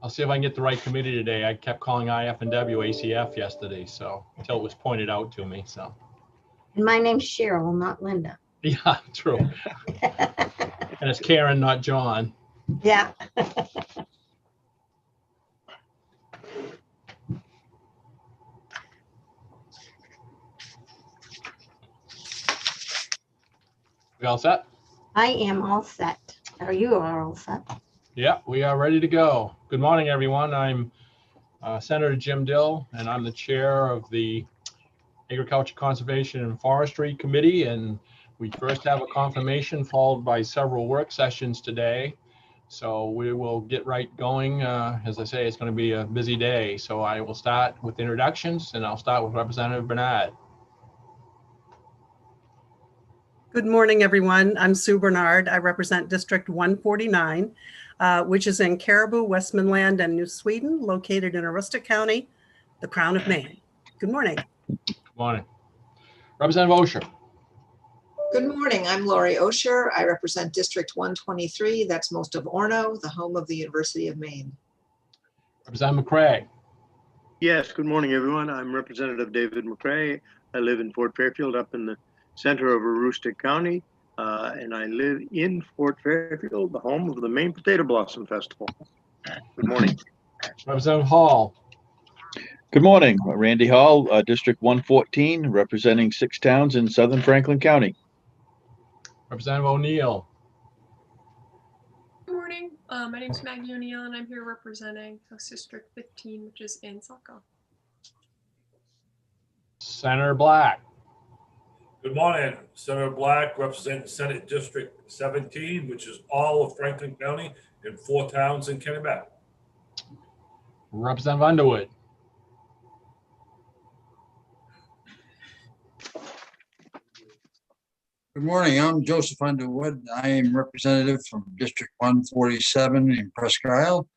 I'll see if I can get the right committee today. I kept calling IF&W ACF yesterday, so until it was pointed out to me. So. And my name's Cheryl, not Linda. Yeah, true. And it's Karen, not John. Yeah. We all set? I am all set. Or you are all set. Yeah, we are ready to go. Good morning, everyone. I'm Senator Jim Dill, and I'm the chair of the Agriculture, Conservation, and Forestry Committee. And we first have a confirmation followed by several work sessions today. So we will get right going. As I say, it's going to be a busy day. So I will start with introductions, and I'll start with Representative Bernard. Good morning, everyone. I'm Sue Bernard. I represent District 149, which is in Caribou, Westmanland, and New Sweden, located in Aroostook County, the Crown of Maine. Good morning. Good morning. Representative Osher. Good morning. I'm Lori Osher. I represent District 123. That's most of Orono, the home of the University of Maine. Representative McCray. Yes, good morning, everyone. I'm Representative David McCray. I live in Fort Fairfield up in the center of Aroostook County, and I live in Fort Fairfield, the home of the Maine Potato Blossom Festival. Good morning. Representative Hall. Good morning, Randy Hall, District 114, representing 6 towns in southern Franklin County. Representative O'Neill. Good morning. My name is Maggie O'Neill, and I'm here representing House District 15, which is in Saco. Senator Black. Good morning, Senator Black, representing Senate District 17, which is all of Franklin County and 4 towns in Kennebec. Representative Underwood. Good morning, I'm Joseph Underwood. I am representative from District 147 in Presque Isle,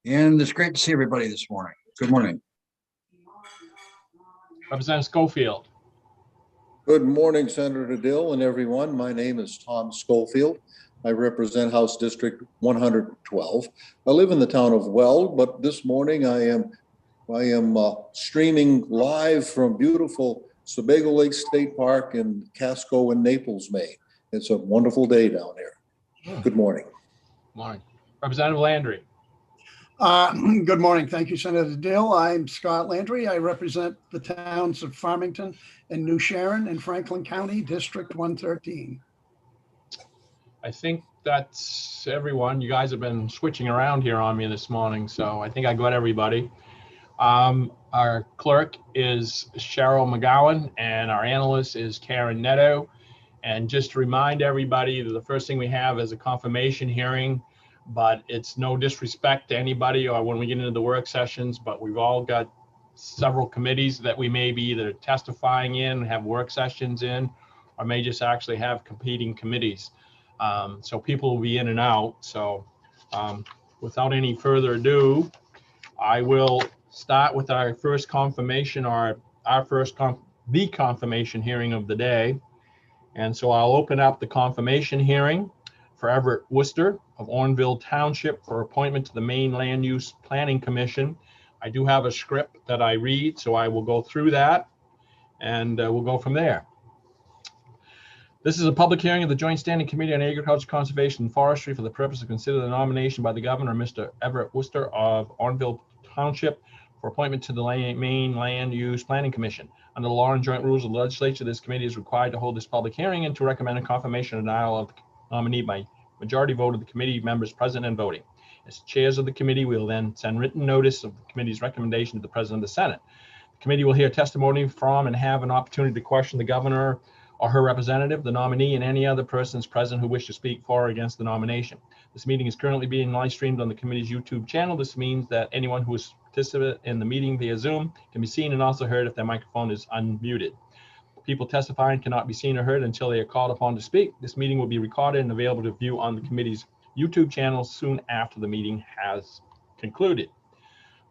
and it's great to see everybody this morning. Good morning. Representative Schofield. Good morning, Senator Dill and everyone. My name is Tom Schofield. I represent House District 112. I live in the town of Weld, but this morning I am streaming live from beautiful Sebago Lake State Park in Casco and Naples, Maine. It's a wonderful day down there. Good morning. Morning. Representative Landry. Good morning. Thank you, Senator Dill. I'm Scott Landry. I represent the towns of Farmington and New Sharon in Franklin County, District 113. I think that's everyone. You guys have been switching around here on me this morning, so I think I got everybody. Our clerk is Cheryl McGowan, and our analyst is Karen Netto. And just to remind everybody that the first thing we have is a confirmation hearing, but it's no disrespect to anybody or when we get into the work sessions, but we've all got several committees that we may be either testifying in, have work sessions in, or may just actually have competing committees. So people will be in and out. So without any further ado, I will start with our first confirmation, or the confirmation hearing of the day. And so I'll open up the confirmation hearing for Everett Worcester of Orneville Township for appointment to the Maine Land Use Planning Commission. I do have a script that I read, so I will go through that and we'll go from there. This is a public hearing of the Joint Standing Committee on Agriculture, Conservation, and Forestry for the purpose of considering the nomination by the governor, Mr. Everett Worcester of Orneville Township, for appointment to the Maine Land Use Planning Commission. Under the law and joint rules of the legislature, this committee is required to hold this public hearing and to recommend a confirmation or denial of the nominee by majority vote of the committee members present and voting. As chairs of the committee, we will then send written notice of the committee's recommendation to the President of the Senate. The committee will hear testimony from and have an opportunity to question the governor or her representative, the nominee, and any other persons present who wish to speak for or against the nomination. This meeting is currently being live streamed on the committee's YouTube channel. This means that anyone who is participating in the meeting via Zoom can be seen and also heard if their microphone is unmuted. People testifying cannot be seen or heard until they are called upon to speak. This meeting will be recorded and available to view on the committee's YouTube channel soon after the meeting has concluded.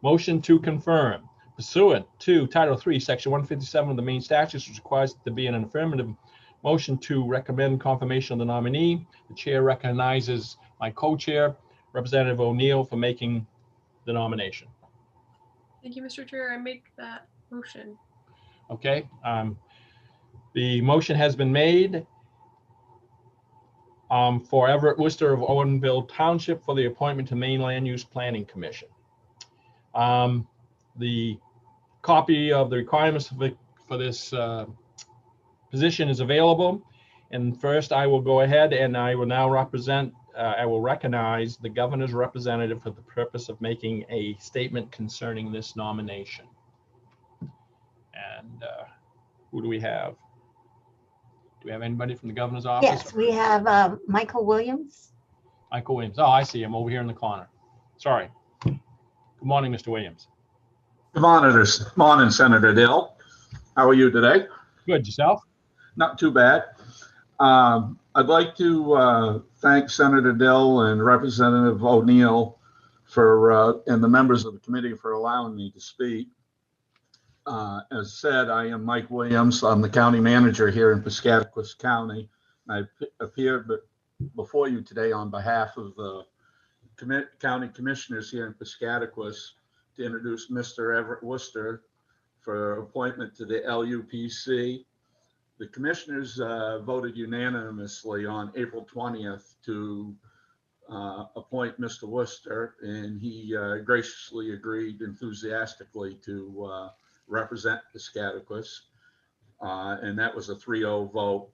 Motion to confirm. Pursuant to Title III, Section 157 of the Maine statutes, which requires to be an affirmative motion to recommend confirmation of the nominee. The chair recognizes my co-chair, Representative O'Neill, for making the nomination? Thank you, Mr. Chair. I make that motion. Okay. The motion has been made for Everett Worcester of Owenville Township for the appointment to Maine Land Use Planning Commission. The copy of the requirements for this position is available. And first, I will go ahead and I will now I will recognize the governor's representative for the purpose of making a statement concerning this nomination. And who do we have? Do we have anybody from the governor's office? Yes, we have Michael Williams. Michael Williams. Oh, I see him over here in the corner. Sorry. Good morning, Mr. Williams. Good morning, Senator Dill. How are you today? Good. Yourself? Not too bad. I'd like to thank Senator Dill and Representative O'Neill and the members of the committee for allowing me to speak. As said, I am Mike Williams. I'm the county manager here in Piscataquis County. I appeared before you today on behalf of the county commissioners here in Piscataquis to introduce Mr. Everett Worcester for appointment to the LUPC. The commissioners voted unanimously on April 20th to appoint Mr. Worcester, and he graciously agreed enthusiastically to represent Piscataquis, and that was a 3-0 vote.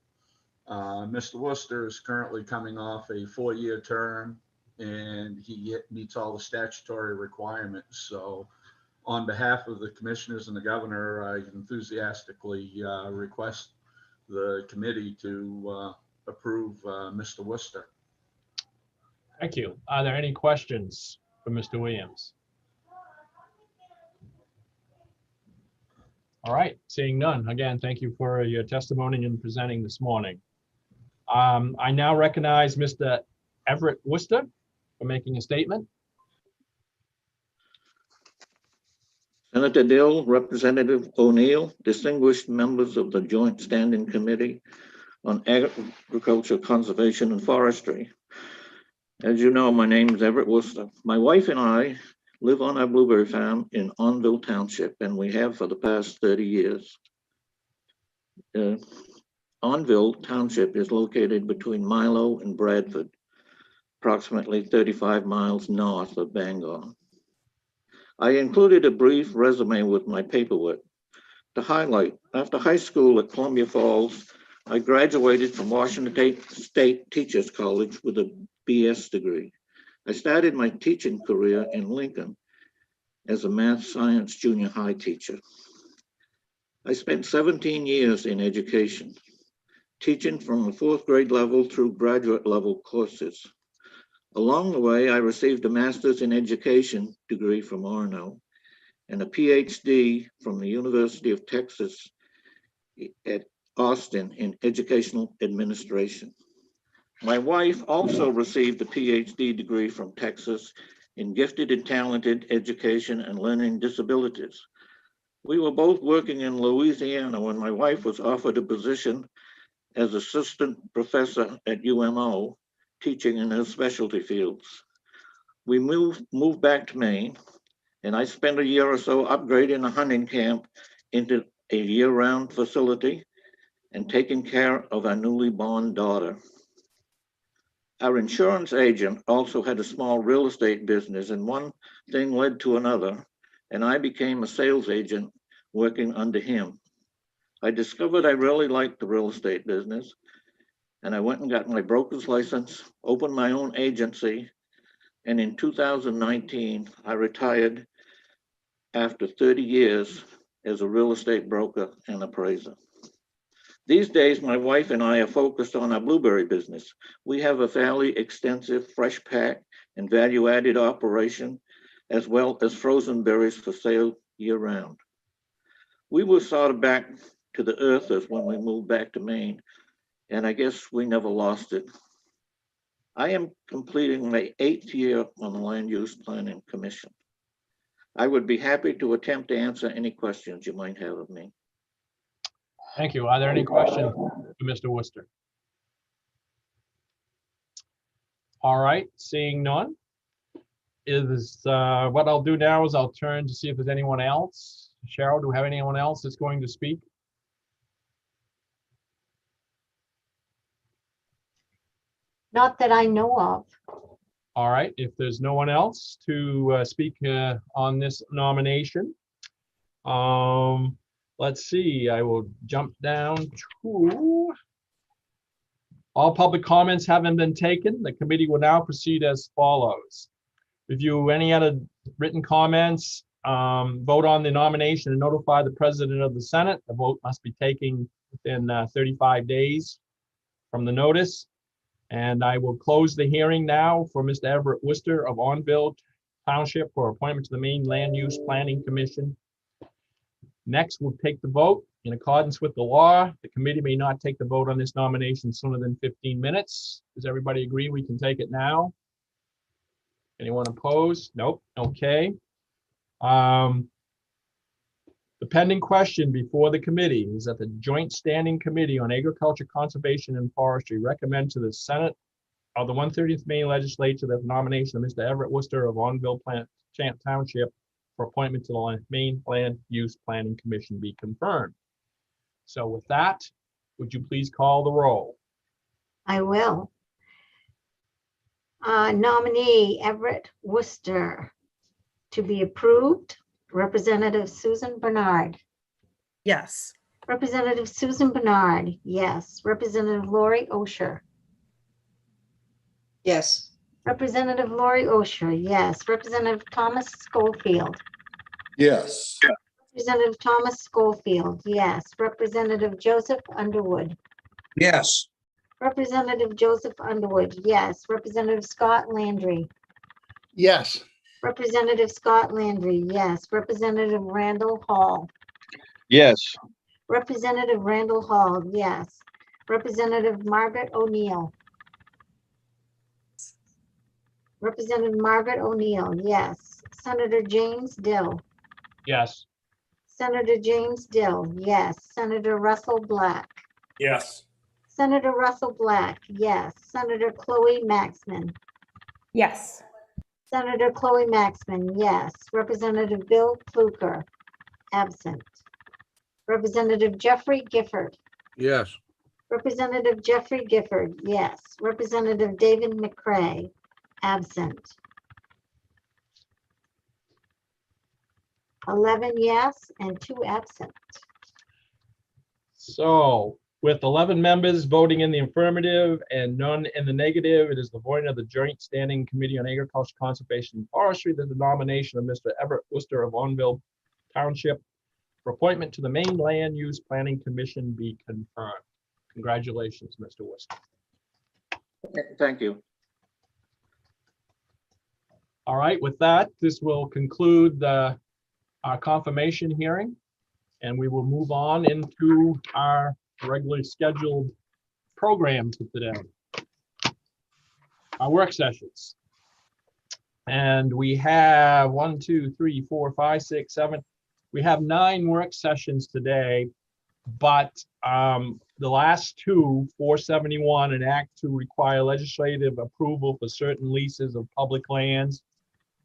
Mr. Worcester is currently coming off a 4-year term, and he meets all the statutory requirements. So on behalf of the commissioners and the governor, I enthusiastically request the committee to approve Mr. Worcester. Thank you. Are there any questions for Mr. Williams? All right, seeing none. Again, thank you for your testimony and presenting this morning. I now recognize Mr. Everett Worcester for making a statement. Senator Dill, Representative O'Neill, distinguished members of the Joint Standing Committee on Agriculture, Conservation, and Forestry. As you know, my name is Everett Worcester. My wife and I live on our blueberry farm in Onville Township, and we have for the past 30 years. Onville Township is located between Milo and Bradford, approximately 35 miles north of Bangor. I included a brief resume with my paperwork to highlight. After high school at Columbia Falls, I graduated from Washington State Teachers College with a BS degree. I started my teaching career in Lincoln as a math science junior high teacher. I spent 17 years in education, teaching from the 4th grade level through graduate level courses. Along the way, I received a master's in education degree from Orono and a PhD from the University of Texas at Austin in educational administration. My wife also received a PhD degree from Texas in gifted and talented education and learning disabilities. We were both working in Louisiana when my wife was offered a position as assistant professor at UMO, teaching in her specialty fields. We moved back to Maine, and I spent a year or so upgrading a hunting camp into a year-round facility and taking care of our newly born daughter. Our insurance agent also had a small real estate business, and one thing led to another, and I became a sales agent working under him. I discovered I really liked the real estate business, and I went and got my broker's license, opened my own agency, and in 2019, I retired after 30 years as a real estate broker and appraiser. These days, my wife and I are focused on our blueberry business. We have a fairly extensive fresh pack and value-added operation, as well as frozen berries for sale year-round. We were sort of back to the earthers when we moved back to Maine, and I guess we never lost it. I am completing my 8th year on the Land Use Planning Commission. I would be happy to attempt to answer any questions you might have of me. Thank you. Are there any questions for Mr. Worcester? All right, seeing none. is what I'll do now is I'll turn to see if there's anyone else. Cheryl, do we have anyone else that's going to speak? Not that I know of. All right, if there's no one else to speak on this nomination, let's see, I will jump down to all public comments having been taken. The committee will now proceed as follows. Review any other written comments, vote on the nomination and notify the president of the Senate. The vote must be taken within 35 days from the notice. And I will close the hearing now for Mr. Everett Worcester of Onville Township for appointment to the Maine Land Use Planning Commission. Next, we'll take the vote. In accordance with the law, the committee may not take the vote on this nomination sooner than 15 minutes. Does everybody agree we can take it now? Anyone opposed? Nope. Okay. The pending question before the committee is that the Joint Standing Committee on Agriculture, Conservation, and Forestry recommend to the Senate of the 130th Maine Legislature that the nomination of Mr. Everett Worcester of Onville Township for appointment to the Maine Land Use Planning Commission be confirmed. So with that, would you please call the roll? I will. Nominee Everett Worcester to be approved. Representative Susan Bernard. Yes. Representative Susan Bernard, yes. Representative Lori Osher. Yes. Representative Lori Osher, yes. Representative Thomas Schofield. Yes. Representative Thomas Schofield, yes. Representative Joseph Underwood. Yes. Representative Joseph Underwood, yes. Representative Scott Landry. Yes. Representative Scott Landry, yes. Representative Randall Hall. Yes. Representative Randall Hall, yes. Representative Margaret O'Neill. Representative Margaret O'Neill, yes. Senator James Dill. Yes. Senator James Dill, yes. Senator Russell Black. Yes. Senator Russell Black, yes. Senator Chloe Maxman. Yes. Senator Chloe Maxman, yes. Representative Bill Fluker, absent. Representative Jeffrey Gifford. Yes. Representative Jeffrey Gifford, yes. Representative David McCray, absent. 11 yes and 2 absent. So with 11 members voting in the affirmative and none in the negative, it is the voting of the Joint Standing Committee on Agriculture, Conservation, and Forestry that the nomination of Mr. Everett Worcester of Onville Township for appointment to the Maine Land Use Planning Commission be confirmed. Congratulations, Mr. Worcester. Thank you. All right, with that, this will conclude our confirmation hearing, and we will move on into our regularly scheduled program for today, our work sessions. And we have 1, 2, 3, 4, 5, 6, 7. We have 9 work sessions today, but the last 2, 471 and Act 2, require legislative approval for certain leases of public lands,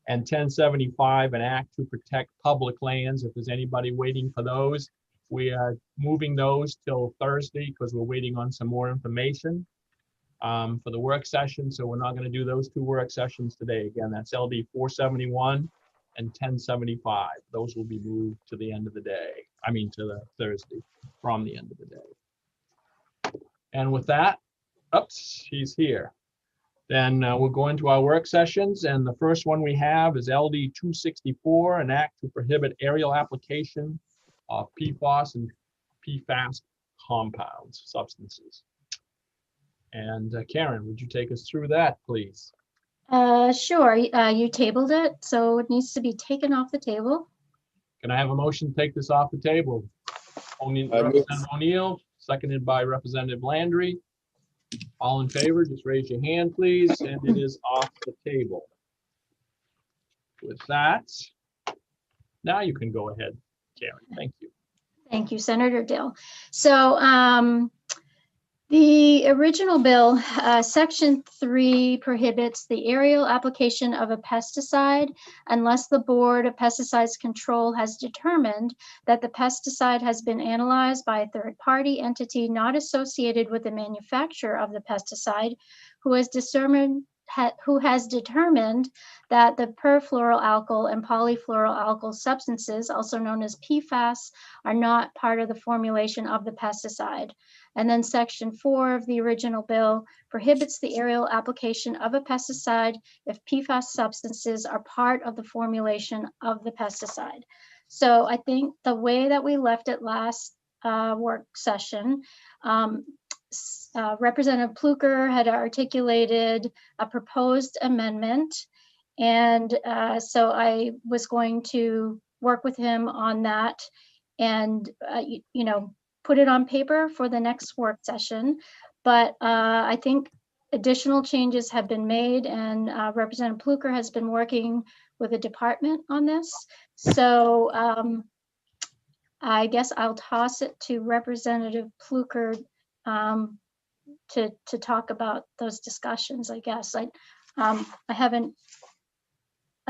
and 1075 an Act to protect public lands. If there's anybody waiting for those, we are moving those till Thursday because we're waiting on some more information for the work session. So we're not going to do those 2 work sessions today. Again, that's LD 471 and 1075. Those will be moved to the end of the day. I mean, to the Thursday from the end of the day. And with that, oops, he's here. Then we'll go into our work sessions, and the first one we have is LD 264, an act to prohibit aerial application of PFAS and PFAS compounds, substances. And Karen, would you take us through that, please? Sure. You tabled it, so it needs to be taken off the table. Can I have a motion to take this off the table? Representative O'Neill, seconded by Representative Landry. All in favor, just raise your hand, please, and it is off the table. With that, now you can go ahead, Karen. Thank you. Thank you, Senator Dill. So The original bill, Section 3 prohibits the aerial application of a pesticide unless the Board of Pesticides Control has determined that the pesticide has been analyzed by a third-party entity not associated with the manufacturer of the pesticide, who has determined that the perfluoroalkyl and polyfluoroalkyl substances, also known as PFAS, are not part of the formulation of the pesticide. And then Section 4 of the original bill prohibits the aerial application of a pesticide if PFAS substances are part of the formulation of the pesticide. So I think the way that we left it last work session, Representative Pluker had articulated a proposed amendment. And so I was going to work with him on that and, put it on paper for the next work session. But I think additional changes have been made, and Representative Pluker has been working with the department on this. So I guess I'll toss it to Representative Pluker to talk about those discussions, I guess. I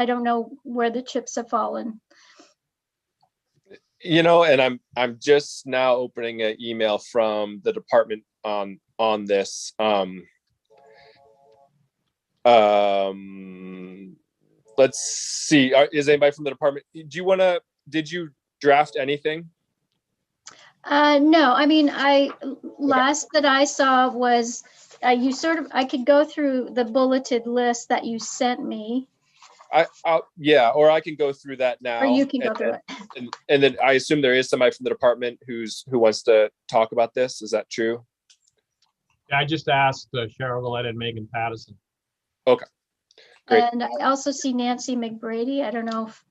don't know where the chips have fallen. And I'm just now opening an email from the department on this. Let's see. Is anybody from the department? Did you draft anything? No, I mean, last that I saw was I could go through the bulleted list that you sent me. Or I can go through that now. Or you can go through it. And then I assume there is somebody from the department who wants to talk about this. Is that true? Yeah, I just asked Cheryl Gillette and Megan Pattison. Okay. Great. And I also see Nancy McBrady. I don't know if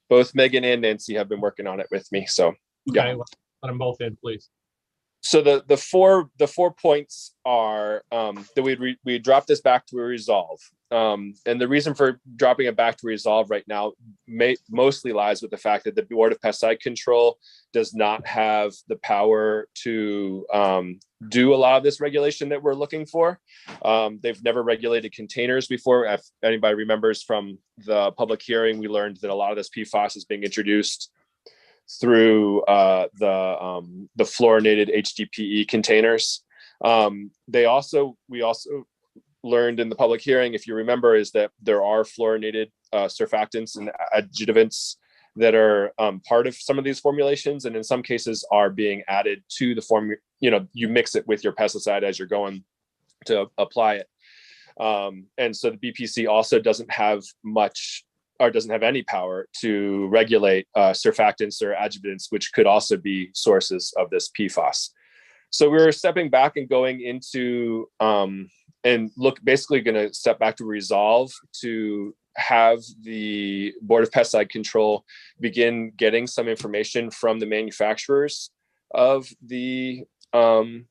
both Megan and Nancy have been working on it with me. So yeah. Okay, let them both in, please. So the four points are that we drop this back to a resolve. And the reason for dropping it back to resolve right now mostly lies with the fact that the Board of Pesticide Control does not have the power to do a lot of this regulation that we're looking for. They've never regulated containers before. If anybody remembers from the public hearing, we learned that a lot of this PFAS is being introduced through the fluorinated HDPE containers. We also learned in the public hearing, if you remember, is that there are fluorinated surfactants and adjuvants that are part of some of these formulations, and in some cases are being added to the form. You mix it with your pesticide as you're going to apply it. And so the BPC also doesn't have any power to regulate surfactants or adjuvants, which could also be sources of this PFAS. So we're stepping back and going into basically going to step back to resolve to have the Board of Pesticide Control begin getting some information from the manufacturers of the different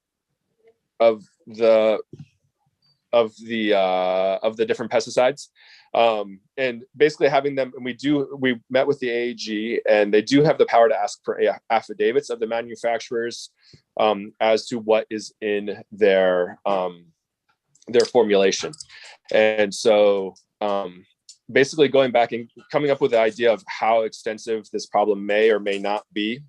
pesticides. And basically having them, and we met with the AAG, and they do have the power to ask for affidavits of the manufacturers as to what is in their formulation. And so basically going back and coming up with the idea of how extensive this problem may or may not be.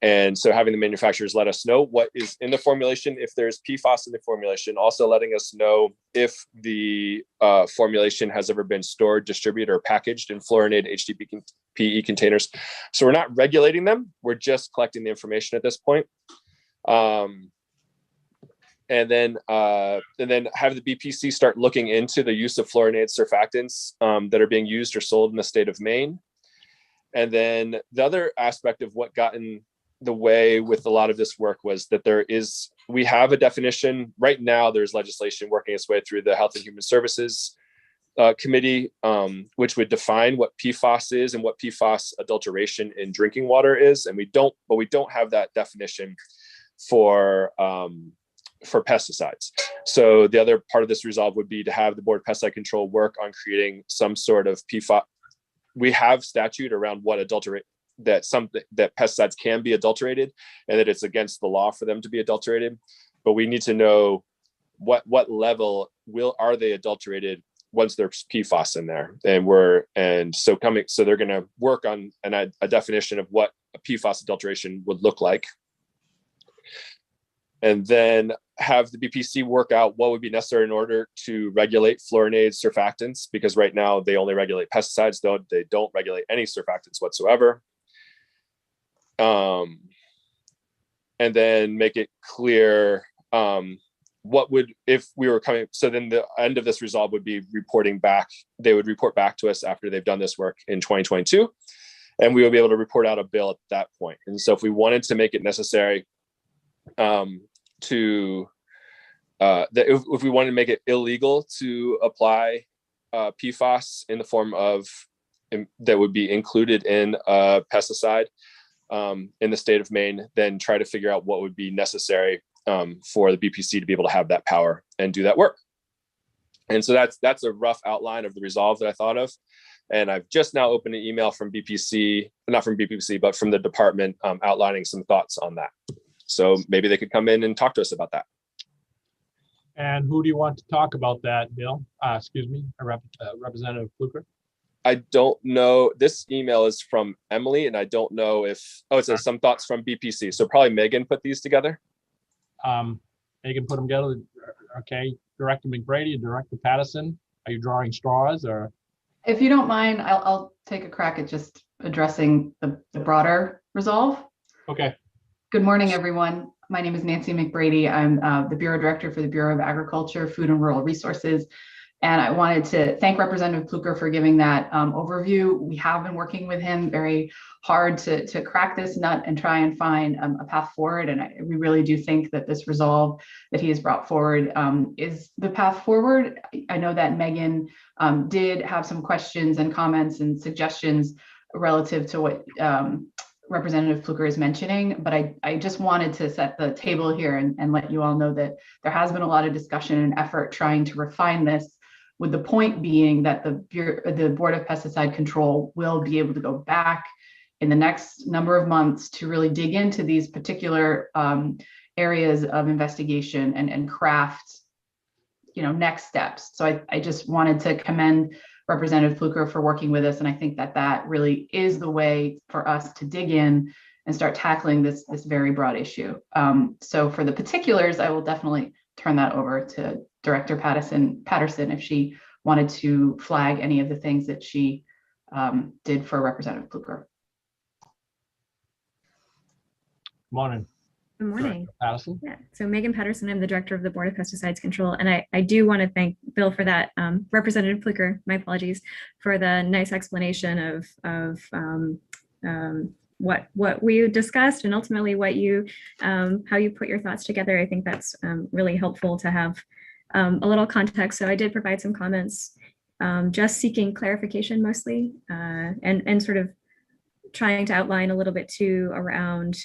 And so having the manufacturers let us know what is in the formulation, if there's PFAS in the formulation, also letting us know if the formulation has ever been stored, distributed, or packaged in fluorinated HDPE containers. So we're not regulating them. We're just collecting the information at this point. And then have the BPC start looking into the use of fluorinated surfactants that are being used or sold in the state of Maine. And then the other aspect of what got in the way with a lot of this work was that we have a definition. Right now, there's legislation working its way through the Health and Human Services Committee, which would define what PFAS is and what PFAS adulteration in drinking water is. And we don't have that definition for pesticides. So the other part of this resolve would be to have the Board of Pesticide Control work on creating some sort of PFAS. We have statute around what that pesticides can be adulterated and that it's against the law for them to be adulterated. But we need to know what level are they adulterated once there's PFAS in there, so they're going to work on a definition of what a PFAS adulteration would look like, and then have the BPC work out what would be necessary in order to regulate fluorinated surfactants, because right now they only regulate pesticides, though they don't regulate any surfactants whatsoever. And then make it clear what would, if we were coming, so then the end of this resolve would be reporting back. They would report back to us after they've done this work in 2022, and we will be able to report out a bill at that point. And so if we wanted to make it necessary if we wanted to make it illegal to apply PFAS in the form of that would be included in a pesticide in the state of Maine, then try to figure out what would be necessary for the BPC to be able to have that power and do that work. And so that's a rough outline of the resolve that I thought of. And I've just now opened an email from BPC, not from BPC, but from the department outlining some thoughts on that. So maybe they could come in and talk to us about that. And who do you want to talk about that, Bill? Excuse me, Representative Fluker. I don't know. This email is from Emily, and I don't know if, it says some thoughts from BPC. So probably Megan put these together. Megan put them together. Okay, Director McBrady and Director Patterson, are you drawing straws or? If you don't mind, I'll take a crack at just addressing the broader resolve. Okay. Good morning, everyone. My name is Nancy McBrady. I'm the Bureau Director for the Bureau of Agriculture, Food and Rural Resources. And I wanted to thank Representative Fluker for giving that overview. We have been working with him very hard to crack this nut and try and find a path forward. And we really do think that this resolve that he has brought forward is the path forward. I know that Megan did have some questions and comments and suggestions relative to what Representative Fluker is mentioning, but I just wanted to set the table here and let you all know that there has been a lot of discussion and effort trying to refine this, with the point being that the Board of Pesticide Control will be able to go back in the next number of months to really dig into these particular areas of investigation and craft, next steps. So I just wanted to commend Representative Fluker for working with us, and I think that really is the way for us to dig in and start tackling this very broad issue. So for the particulars, I will definitely turn that over to Director Patterson if she wanted to flag any of the things that she did for Representative Fluker. Morning. Good morning. Patterson. Yeah. So Megan Patterson, I'm the Director of the Board of Pesticides Control, and I do want to thank Bill for that. Representative Fluker, my apologies, for the nice explanation of what we discussed and ultimately what you how you put your thoughts together. I think that's really helpful to have a little context. So I did provide some comments, just seeking clarification mostly, and sort of trying to outline a little bit too around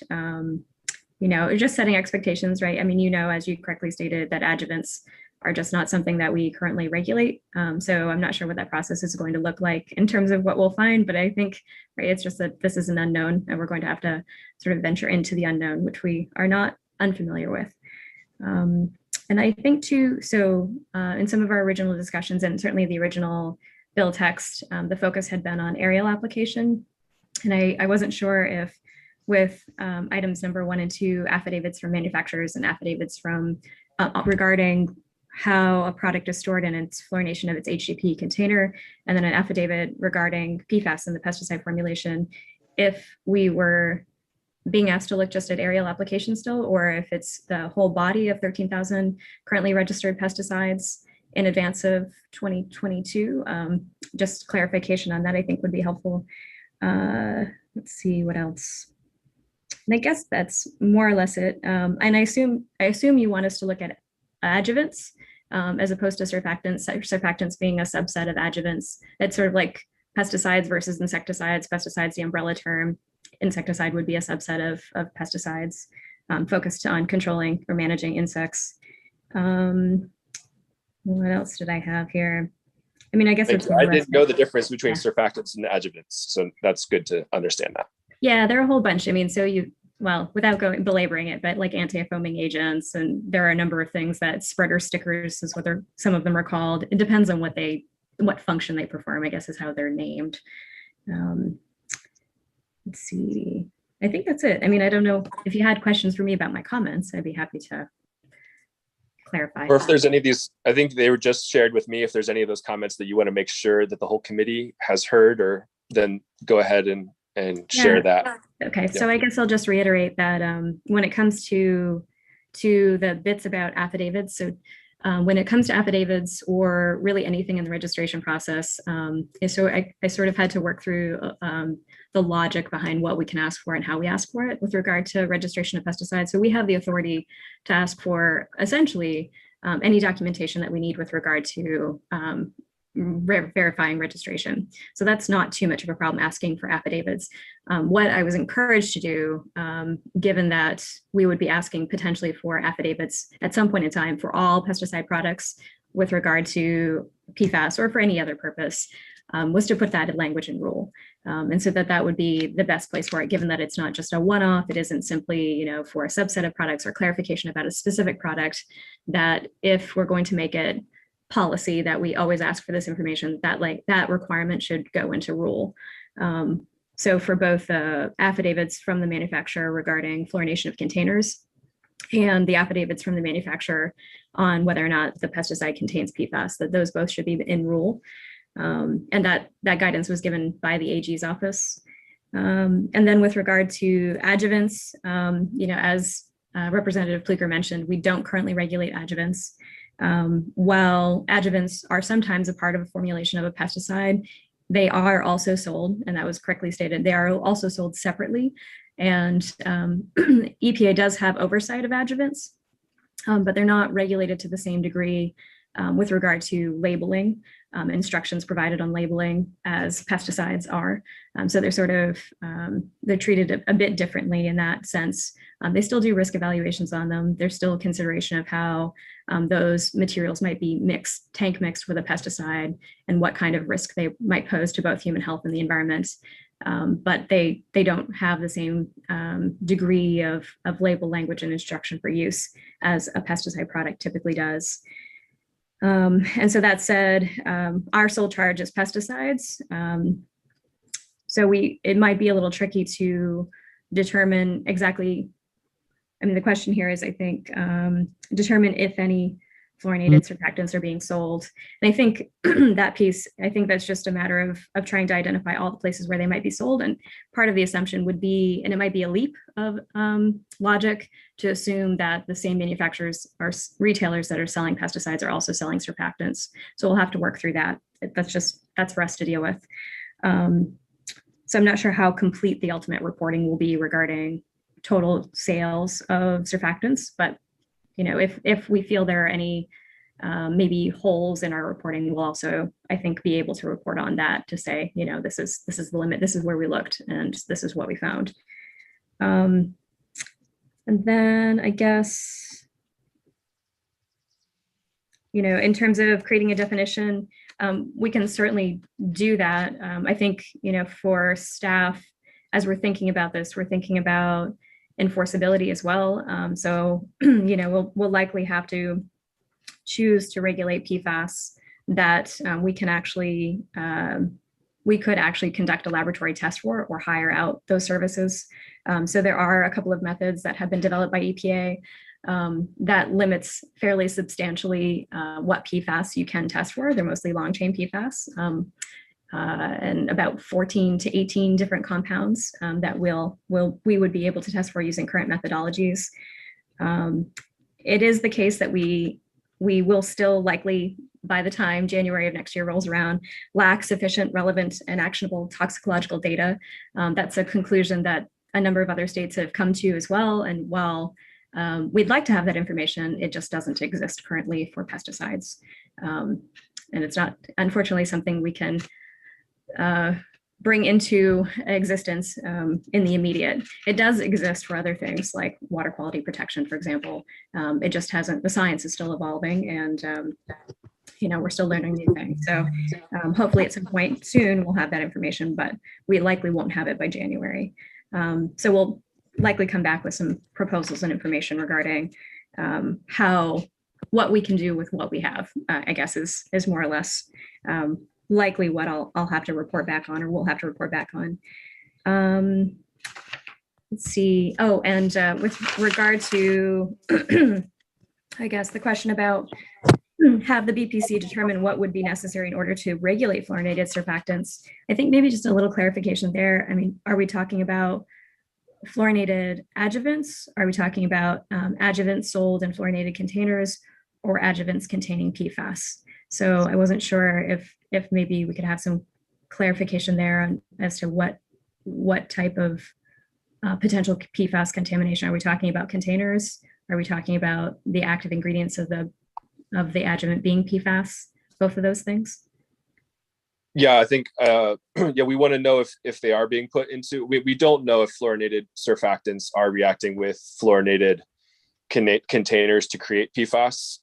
just setting expectations, right? I mean, as you correctly stated, that adjuvants are just not something that we currently regulate. So I'm not sure what that process is going to look like in terms of what we'll find, but I think, right, it's just that this is an unknown and we're going to have to sort of venture into the unknown, which we are not unfamiliar with. And I think too, so in some of our original discussions and certainly the original bill text, the focus had been on aerial application. And I wasn't sure if with items number 1 and 2, affidavits from manufacturers and affidavits from regarding how a product is stored in its fluorination of its HDP container, and then an affidavit regarding PFAS in the pesticide formulation, if we were being asked to look just at aerial application still, or if it's the whole body of 13,000 currently registered pesticides in advance of 2022. Just clarification on that, I think, would be helpful. Let's see what else. And I guess that's more or less it. And I assume you want us to look at adjuvants as opposed to surfactants. Surfactants being a subset of adjuvants. It's sort of like pesticides versus insecticides. Pesticides, the umbrella term. Insecticide would be a subset of pesticides focused on controlling or managing insects. What else did I have here? I mean, I guess it's I didn't know the difference between surfactants and adjuvants, so that's good to understand that. Yeah, there are a whole bunch. I mean, well, without going belaboring it, but like anti-foaming agents, and there are a number of things that spreader stickers is what some of them are called. It depends on what function they perform, I guess is how they're named. Let's see. I think that's it. I mean, I don't know if you had questions for me about my comments, I'd be happy to clarify. Or if there's any of these, I think they were just shared with me. If there's any of those comments that you want to make sure that the whole committee has heard, or then go ahead and share that. Okay, so I guess I'll just reiterate that when it comes to the bits about affidavits, so when it comes to affidavits or really anything in the registration process, so I sort of had to work through the logic behind what we can ask for and how we ask for it with regard to registration of pesticides. So we have the authority to ask for essentially any documentation that we need with regard to verifying registration. So that's not too much of a problem asking for affidavits. What I was encouraged to do, given that we would be asking potentially for affidavits at some point in time for all pesticide products with regard to PFAS or for any other purpose, was to put that in language and rule. And so that would be the best place for it, given that it's not just a one-off, it isn't simply, for a subset of products or clarification about a specific product, that if we're going to make it policy that we always ask for this information, that requirement should go into rule. So for both affidavits from the manufacturer regarding fluorination of containers and the affidavits from the manufacturer on whether or not the pesticide contains PFAS, that those both should be in rule. And that guidance was given by the AG's office. And then with regard to adjuvants, as Representative Pluker mentioned, we don't currently regulate adjuvants. While adjuvants are sometimes a part of a formulation of a pesticide, they are also sold, and that was correctly stated, they are also sold separately. And EPA does have oversight of adjuvants, but they're not regulated to the same degree with regard to labeling, instructions provided on labeling as pesticides are. So they're sort of, they're treated a bit differently in that sense. They still do risk evaluations on them. There's still consideration of how those materials might be tank mixed with a pesticide and what kind of risk they might pose to both human health and the environment. But they don't have the same degree of label language and instruction for use as a pesticide product typically does. And so that said, our sole charge is pesticides. So it might be a little tricky to determine exactly, I mean, the question here is, I think, determine if any fluorinated surfactants are being sold. And I think that piece, I think that's just a matter of trying to identify all the places where they might be sold. And part of the assumption would be, and it might be a leap of logic to assume that the same manufacturers or retailers that are selling pesticides are also selling surfactants. So we'll have to work through that. That's for us to deal with. So I'm not sure how complete the ultimate reporting will be regarding total sales of surfactants, but if we feel there are any maybe holes in our reporting, we'll also, I think, be able to report on that to say, this is the limit, this is where we looked, and this is what we found. And then I guess, in terms of creating a definition, we can certainly do that. I think, for staff, as we're thinking about this, we're thinking about enforceability as well. So, we'll likely have to choose to regulate PFAS that we could actually conduct a laboratory test for or hire out those services. So there are a couple of methods that have been developed by EPA that limits fairly substantially what PFAS you can test for. They're mostly long chain PFAS. And about 14 to 18 different compounds that we would be able to test for using current methodologies. It is the case that we will still likely, by the time January of next year rolls around, lack sufficient relevant and actionable toxicological data. That's a conclusion that a number of other states have come to as well. And while we'd like to have that information, it just doesn't exist currently for pesticides. And it's not, unfortunately, something we can bring into existence in the immediate. It does exist for other things like water quality protection, for example. It just hasn't, the science is still evolving, and we're still learning new things. So hopefully at some point soon we'll have that information, but we likely won't have it by January. So we'll likely come back with some proposals and information regarding what we can do with what we have, I guess is more or less likely what I'll have to report back on, or we'll have to report back on. Let's see. Oh, and with regard to, I guess, the question about have the BPC determine what would be necessary in order to regulate fluorinated surfactants, I think maybe just a little clarification there. I mean, are we talking about fluorinated adjuvants? Are we talking about adjuvants sold in fluorinated containers, or adjuvants containing PFAS? So I wasn't sure if maybe we could have some clarification there on, as to what type of potential PFAS contamination. Are we talking about containers? Are we talking about the active ingredients of the adjuvant being PFAS? Both of those things? Yeah, I think, yeah, we want to know if they are being put into, we don't know if fluorinated surfactants are reacting with fluorinated containers to create PFAS.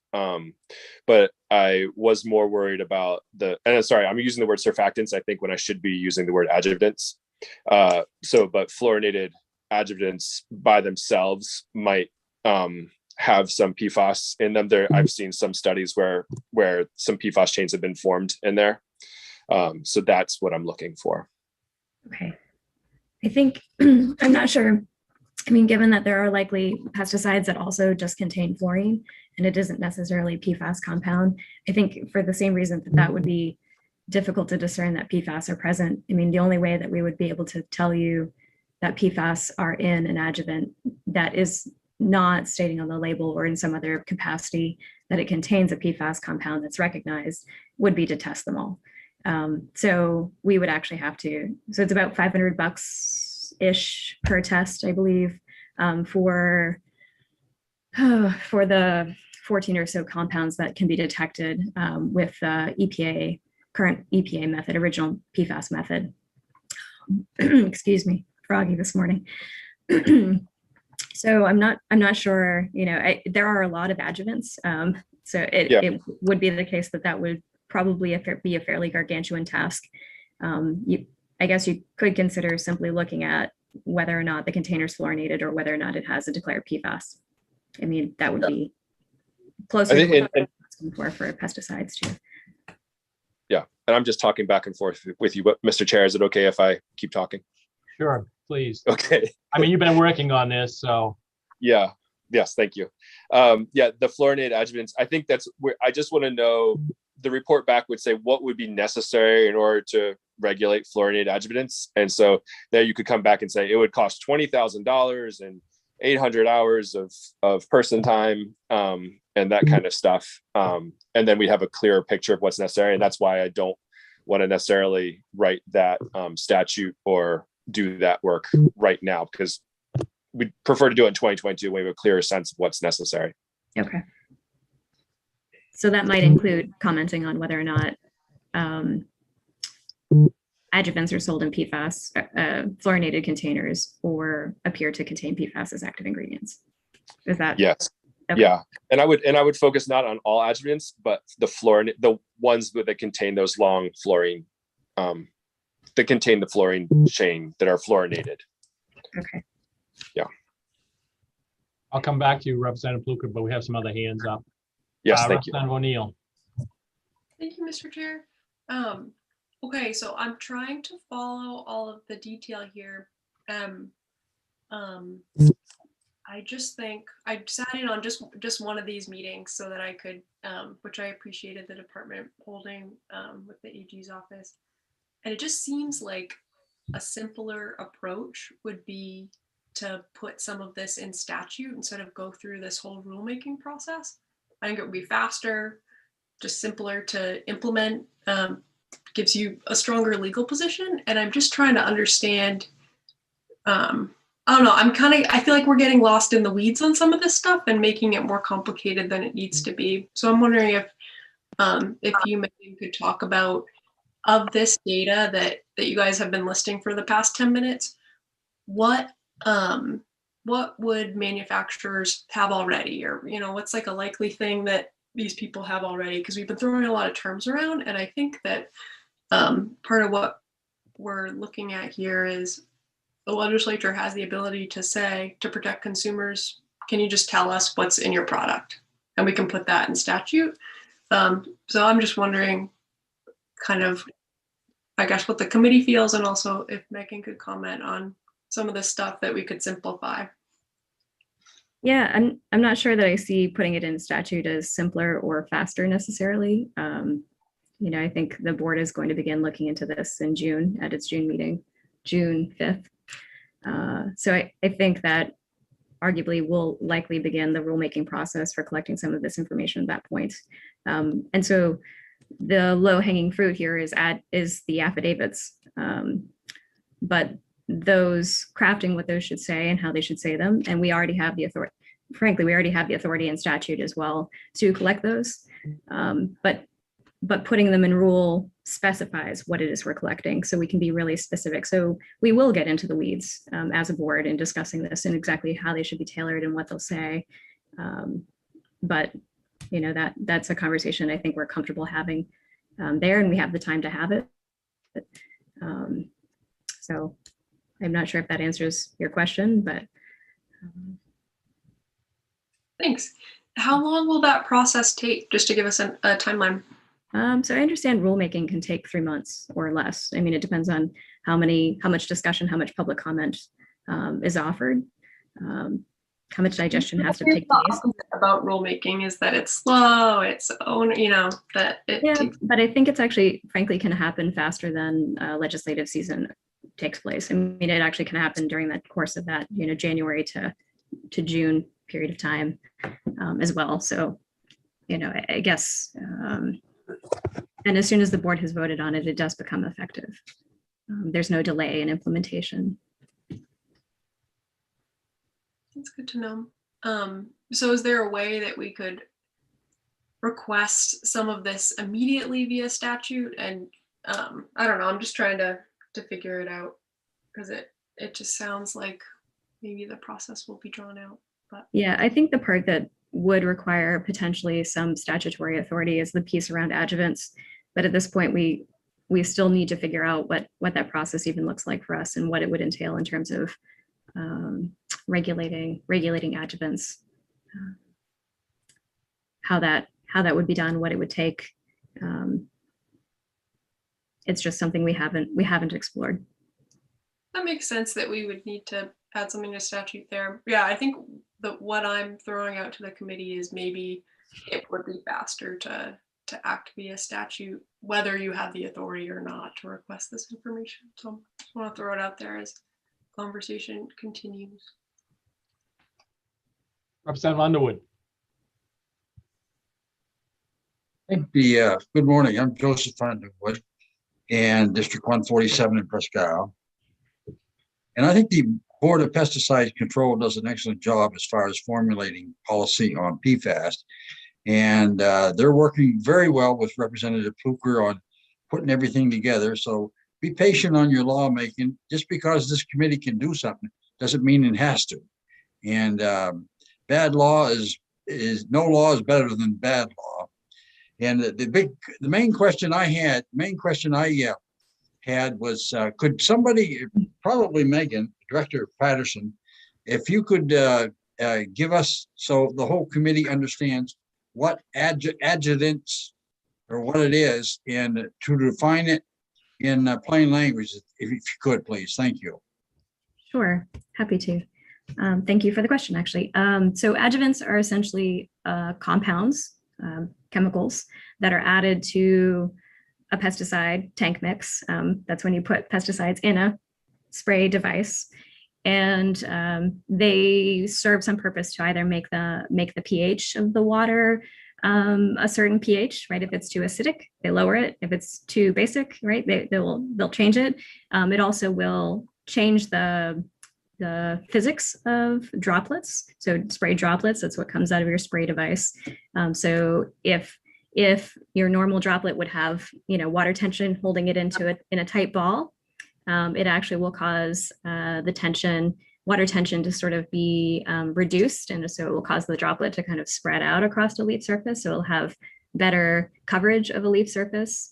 But I was more worried about and sorry, I'm using the word surfactants, I think, when I should be using the word adjuvants. But fluorinated adjuvants by themselves might have some PFAS in them. I've seen some studies where some PFAS chains have been formed in there. So that's what I'm looking for. Okay. I think, I'm not sure. I mean, given that there are likely pesticides that also just contain fluorine, and it isn't necessarily a PFAS compound, I think for the same reason that would be difficult to discern that PFAS are present. I mean, the only way that we would be able to tell you that PFAS are in an adjuvant that is not stating on the label or in some other capacity that it contains a PFAS compound that's recognized would be to test them all. So we would actually have to, so it's about $500-ish per test, I believe, for the 14 or so compounds that can be detected with current EPA method, original PFAS method. Excuse me, froggy this morning. So I'm not sure, there are a lot of adjuvants. So it would be the case that would probably be a fairly gargantuan task. I guess you could consider simply looking at whether or not the container is fluorinated or whether or not it has a declared PFAS. I mean, that would be closer to what I'm asking for pesticides too. Yeah, and I'm just talking back and forth with you, but Mr. Chair, is it okay if I keep talking? Sure, please. Okay. I mean, you've been working on this, so. Yeah. Yes, thank you. Yeah, the fluorinated adjuvants, I think that's where I just want to know, the report back would say what would be necessary in order to regulate fluorinated adjuvants. And so there you could come back and say it would cost $20,000 and 800 hours of person time and that kind of stuff. And then we have a clearer picture of what's necessary. And that's why I don't want to necessarily write that statute or do that work right now, because we'd prefer to do it in 2022 when we have a clearer sense of what's necessary. Okay. So that might include commenting on whether or not adjuvants are sold in PFAS, fluorinated containers, or appear to contain PFAS as active ingredients. Is that? Yes. Okay. Yeah. And I would focus not on all adjuvants, but the ones that contain those long fluorine, that contain the fluorine chain that are fluorinated. Okay. Yeah. I'll come back to you, Representative Pluker, but we have some other hands up. Yes, thank Representative O'Neill. Thank you, Mr. Chair. Okay, so I'm trying to follow all of the detail here. I just think I sat in on just one of these meetings so that I could, which I appreciated the department holding with the AG's office. And it just seems like a simpler approach would be to put some of this in statute instead of go through this whole rulemaking process. I think it would be faster, just simpler to implement, gives you a stronger legal position. And I'm just trying to understand, I don't know, I feel like we're getting lost in the weeds on some of this stuff and making it more complicated than it needs to be. So I'm wondering if you maybe could talk about, of this data that you guys have been listing for the past 10 minutes, what would manufacturers have already, or what's like a likely thing that these people have already? Because we've been throwing a lot of terms around, and I think that part of what we're looking at here is the legislature has the ability to say, to protect consumers, can you just tell us what's in your product? And we can put that in statute. So I'm just wondering kind of, I guess, what the committee feels, and also if Megan could comment on some of the stuff that we could simplify. Yeah, I'm not sure that I see putting it in statute as simpler or faster necessarily. You know, I think the board is going to begin looking into this in June at its June meeting, June 5th. So I think that arguably we'll likely begin the rulemaking process for collecting some of this information at that point. And so the low hanging fruit here is the affidavits. But those crafting what those should say and how they should say them, and we already have the authority, frankly, we already have the authority in statute as well to collect those. But putting them in rule specifies what it is we're collecting, so we can be really specific. So we will get into the weeds as a board in discussing this and exactly how they should be tailored and what they'll say. But you know, that's a conversation I think we're comfortable having there, and we have the time to have it. So I'm not sure if that answers your question, but. Thanks. How long will that process take, just to give us a timeline? So I understand rulemaking can take 3 months or less. I mean, it depends on how much discussion, how much public comment is offered, how much digestion has to take place. About rulemaking is that it's slow, it's you know, that it takes. But I think it's actually, frankly, can happen faster than legislative season takes place. I mean, it actually can happen during the course of that, you know, January to June period of time as well. So, you know, I guess, and as soon as the board has voted on it, it does become effective. There's no delay in implementation. That's good to know. So is there a way that we could request some of this immediately via statute? And I don't know, I'm just trying to figure it out, because it just sounds like maybe the process will be drawn out. But yeah, I think the part that would require potentially some statutory authority is the piece around adjuvants. But at this point, we still need to figure out what that process even looks like for us and what it would entail in terms of regulating adjuvants, how that would be done, what it would take. It's just something we haven't explored. that makes sense that we would need to add something to statute there. Yeah, I think that what I'm throwing out to the committee is maybe it would be faster to act via statute, whether you have the authority or not to request this information. So I just want to throw it out there as conversation continues. Representative Underwood. Good morning. I'm Joseph Underwood and District 147 in Presque Isle. And I think the Board of Pesticide Control does an excellent job as far as formulating policy on PFAS. And they're working very well with Representative Pluker on putting everything together. So be patient on your lawmaking. Just because this committee can do something doesn't mean it has to. And bad law is no law is better than bad law. And the main question I had was, could somebody, probably Megan, Director Patterson, if you could give us, so the whole committee understands what adjuvants or what it is, and to define it in plain language, if you could, please. Thank you. Sure, happy to. Thank you for the question, actually. So adjuvants are essentially compounds, chemicals that are added to a pesticide tank mix. That's when you put pesticides in a spray device, and they serve some purpose to either make the pH of the water a certain pH, right? If it's too acidic, they lower it. If it's too basic, right, they'll change it. It also will change the physics of droplets. So spray droplets, that's what comes out of your spray device. So if your normal droplet would have, water tension holding it in a tight ball, it actually will cause the water tension to sort of be reduced. And so it will cause the droplet to kind of spread out across the leaf surface. So it'll have better coverage of a leaf surface.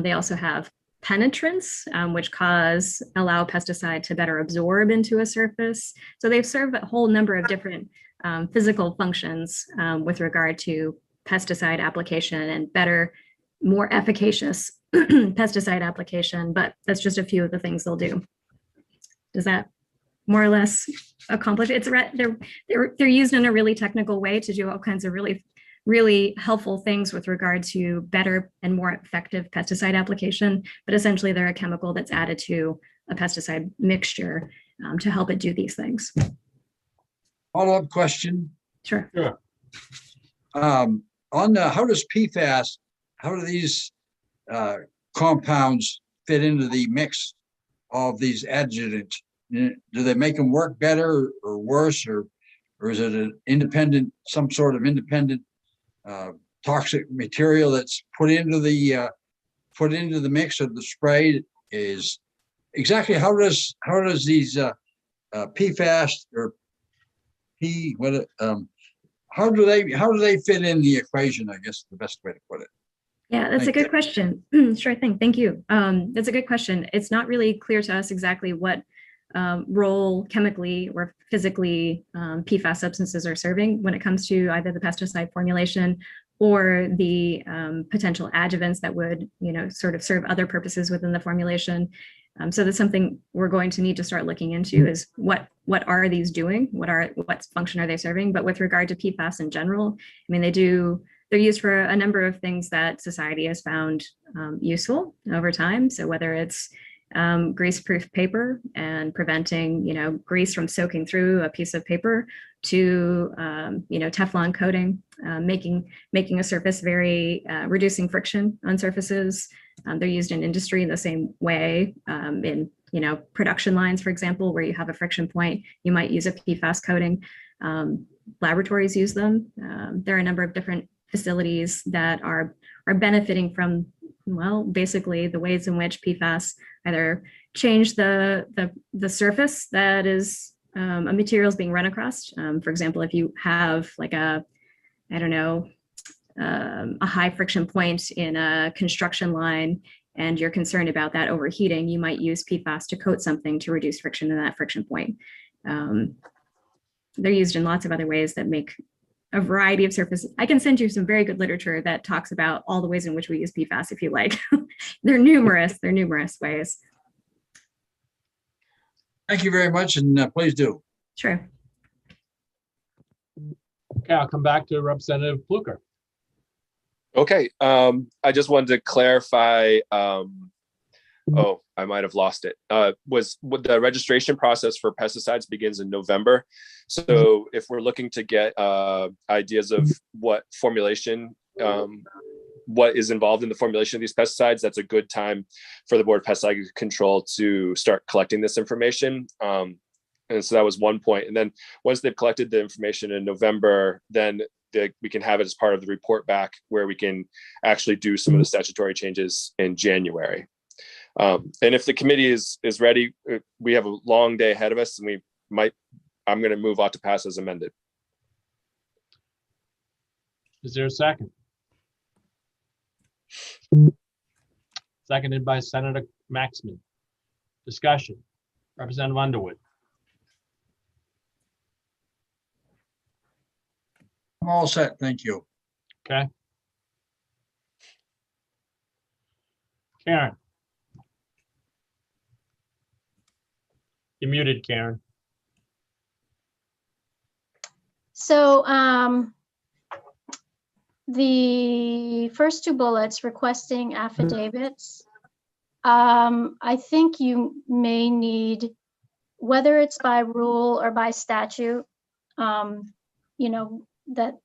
They also have penetrance, which allow pesticide to better absorb into a surface. So they've served a whole number of different physical functions with regard to pesticide application and better, more efficacious pesticide application, but that's just a few of the things they'll do. Does that more or less accomplish it? They're used in a really technical way to do all kinds of really helpful things with regard to better and more effective pesticide application, but essentially they're a chemical that's added to a pesticide mixture to help it do these things. Follow-up question. Sure. Sure. On the, how does PFAS, how do these compounds fit into the mix of these adjuvants? Do they make them work better or worse, or is it an independent, some sort of independent toxic material that's put into the mix of the spray? Is exactly how does these PFAS or how do they fit in the equation? I guess is the best way to put it. Yeah, that's a good question. Sure thing. Thank you. That's a good question. It's not really clear to us exactly what role chemically or physically PFAS substances are serving when it comes to either the pesticide formulation or the potential adjuvants that would, sort of serve other purposes within the formulation. So that's something we're going to need to start looking into is what are these doing? What function are they serving? But with regard to PFAS in general, I mean, they're used for a number of things that society has found useful over time. So whether it's grease-proof paper and preventing, grease from soaking through a piece of paper to, Teflon coating, making a surface very, reducing friction on surfaces. They're used in industry in the same way in, production lines, for example, where you have a friction point, you might use a PFAS coating. Laboratories use them. There are a number of different facilities that are benefiting from, well, basically the ways in which PFAS either change the surface that is a material is being run across. For example, if you have like a high friction point in a construction line and you're concerned about that overheating, you might use PFAS to coat something to reduce friction in that friction point. They're used in lots of other ways that make a variety of surfaces. I can send you some very good literature that talks about all the ways in which we use PFAS if you like. They're numerous ways. Thank you very much, and please do. Sure. Okay, I'll come back to Representative Pluker. Okay, I just wanted to clarify, oh, I might have lost it. Was the registration process for pesticides begins in November. So if we're looking to get ideas of what formulation, what is involved in the formulation of these pesticides, that's a good time for the Board of Pesticide Control to start collecting this information. And so that was one point. And then once they've collected the information in November, then we can have it as part of the report back where we can actually do some of the statutory changes in January. And if the committee is ready, we have a long day ahead of us, and I'm going to move on to pass as amended. Is there a second? Seconded by Senator Maxman. Discussion. Representative Underwood. I'm all set, thank you. Okay. Karen. You're muted, Karen. So the first two bullets requesting affidavits, I think you may need, whether it's by rule or by statute, that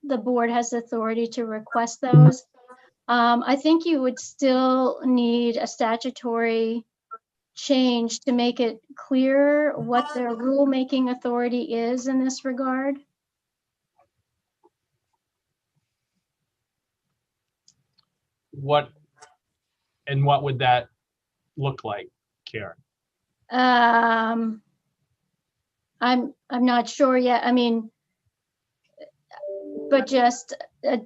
the board has authority to request those. I think you would still need a statutory change to make it clear what the rulemaking authority is in this regard. What would that look like, Karen? I'm not sure yet. I mean, but just a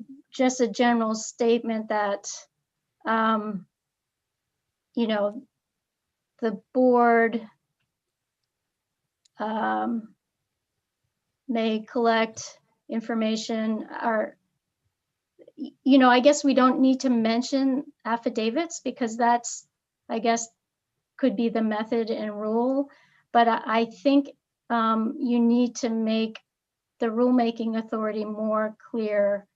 general statement that you know, the board may collect information, or, you know, I guess we don't need to mention affidavits because that's, I guess, could be the method and rule. But I think you need to make the rulemaking authority more clear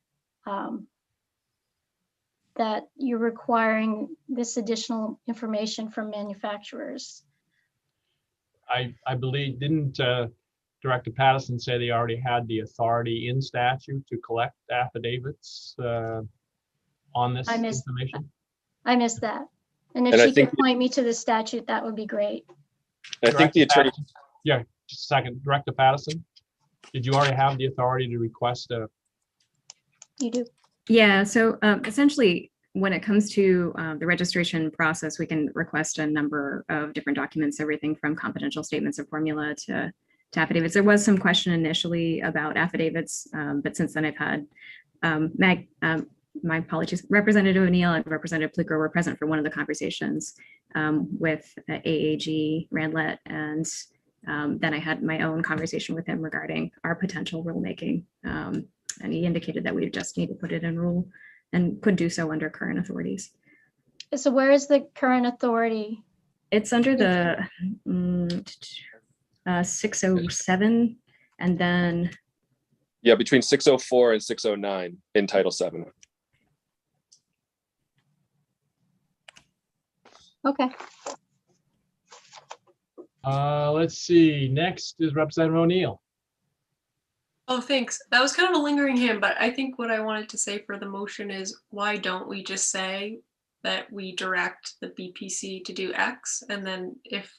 that you're requiring this additional information from manufacturers. I believe, didn't Director Patterson say they already had the authority in statute to collect affidavits on this information? I missed that. And if And I she think- could point me to the statute, that would be great. I think the attorney, Yeah, just a second. Director Patterson, did you already have the authority to request a? You do. Yeah, so essentially, when it comes to the registration process, we can request a number of different documents, everything from confidential statements of formula to affidavits. There was some question initially about affidavits, but since then I've had my apologies, Representative O'Neill and Representative Pluker were present for one of the conversations with AAG Randlett, and then I had my own conversation with him regarding our potential rulemaking. And he indicated that we just need to put it in rule and could do so under current authorities. So where is the current authority? It's under the 607, and then yeah, between 604 and 609 in Title VII. Okay. Let's see. Next is Representative O'Neill. Oh, thanks. That was kind of a lingering hymn, but I think what I wanted to say for the motion is, why don't we just say that we direct the BPC to do X, and then if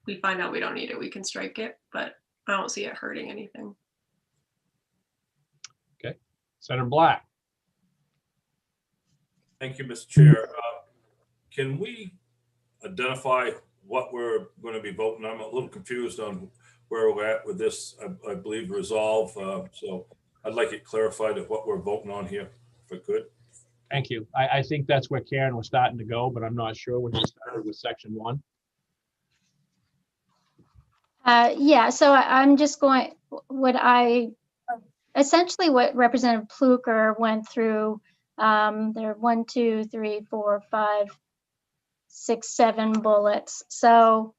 we find out we don't need it, we can strike it, but I don't see it hurting anything. Okay. Senator Black. Thank you, Mr. Chair. Can we identify what we're going to be voting? I'm a little confused on where we're at with this, I believe, resolve. So I'd like it clarified of what we're voting on here, if I could. Thank you. I think that's where Karen was starting to go, but I'm not sure when she started with section 1. Yeah, so I'm just going, essentially what Representative Pluker went through, there are 1, 2, 3, 4, 5, 6, 7 bullets. So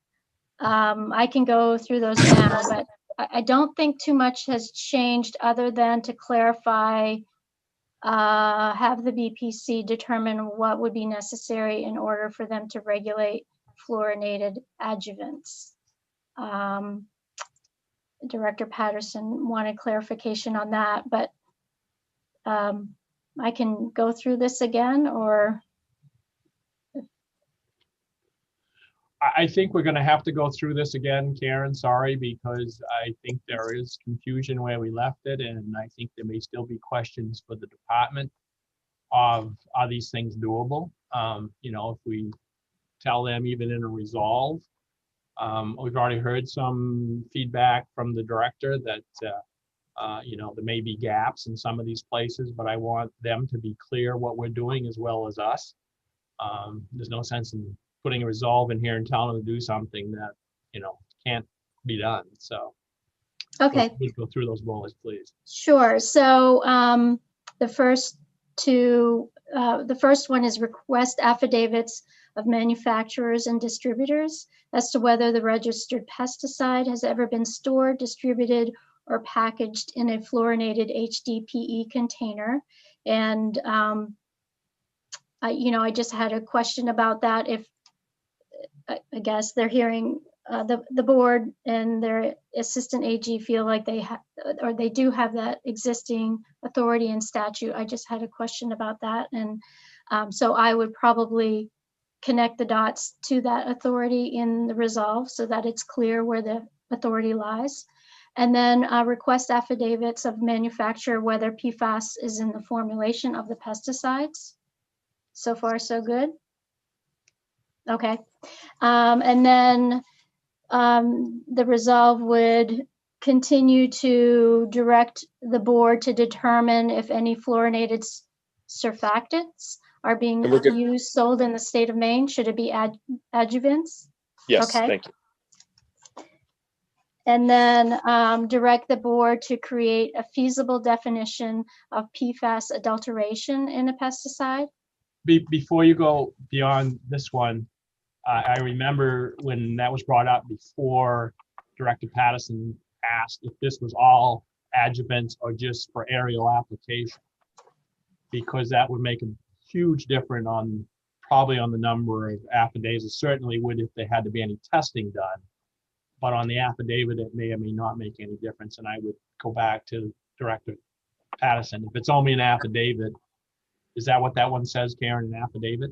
I can go through those now, but I don't think too much has changed other than to clarify, have the BPC determine what would be necessary in order for them to regulate fluorinated adjuvants. Director Patterson wanted clarification on that, but I can go through this again, or? I think we're going to have to go through this again, Karen, sorry, because I think there is confusion where we left it, and I think there may still be questions for the department of, are these things doable? You know, if we tell them even in a resolve, we've already heard some feedback from the director that, you know, there may be gaps in some of these places, but I want them to be clear what we're doing as well as us. There's no sense in putting a resolve in here and telling them to do something that, you know, can't be done. So Okay. let's go through those bullets, please. Sure. So the first two, the first one is request affidavits of manufacturers and distributors as to whether the registered pesticide has ever been stored, distributed, or packaged in a fluorinated HDPE container. And you know, I just had a question about that. If I guess they're hearing the board and their assistant AG feel like they have, or they do have that existing authority in statute. I just had a question about that. And so I would probably connect the dots to that authority in the resolve so that it's clear where the authority lies. And then request affidavits of manufacturer whether PFAS is in the formulation of the pesticides. So far, so good. Okay. And then the resolve would continue to direct the board to determine if any fluorinated surfactants are being And we're good. used, sold in the state of Maine? Should it be adjuvants? Yes, Okay. thank you. And then direct the board to create a feasible definition of PFAS adulteration in a pesticide. Before you go beyond this one, I remember when that was brought up before, Director Patterson asked if this was all adjuvants or just for aerial application, because that would make a huge difference on probably on the number of affidavits. It certainly would if there had to be any testing done. But on the affidavit, it may or may not make any difference. And I would go back to Director Patterson. If it's only an affidavit, is that what that one says, Karen, an affidavit?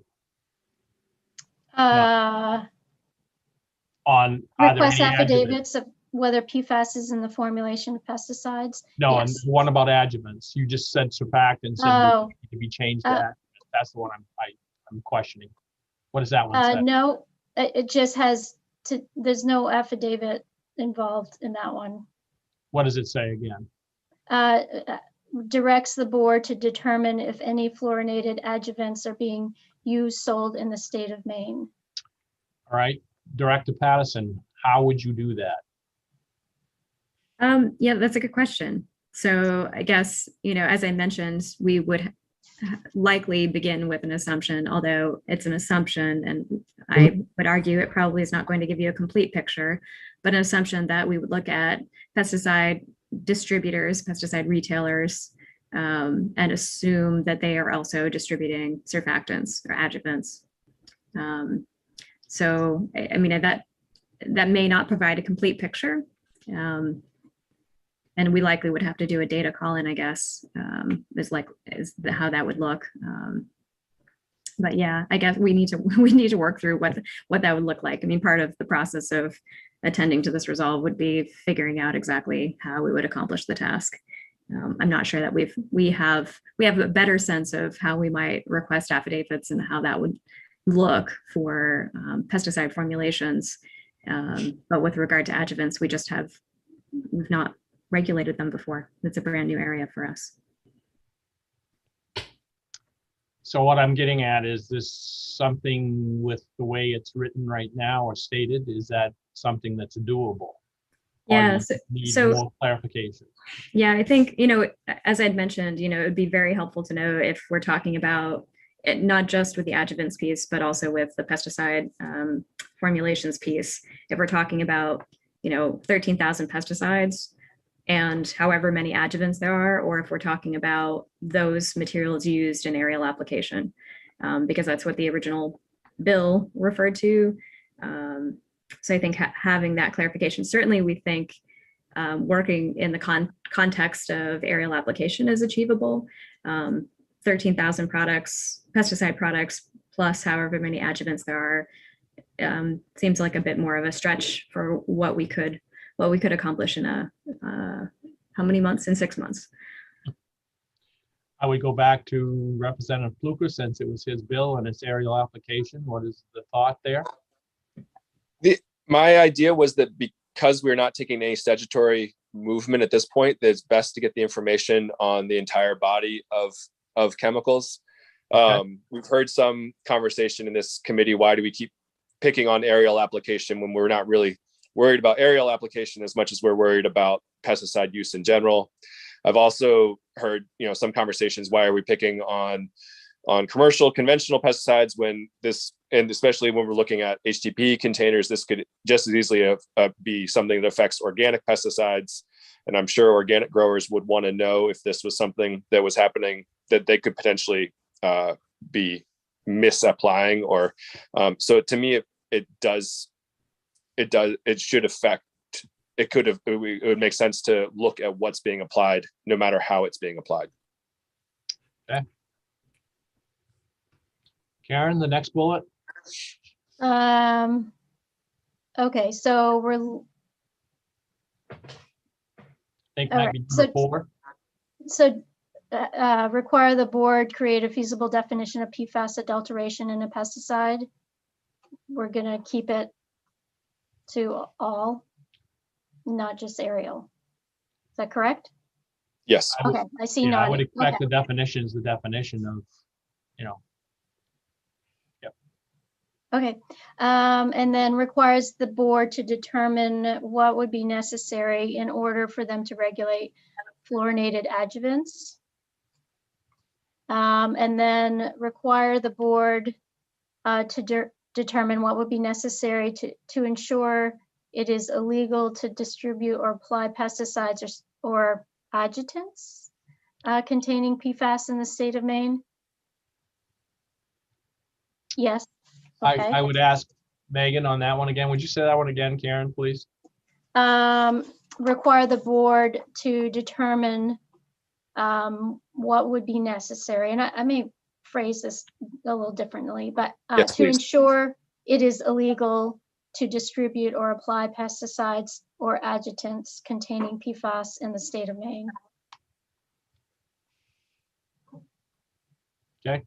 No. On Request any affidavits of whether PFAS is in the formulation of pesticides? No, yes. and one about adjuvants. You just said surfactants and need to be changed to adjuvants. That's the one I'm questioning. What does that one say? No, it just has to, there's no affidavit involved in that one. What does it say again? Directs the board to determine if any fluorinated adjuvants are being used, sold in the state of Maine. All right, Director Patterson, how would you do that? Yeah, that's a good question. So I guess, as I mentioned, we would likely begin with an assumption, although it's an assumption, and I would argue it probably is not going to give you a complete picture, but an assumption that we would look at pesticide distributors, pesticide retailers, and assume that they are also distributing surfactants or adjuvants. So, I mean, that may not provide a complete picture. And we likely would have to do a data call-in, I guess, is how that would look. But yeah, I guess we need to work through what that would look like. I mean, part of the process of attending to this resolve would be figuring out exactly how we would accomplish the task. I'm not sure that we have a better sense of how we might request affidavits and how that would look for pesticide formulations. But with regard to adjuvants, we've not regulated them before. It's a brand new area for us. So what I'm getting at, is this something with the way it's written right now or stated, is that something that's doable? Yeah, Need so more clarification. Yeah, I think, as I'd mentioned, it would be very helpful to know if we're talking about it, not just with the adjuvants piece, but also with the pesticide formulations piece. If we're talking about, 13,000 pesticides and however many adjuvants there are, or if we're talking about those materials used in aerial application, because that's what the original bill referred to. So I think having that clarification, certainly we think working in the context of aerial application is achievable. 13,000 products, pesticide products, plus however many adjuvants there are, seems like a bit more of a stretch for what we could accomplish in how many months? In 6 months. I would go back to Representative Pluker, since it was his bill and its aerial application. What is the thought there? My idea was that because we're not taking any statutory movement at this point, that it's best to get the information on the entire body of chemicals. Okay. We've heard some conversation in this committee, why do we keep picking on aerial application when we're not really worried about aerial application as much as we're worried about pesticide use in general. I've also heard, some conversations, why are we picking on commercial conventional pesticides when this, and especially when we're looking at HTP containers, this could just as easily be something that affects organic pesticides. And I'm sure organic growers would want to know if this was something that was happening that they could potentially be misapplying, or so to me, it should affect, it would make sense to look at what's being applied, no matter how it's being applied. Okay. Karen, the next bullet. Okay, so we're. I think might be number 4. So require the board create a feasible definition of PFAS adulteration in a pesticide. We're gonna keep it to all, not just aerial. Is that correct? Yes. Okay, I see. I would expect the definition is the definition of, Okay, and then requires the board to determine what would be necessary in order for them to regulate fluorinated adjuvants. And then require the board to determine what would be necessary to ensure it is illegal to distribute or apply pesticides or adjuvants containing PFAS in the state of Maine. Yes. Okay. I would ask Megan on that one again. Would you say that one again, Karen, please? Require the board to determine what would be necessary. And I may phrase this a little differently, but Yes, to please. ensure it is illegal to distribute or apply pesticides or adjuvants containing PFAS in the state of Maine. Okay.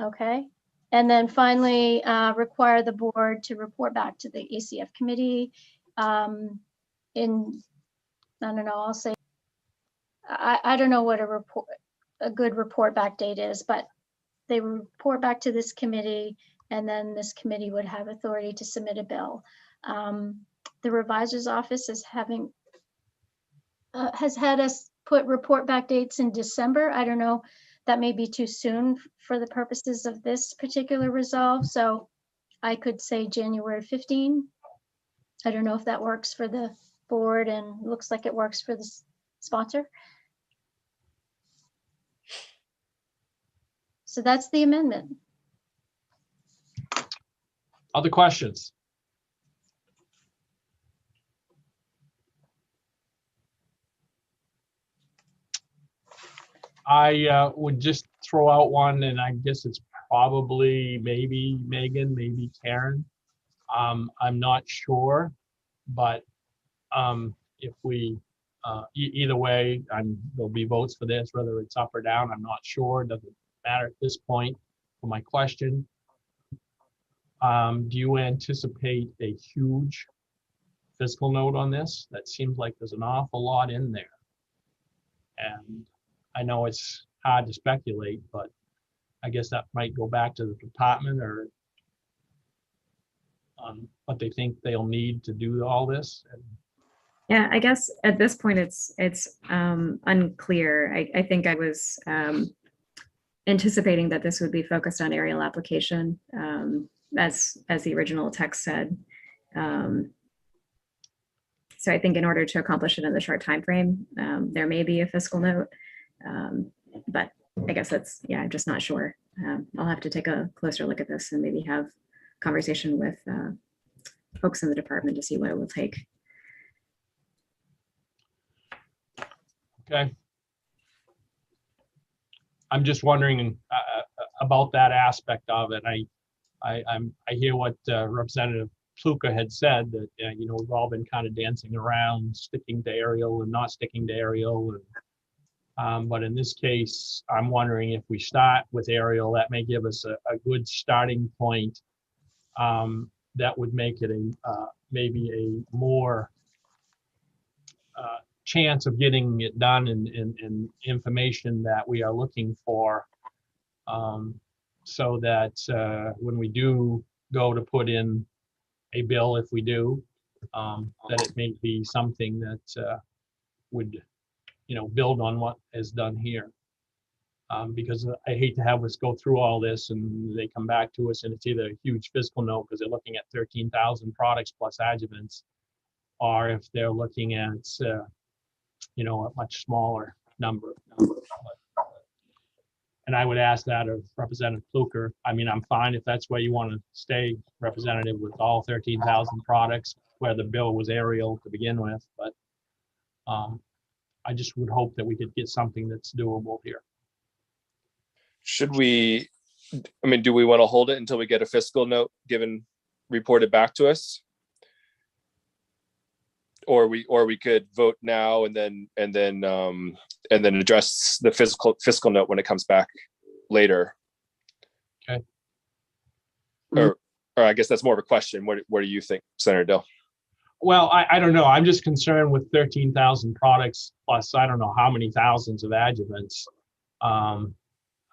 Okay. And then finally, require the board to report back to the ACF committee in, I don't know, I'll say, I don't know what a good report back date is, but they report back to this committee, and then this committee would have authority to submit a bill. The revisor's office is has had us put report back dates in December. I don't know, that may be too soon for the purposes of this particular resolve. So I could say January 15. I don't know if that works for the board, and looks like it works for the sponsor. So that's the amendment. Other questions? I would just throw out one, and I guess it's probably maybe Megan, maybe Karen. I'm not sure, but if we, either way, there'll be votes for this, whether it's up or down. I'm not sure. Doesn't matter at this point. For my question, do you anticipate a huge fiscal note on this? That seems like there's an awful lot in there. And I know it's hard to speculate, but I guess that might go back to the department or what they think they'll need to do all this. And Yeah, I guess at this point it's unclear. I think I was anticipating that this would be focused on aerial application, as the original text said. So I think in order to accomplish it in the short time frame, there may be a fiscal note, but I guess that's, yeah, I'm just not sure. I'll have to take a closer look at this and maybe have conversation with folks in the department to see what it will take. Okay. I'm just wondering about that aspect of it. I hear what Representative Pluka had said, that you know, we've all been kind of dancing around sticking to aerial and not sticking to aerial, and but in this case, I'm wondering if we start with aerial, that may give us a good starting point. That would make it maybe a more chance of getting it done and information that we are looking for, so that when we do go to put in a bill, if we do, that it may be something that would, you know, build on what is done here. Because I hate to have us go through all this and they come back to us and it's either a huge fiscal note because they're looking at 13,000 products plus adjuvants, or if they're looking at, you know, a much smaller number. And I would ask that of Representative Pluker. I mean, I'm fine if that's where you want to stay, Representative, with all 13,000 products where the bill was aerial to begin with, but I just would hope that we could get something that's doable here. Should we, I mean, do we want to hold it until we get a fiscal note reported back to us? Or we could vote now and then address the fiscal note when it comes back later. Okay. Or I guess that's more of a question. What do you think, Senator Dill? Well, I don't know. I'm just concerned with 13,000 products plus I don't know how many thousands of adjuvants.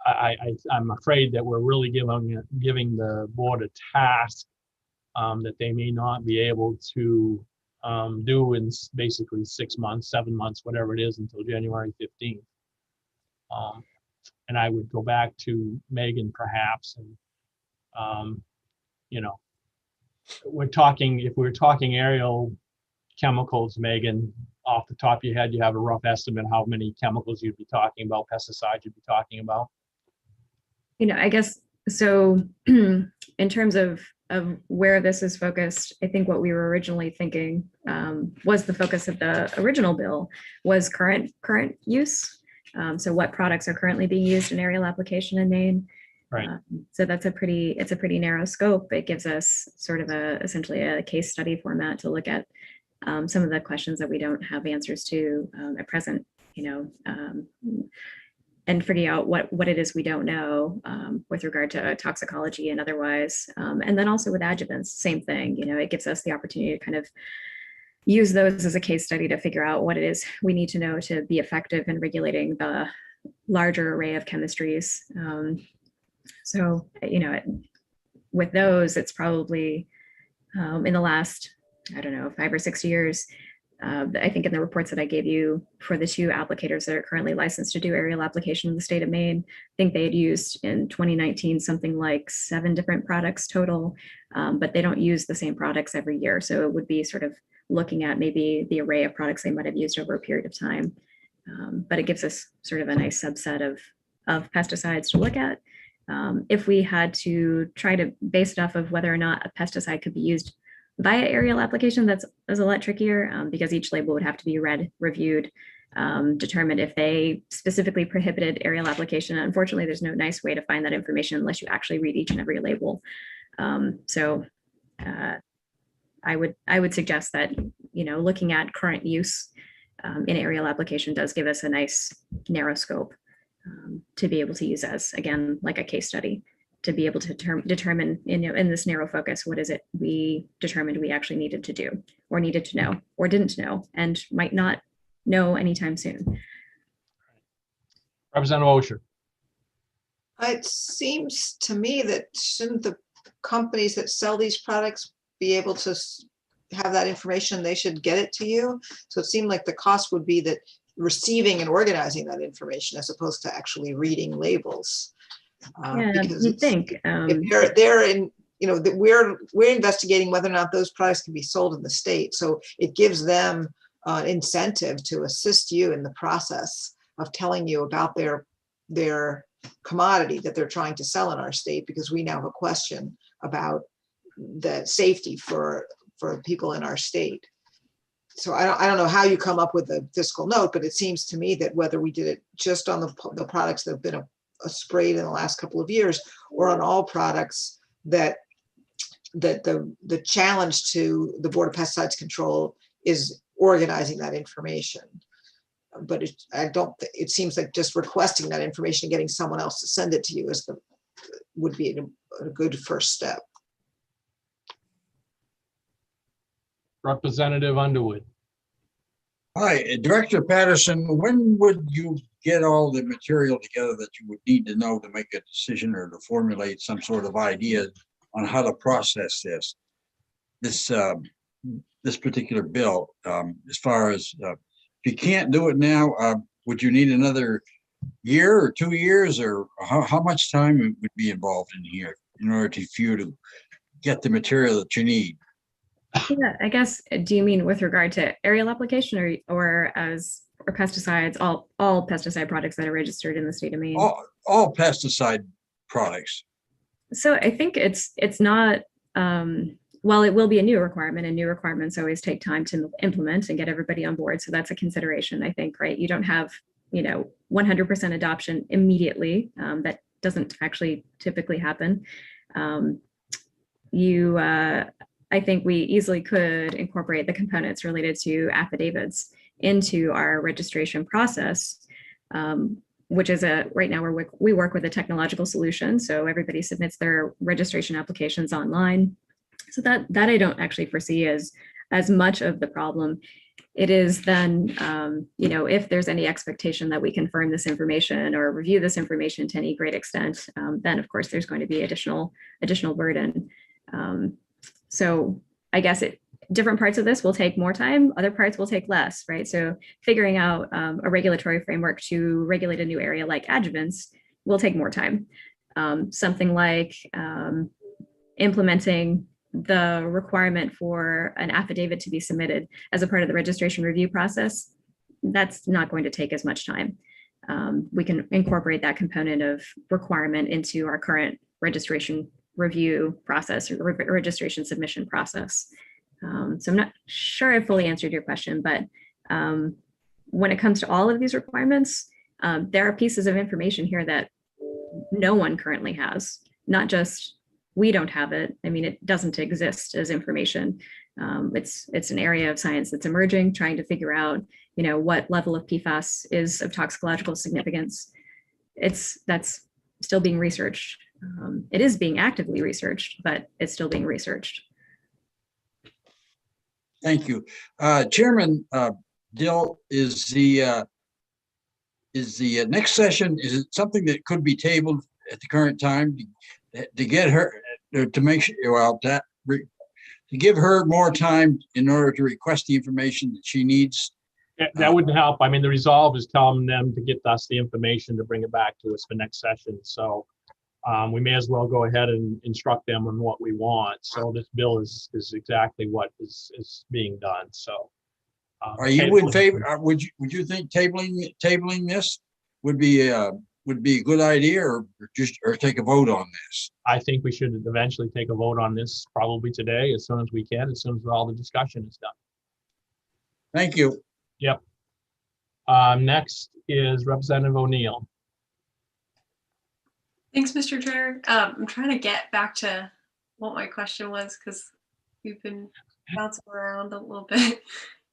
I'm afraid that we're really giving the board a task that they may not be able to do in basically 6 months, 7 months, whatever it is, until January 15th. And I would go back to Megan perhaps, and you know, if we're talking aerial chemicals, Megan, off the top of your head, you have a rough estimate how many chemicals you'd be talking about, pesticides you'd be talking about? You know, I guess so. In terms of where this is focused, I think what we were originally thinking was the focus of the original bill was current use. So what products are currently being used in aerial application in Maine. Right. So it's a pretty narrow scope. It gives us sort of essentially a case study format to look at some of the questions that we don't have answers to at present, you know, and figuring out what it is we don't know with regard to toxicology and otherwise. And then also with adjuvants, same thing, you know, it gives us the opportunity to kind of use those as a case study to figure out what it is we need to know to be effective in regulating the larger array of chemistries. So, you know, with those, it's probably in the last, I don't know, 5 or 6 years, I think in the reports that I gave you for the 2 applicators that are currently licensed to do aerial application in the state of Maine, I think they had used in 2019 something like 7 different products total, but they don't use the same products every year. So it would be sort of looking at maybe the array of products they might have used over a period of time. But it gives us sort of a nice subset of pesticides to look at. If we had to try to base it off of whether or not a pesticide could be used via aerial application, that's a lot trickier because each label would have to be reviewed, determined if they specifically prohibited aerial application. Unfortunately, there's no nice way to find that information unless you actually read each and every label. So I would suggest that, you know, looking at current use in aerial application does give us a nice narrow scope to be able to use as, again, like a case study, to be able to determine in this narrow focus, what is it we determined we actually needed to do or needed to know or didn't know and might not know anytime soon. Representative Osher. It seems to me that shouldn't the companies that sell these products be able to have that information? They should get it to you. So it seemed like the cost would be that receiving and organizing that information as opposed to actually reading labels. Yeah, you'd think. If they're in, you know, that we're investigating whether or not those products can be sold in the state. So it gives them an incentive to assist you in the process of telling you about their commodity that they're trying to sell in our state, because we now have a question about the safety for people in our state. So I don't know how you come up with the fiscal note, but it seems to me that whether we did it just on the products that have been sprayed in the last couple of years, or on all products, that the challenge to the Board of Pesticides Control is organizing that information. But it seems like just requesting that information and getting someone else to send it to you would be a good first step. Representative Underwood. Hi, Director Patterson, when would you get all the material together that you would need to know to make a decision or to formulate some sort of idea on how to process this particular bill? As far as if you can't do it now, would you need another year or 2 years, or how much time would be involved in here in order for you to get the material that you need? Yeah, I guess, do you mean with regard to aerial application or pesticides, all pesticide products that are registered in the state of Maine? All pesticide products. So I think it's not, well, it will be a new requirement, and new requirements always take time to implement and get everybody on board. So that's a consideration, I think, right? You don't have, 100% adoption immediately. That doesn't actually typically happen. I think we easily could incorporate the components related to affidavits into our registration process, which is right now we work with a technological solution. So everybody submits their registration applications online. So that I don't actually foresee as much of the problem. it is then, if there's any expectation that we confirm this information or review this information to any great extent, then of course there's going to be additional burden. So I guess different parts of this will take more time, other parts will take less, right? So figuring out a regulatory framework to regulate a new area like adjuvants will take more time. Something like implementing the requirement for an affidavit to be submitted as a part of the registration review process, that's not going to take as much time. We can incorporate that component of requirement into our current registration review process or registration submission process. So I'm not sure I fully answered your question, but when it comes to all of these requirements, there are pieces of information here that no one currently has, not just we don't have it. I mean, it doesn't exist as information. It's an area of science that's emerging, trying to figure out, what level of PFAS is of toxicological significance. That's still being researched. It is being actively researched, but it's still being researched. Thank you. Chairman Dill, is the next session, is it something that could be tabled at the current time to get her, to make sure, well, to give her more time in order to request the information that she needs? That wouldn't help. I mean, the resolve is telling them to get us the information to bring it back to us for next session. So we may as well go ahead and instruct them on what we want. So this bill is exactly what is being done. So are you in favor? Would you think tabling this would be a good idea, or take a vote on this? I think we should eventually take a vote on this probably today, as soon as we can, as soon as all the discussion is done. Thank you. Yep. Next is Representative O'Neill. Thanks, Mr. Chair. I'm trying to get back to what my question was because we've been bouncing around a little bit.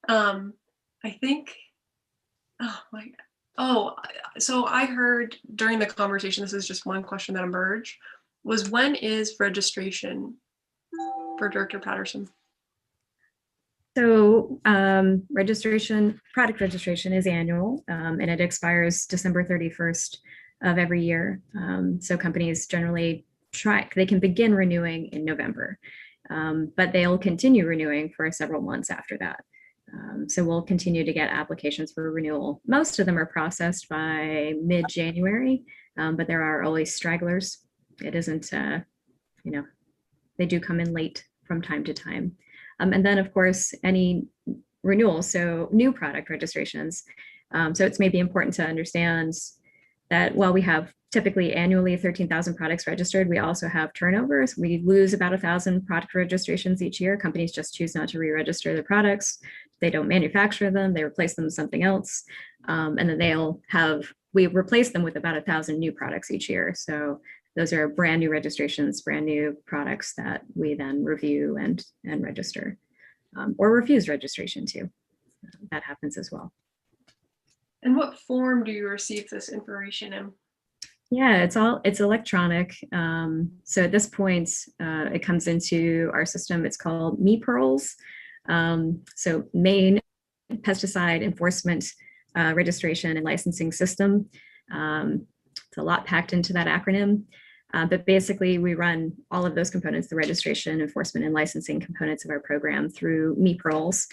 I think, oh my God. Oh, so I heard during the conversation, this is just one question that emerged, was when is registration for Director Patterson? So product registration is annual, and it expires December 31st of every year. So companies generally they can begin renewing in November, but they'll continue renewing for several months after that. So we'll continue to get applications for renewal. Most of them are processed by mid-January, but there are always stragglers. It isn't, they do come in late from time to time. And then, of course, any renewals, so new product registrations. So it's maybe important to understand that while we have typically annually 13,000 products registered, we also have turnovers. We lose about 1,000 product registrations each year. Companies just choose not to re-register their products. They don't manufacture them, they replace them with something else. And then we replace them with about 1,000 new products each year. So those are brand new registrations, brand new products that we then review and register, or refuse registration to. That happens as well. And what form do you receive this information in? Yeah, it's electronic. So at this point, it comes into our system. It's called MePearls. So Maine Pesticide Enforcement Registration and Licensing System. It's a lot packed into that acronym. But basically, we run all of those components, the registration, enforcement, and licensing components of our program through MePearls.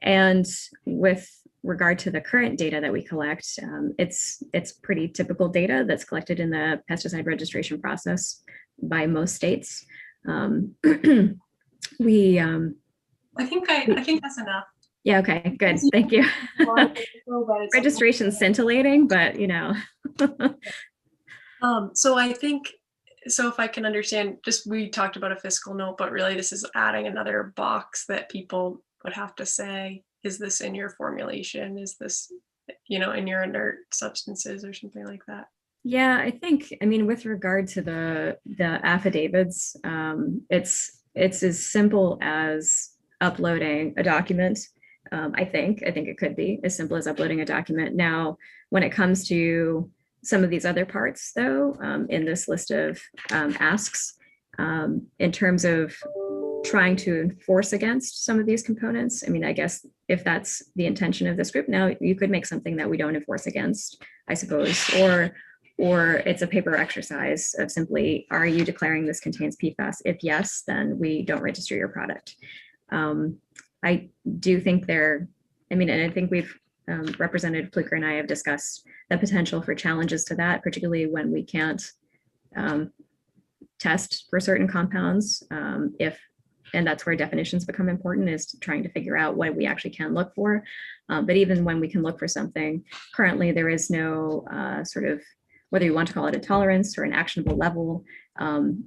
And with regard to the current data that we collect, it's pretty typical data that's collected in the pesticide registration process by most states. I think that's enough. Yeah, okay, good, thank you. Registration's scintillating, but So I think, so if I can understand, we talked about a fiscal note, but really this is adding another box that people would have to say, is this in your formulation? Is this, in your inert substances or something like that? Yeah, I think, with regard to the affidavits, it's as simple as uploading a document. I think it could be as simple as uploading a document. Now, when it comes to some of these other parts, though, in this list of asks, in terms of trying to enforce against some of these components, I guess if that's the intention of this group, now you could make something that we don't enforce against, I suppose, or it's a paper exercise of simply, are you declaring this contains PFAS? If yes, then we don't register your product. I do think and I think we've, Representative Pluker and I have discussed the potential for challenges to that, particularly when we can't test for certain compounds. And that's where definitions become important, is trying to figure out what we actually can look for. But even when we can look for something, currently there is no sort of, whether you want to call it a tolerance or an actionable level,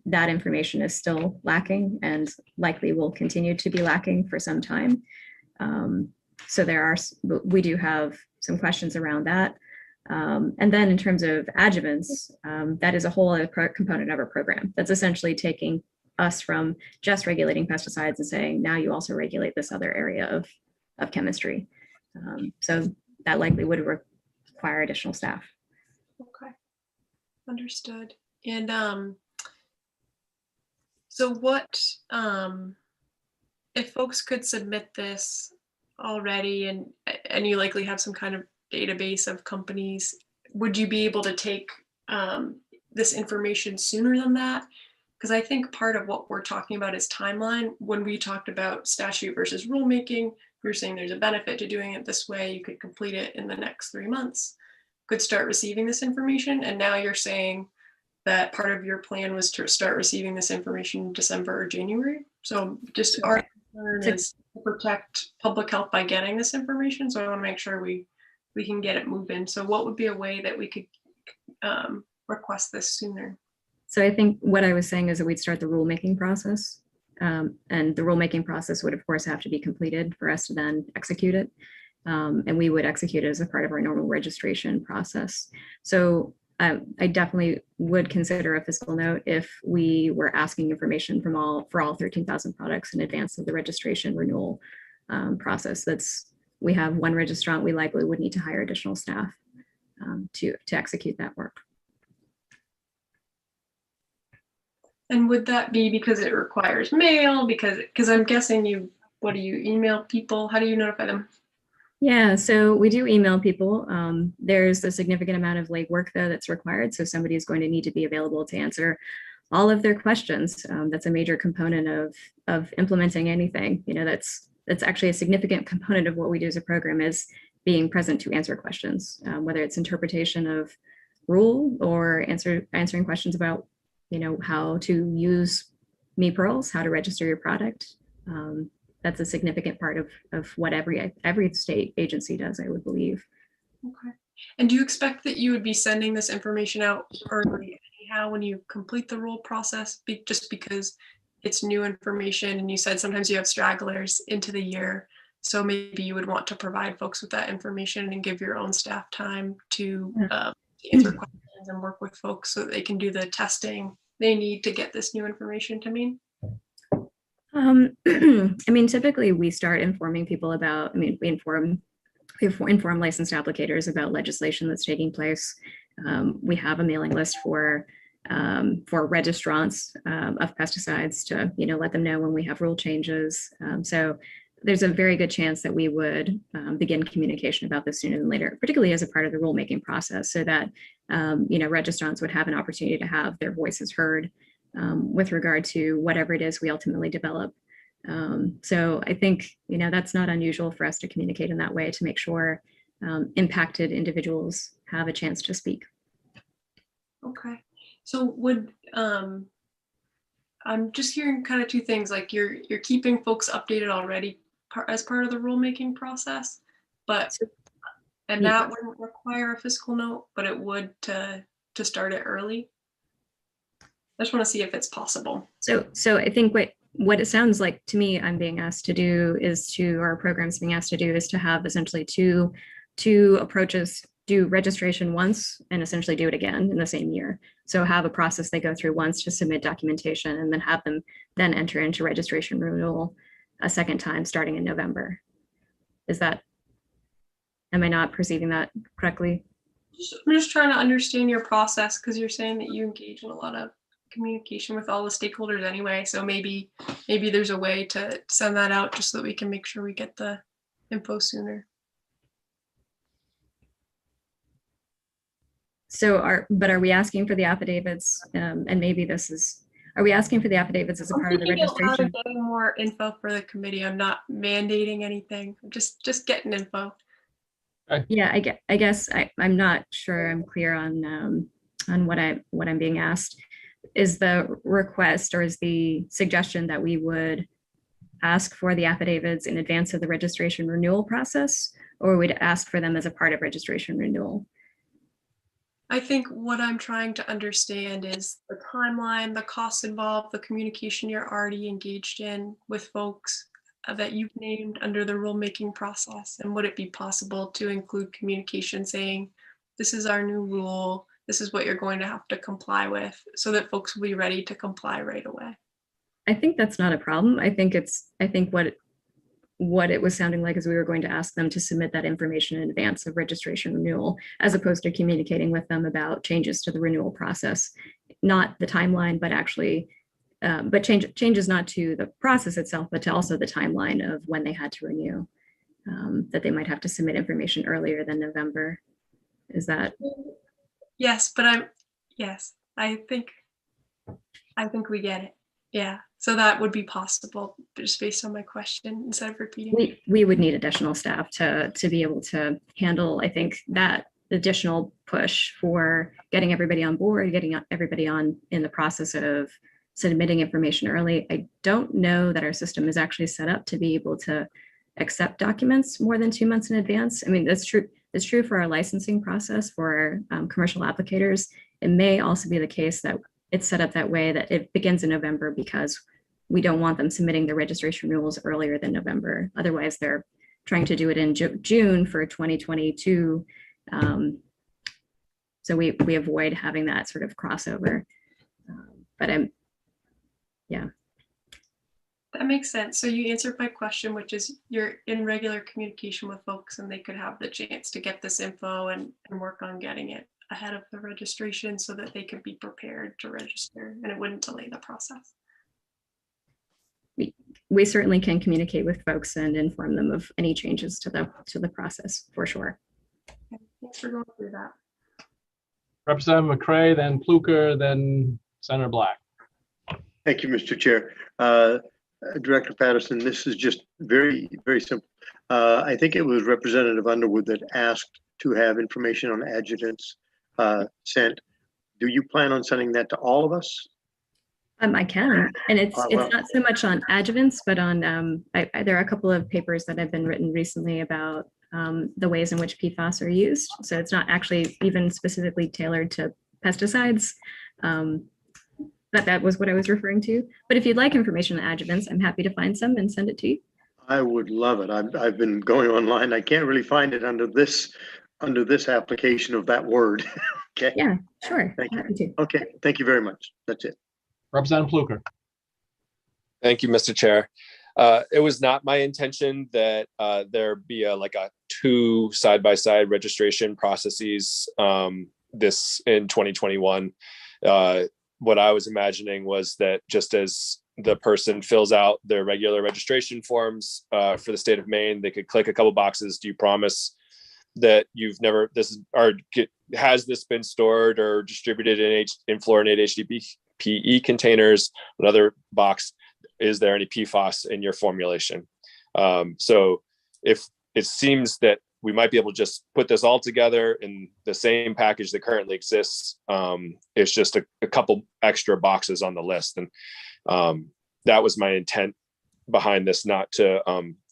that information is still lacking and likely will continue to be lacking for some time. So we do have some questions around that. And then in terms of adjuvants, that is a whole other component of our program. That's essentially taking us from just regulating pesticides and saying, now you also regulate this other area of chemistry. So that likely would require additional staff. Okay, understood. And so what, if folks could submit this already and you likely have some kind of database of companies, would you be able to take this information sooner than that? Because I think part of what we're talking about is timeline. When we talked about statute versus rulemaking, we were saying there's a benefit to doing it this way. You could complete it in the next 3 months, could start receiving this information. And now you're saying that part of your plan was to start receiving this information in December or January. So just our concern is to protect public health by getting this information. So I want to make sure we can get it moving. So what would be a way that we could request this sooner? So I think what I was saying is that we'd start the rulemaking process. And the rulemaking process would, of course, have to be completed for us to then execute it. And we would execute it as a part of our normal registration process. So I definitely would consider a fiscal note if we were asking information for all 13,000 products in advance of the registration renewal process. We have one registrant, we likely would need to hire additional staff to execute that work. And would that be because it requires mail? Because I'm guessing do you email people? How do you notify them? Yeah, so we do email people. There's a significant amount of legwork though that's required. So somebody is going to need to be available to answer all of their questions. That's a major component of implementing anything. That's actually a significant component of what we do as a program, is being present to answer questions, whether it's interpretation of rule or answering questions about how to use MePearls, how to register your product. That's a significant part of what every state agency does, I would believe. Okay. And do you expect that you would be sending this information out early anyhow when you complete the rule process, just because it's new information, and you said sometimes you have stragglers into the year, so maybe you would want to provide folks with that information and give your own staff time to answer questions and work with folks so that they can do the testing they need to get this new information to me? Typically we start informing people about, we inform licensed applicators about legislation that's taking place. We have a mailing list for registrants of pesticides to, let them know when we have rule changes. So there's a very good chance that we would begin communication about this sooner than later, particularly as a part of the rulemaking process, so that registrants would have an opportunity to have their voices heard with regard to whatever it is we ultimately develop. So I think that's not unusual for us to communicate in that way to make sure impacted individuals have a chance to speak. Okay, so I'm just hearing kind of two things, like you're keeping folks updated already as part of the rulemaking process, and that wouldn't require a fiscal note, but it would to start it early. I just want to see if it's possible. So I think what it sounds like to me I'm being asked to do our program's being asked to do is to have essentially two approaches: do registration once and essentially do it again in the same year. So have a process they go through once to submit documentation, and then have them then enter into registration renewal a second time starting in November. Am I not perceiving that correctly? I'm just trying to understand your process, because you're saying that you engage in a lot of communication with all the stakeholders anyway. So maybe there's a way to send that out just so that we can make sure we get the info sooner. So are we asking for the affidavits? And maybe this is, are we asking for the affidavits as a part of the Thinking out loud registration? and getting more info for the committee. I'm not mandating anything. I'm just getting info. Yeah, I guess I'm not sure I'm clear on what I'm being asked. Is the request or is the suggestion that we would ask for the affidavits in advance of the registration renewal process, or we'd ask for them as a part of registration renewal? I think what I'm trying to understand is the timeline, the costs involved, the communication you're already engaged in with folks that you've named under the rulemaking process. And would it be possible to include communication saying, this is our new rule, this is what you're going to have to comply with, so that folks will be ready to comply right away? I think that's not a problem. I think what it was sounding like is we were going to ask them to submit that information in advance of registration renewal, as opposed to communicating with them about changes to the renewal process, not the timeline, but actually, but changes not to the process itself, but to also the timeline of when they had to renew, that they might have to submit information earlier than November. Is that? Yes, but yes, I think we get it. Yeah, so that would be possible, just based on my question instead of repeating. We would need additional staff to be able to handle, I think, that additional push for getting everybody on board, getting everybody on in the process of submitting information early. I don't know that our system is actually set up to be able to accept documents more than 2 months in advance. I mean, that's true. It's true for our licensing process for commercial applicators. It may also be the case that it's set up that way that it begins in November because we don't want them submitting their registration renewals earlier than November. Otherwise, they're trying to do it in June for 2022. So we avoid having that sort of crossover. Yeah. That makes sense. So you answered my question, which is you're in regular communication with folks and they could have the chance to get this info and work on getting it ahead of the registration so that they could be prepared to register and it wouldn't delay the process. We certainly can communicate with folks and inform them of any changes to the process for sure. Okay, thanks for going through that. Representative McCray, then Pluker, then Senator Black. Thank you, Mr. Chair. Director Patterson, this is just very, very simple. I think it was Representative Underwood that asked to have information on adjutants sent. Do you plan on sending that to all of us? I can, and it's not so much on adjuvants, but on there are a couple of papers that have been written recently about the ways in which PFAS are used. So it's not actually even specifically tailored to pesticides. That was what I was referring to. But if you'd like information on adjuvants, I'm happy to find some and send it to you. I would love it. I've been going online. I can't really find it under this application of that word. Okay. Yeah, sure. Thank Happy to. you. Okay. Thank you very much. That's it. Representative Pluker. Thank you, Mr. Chair. It was not my intention that there be a 2 side-by-side registration processes this in 2021. What I was imagining was that just as the person fills out their regular registration forms for the state of Maine, they could click a couple boxes. Do you promise that has this been stored or distributed in fluorinated HDPE containers? Another box, is there any PFAS in your formulation? So if it seems that we might be able to just put this all together in the same package that currently exists, it's just a couple extra boxes on the list. And that was my intent behind this, not to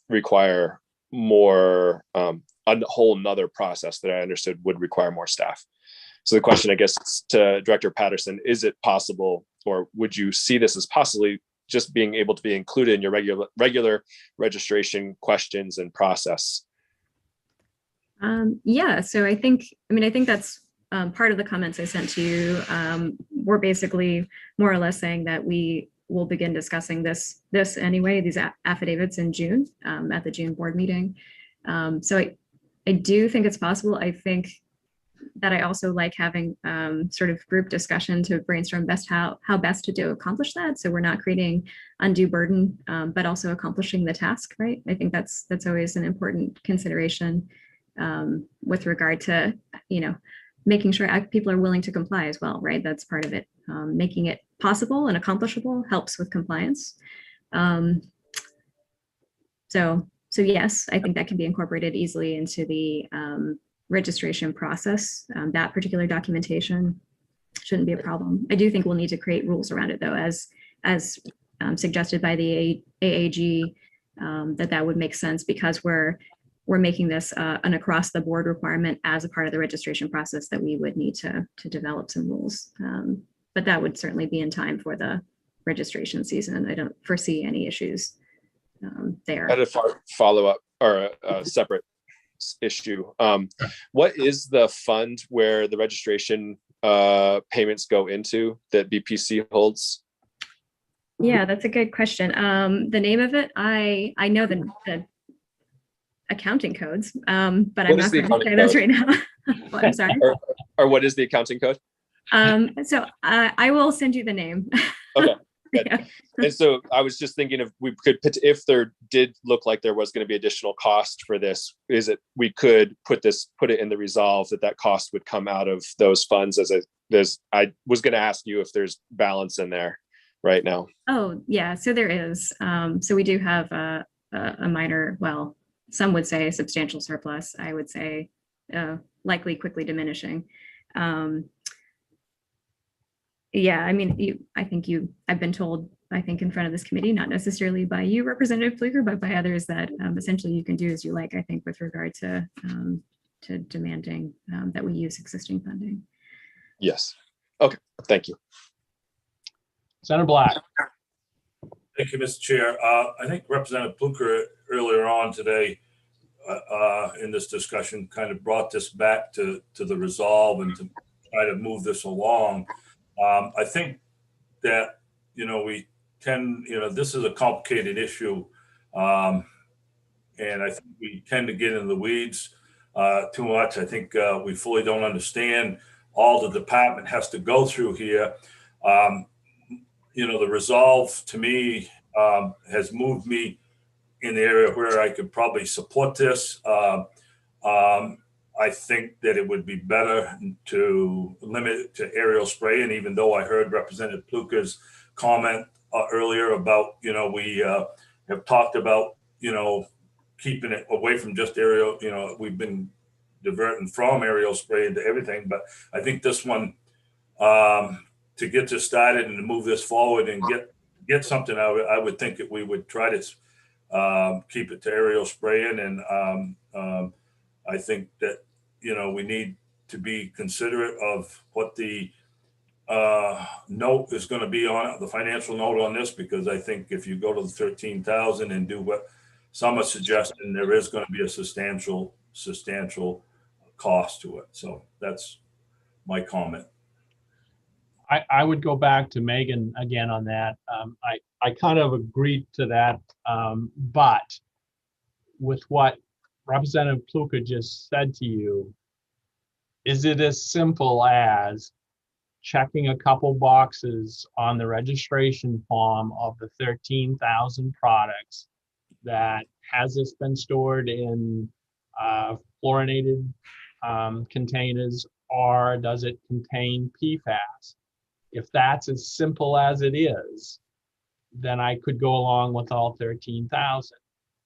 require more, a whole nother process that I understood would require more staff. So the question, I guess, to Director Patterson, is it possible, or would you see this as possibly just being able to be included in your regular registration questions and process? Yeah, so I think that's part of the comments I sent to you. We're basically more or less saying that we will begin discussing this anyway, these affidavits in June at the June board meeting. So I do think it's possible. I think that I also like having sort of group discussion to brainstorm how best to accomplish that. So we're not creating undue burden, but also accomplishing the task, right? I think that's always an important consideration with regard to, making sure people are willing to comply as well, right? That's part of it. Making it possible and accomplishable helps with compliance. So yes, I think that can be incorporated easily into the registration process. That particular documentation shouldn't be a problem. I do think we'll need to create rules around it, though, as suggested by the AAG, that would make sense because we're making this an across the board requirement as a part of the registration process that we would need to develop some rules. But that would certainly be in time for the registration season. I don't foresee any issues there. I had a follow-up or a separate issue. What is the fund where the registration payments go into that BPC holds? Yeah, that's a good question. The name of it, I know the accounting codes, but I'm not going to say those right now. Well, I'm sorry. Or what is the accounting code? So I will send you the name. Okay. Yeah. And so I was just thinking if there did look like there was going to be additional cost for this, we could put it in the resolve that cost would come out of those funds I was going to ask you if there's balance in there right now. Oh yeah, so there is. So we do have a minor, well, some would say a substantial surplus. I would say likely quickly diminishing. Yeah, I mean, I've been told, I think in front of this committee, not necessarily by you, Representative Pfluger, but by others that essentially you can do as you like, I think, with regard to demanding that we use existing funding. Yes. Okay, thank you. Senator Black. Thank you, Mr. Chair. I think Representative Pfluger earlier on today in this discussion kind of brought this back to the resolve and to try to move this along. I think that, this is a complicated issue. And I think we tend to get in the weeds too much. I think we fully don't understand all the department has to go through here. The resolve to me has moved me in the area where I could probably support this. I think that it would be better to limit it to aerial spray. And even though I heard Representative Pfluger's comment earlier about, we have talked about, keeping it away from just aerial, we've been diverting from aerial spray into everything. But I think this one, to get this started and to move this forward and get something out of it, I would think that we would try to keep it to aerial spraying. And I think that, we need to be considerate of what the note is going to be on it, the financial note on this, because I think if you go to the 13,000 and do what some are suggesting, there is going to be a substantial cost to it. So that's my comment. I would go back to Megan again on that. I kind of agreed to that, but with what Representative Pfluger just said to you, is it as simple as checking a couple boxes on the registration form of the 13,000 products that has this been stored in fluorinated containers, or does it contain PFAS? If that's as simple as it is, then I could go along with all 13,000.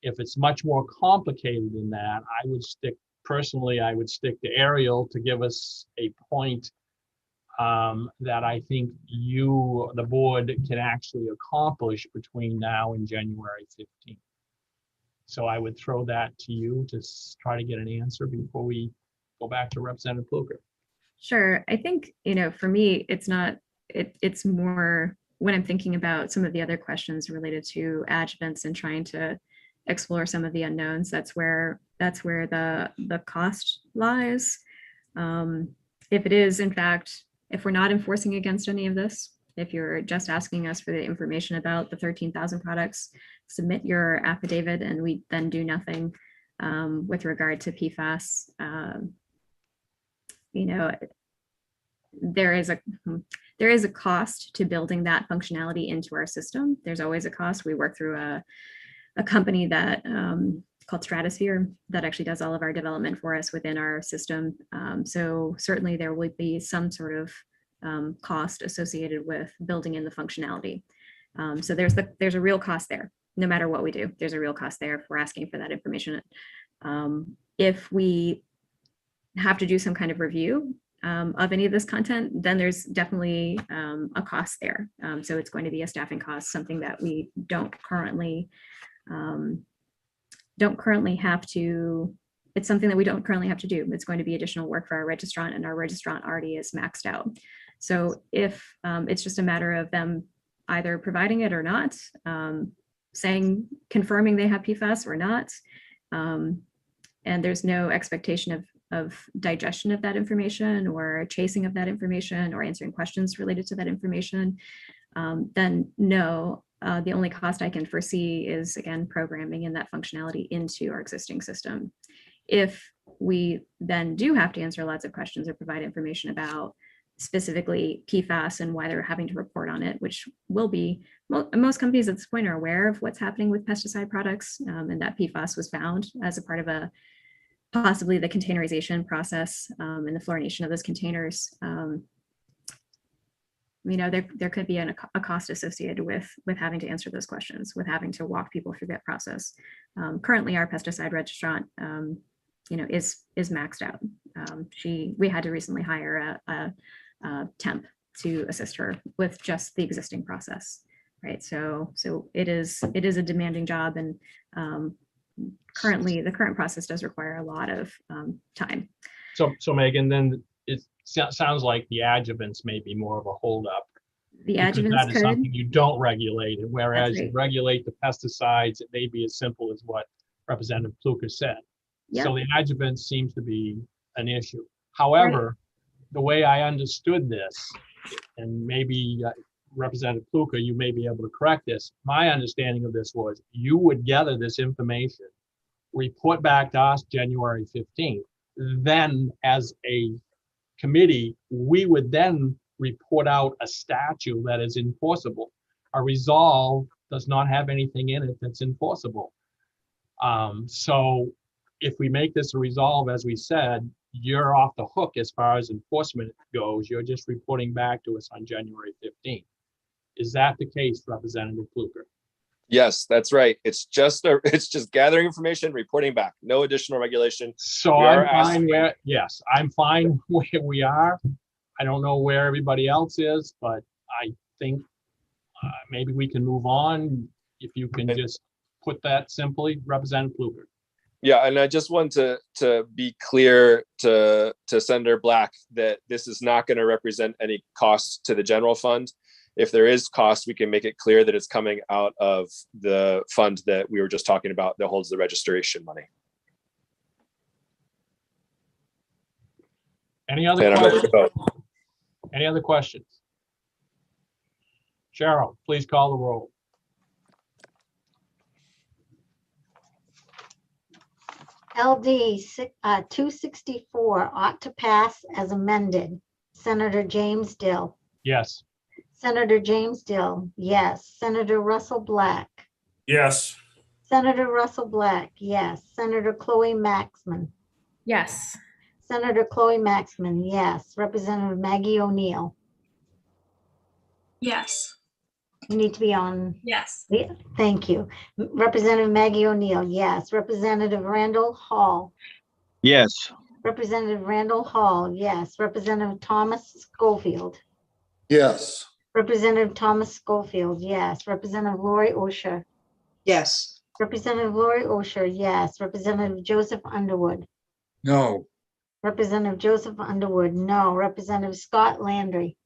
If it's much more complicated than that, I would stick to aerial to give us a point that I think the board can actually accomplish between now and January 15th. So I would throw that to you to try to get an answer before we go back to Representative Pfluger. Sure. I think, for me, it's more when I'm thinking about some of the other questions related to adjuvants and trying to explore some of the unknowns. That's where the cost lies. If it is, in fact, if we're not enforcing against any of this, if you're just asking us for the information about the 13,000 products, submit your affidavit and we then do nothing with regard to PFAS. you know, there is a cost to building that functionality into our system. There's always a cost. We work through a company that called Stratosphere that actually does all of our development for us within our system. So certainly there will be some sort of cost associated with building in the functionality. So there's a real cost there. No matter what we do, there's a real cost there if we're asking for that information. If we have to do some kind of review of any of this content, then there's definitely a cost there. So it's going to be a staffing cost, something that we don't currently have to. It's something that we don't currently have to do. It's going to be additional work for our registrant, and our registrant already is maxed out. So if it's just a matter of them either providing it or not, confirming they have PFAS or not, and there's no expectation of digestion of that information or chasing of that information or answering questions related to that information, then no, the only cost I can foresee is, again, programming in that functionality into our existing system. If we then do have to answer lots of questions or provide information about specifically PFAS and why they're having to report on it, which will be, most companies at this point are aware of what's happening with pesticide products, and that PFAS was found as a part of possibly the containerization process and the fluorination of those containers. You know, there could be a cost associated with having to answer those questions, with having to walk people through that process. Currently, our pesticide registrant, you know, is maxed out. We had to recently hire a temp to assist her with just the existing process, right? So it is a demanding job, and currently the current process does require a lot of time. So Megan, then it sounds like the adjuvants may be more of a holdup. The because adjuvants that is could. something you don't regulate, and whereas That's you right. regulate the pesticides, it may be as simple as what Representative Pluker said. Yep. So the adjuvant seems to be an issue. However, the way I understood this, and maybe Representative Pluker, you may be able to correct this. My understanding of this was you would gather this information, report back to us January 15th. Then as a committee, we would then report out a statute that is enforceable. A resolve does not have anything in it that's enforceable. So if we make this a resolve, as we said, you're off the hook as far as enforcement goes. You're just reporting back to us on January 15th. Is that the case, Representative Pluker? Yes, that's right. It's just gathering information, reporting back. No additional regulation. So I'm fine where, yes, I'm fine where we are. I don't know where everybody else is, but I think maybe we can move on. If you can just put that simply, Representative Pluker. Yeah, and I just want to be clear to Senator Black that this is not going to represent any costs to the general fund. If there is cost, we can make it clear that it's coming out of the fund that we were just talking about that holds the registration money. Any other questions? Any other questions? Cheryl, please call the roll. LD 264 ought to pass as amended. Senator James Dill. Yes. Senator James Dill, yes. Senator Russell Black. Yes. Senator Russell Black, yes. Senator Chloe Maxman. Yes. Senator Chloe Maxman, yes. Representative Maggie O'Neill. Yes. You need to be on. Yes. Yeah, thank you. Representative Maggie O'Neill, yes. Representative Randall Hall. Yes. Representative Randall Hall, yes. Representative Thomas Schofield. Yes. Representative Thomas Schofield, yes. Representative Lori Osher. Yes. Representative Lori Osher, yes. Representative Joseph Underwood. No. Representative Joseph Underwood, no. Representative Scott Landry.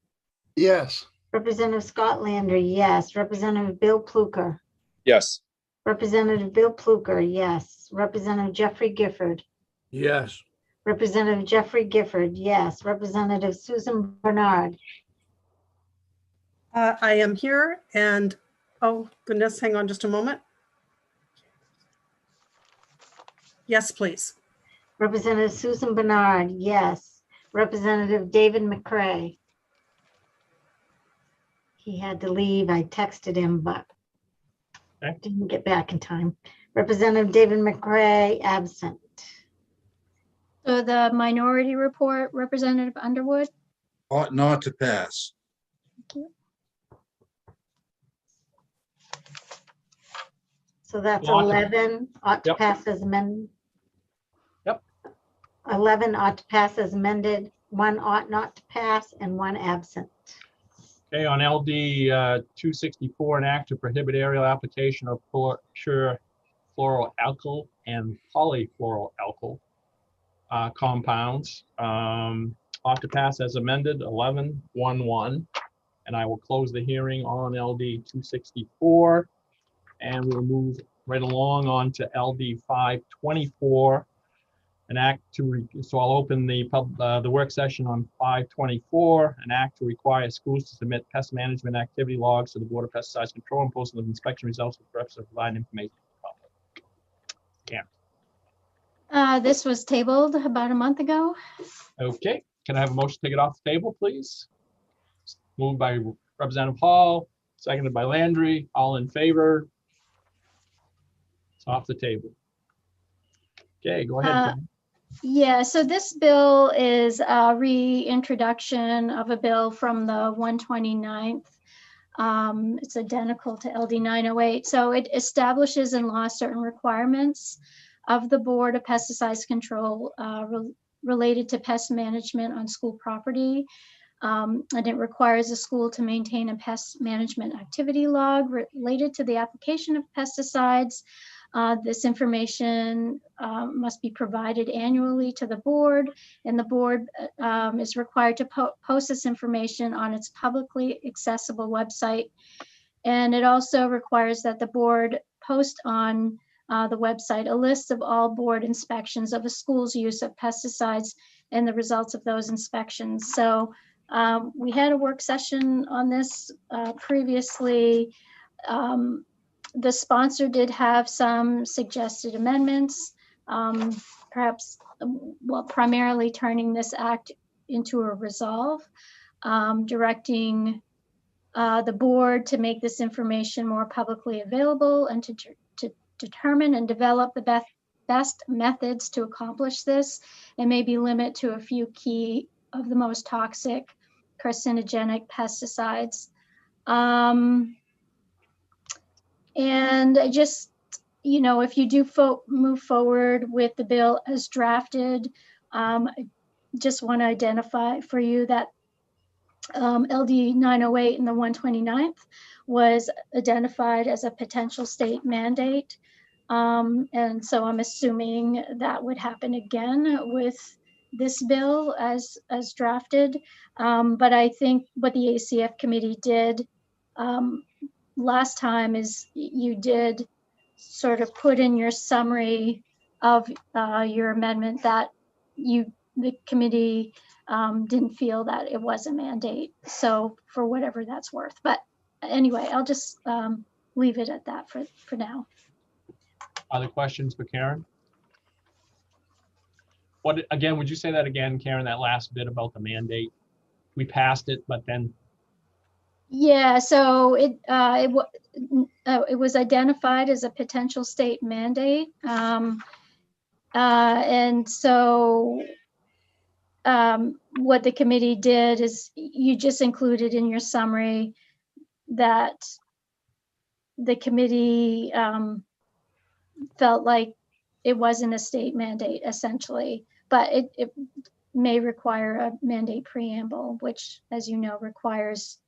Yes. Representative Scott Landry, yes. Representative Bill Pluker. Yes. Representative Bill Pluker, yes. Representative Jeffrey Gifford. Yes. Representative Jeffrey Gifford, yes. Representative Susan Bernard. I am here, and oh goodness, hang on just a moment. Yes, please. Representative Susan Bernard, yes. Representative David McCray. He had to leave. I texted him, but Okay. didn't get back in time. Representative David McCray, absent. So the minority report, Representative Underwood. Ought not to pass. So that's Ought to- 11 ought to Yep. pass as amended. Yep. 11 ought to pass as amended, 1 ought not to pass, and 1 absent. Okay, on LD 264, an act to prohibit aerial application of pure fluoroalkyl and polyfluoroalkyl compounds. Ought to pass as amended, 11-1-1. And I will close the hearing on LD 264. And we'll move right along on to LD 524. An act to, so I'll open the work session on 524, an act to require schools to submit pest management activity logs to the Board of Pesticides Control and post the inspection results for the purpose of providing information to the public. Yeah. This was tabled about a month ago. Okay, can I have a motion to take it off the table, please? Moved by Representative Hall, seconded by Landry. All in favor? It's off the table. Okay, go ahead. Karen. Yeah, so this bill is a reintroduction of a bill from the 129th. It's identical to LD 908. So it establishes in law certain requirements of the Board of Pesticides Control related to pest management on school property. And it requires a school to maintain a pest management activity log related to the application of pesticides. This information must be provided annually to the board, and the board is required to post this information on its publicly accessible website. And it also requires that the board post on the website a list of all board inspections of a school's use of pesticides and the results of those inspections. So we had a work session on this previously. The sponsor did have some suggested amendments, perhaps, well, primarily turning this act into a resolve, directing the board to make this information more publicly available and to determine and develop the best methods to accomplish this, and maybe limit to a few key of the most toxic carcinogenic pesticides. And I just, you know, if you do move forward with the bill as drafted, I just want to identify for you that LD 908 and the 129th was identified as a potential state mandate. And so I'm assuming that would happen again with this bill as drafted. But I think what the ACF committee did last time is you did sort of put in your summary of your amendment that the committee didn't feel that it was a mandate. So for whatever that's worth. But anyway, I'll just leave it at that for now. Other questions for Karen? What, again, would you say that again, Karen, that last bit about the mandate? We passed it, but then. Yeah, so it was identified as a potential state mandate. And so what the committee did is you just included in your summary that the committee felt like it wasn't a state mandate essentially, but it may require a mandate preamble, which, as you know, requires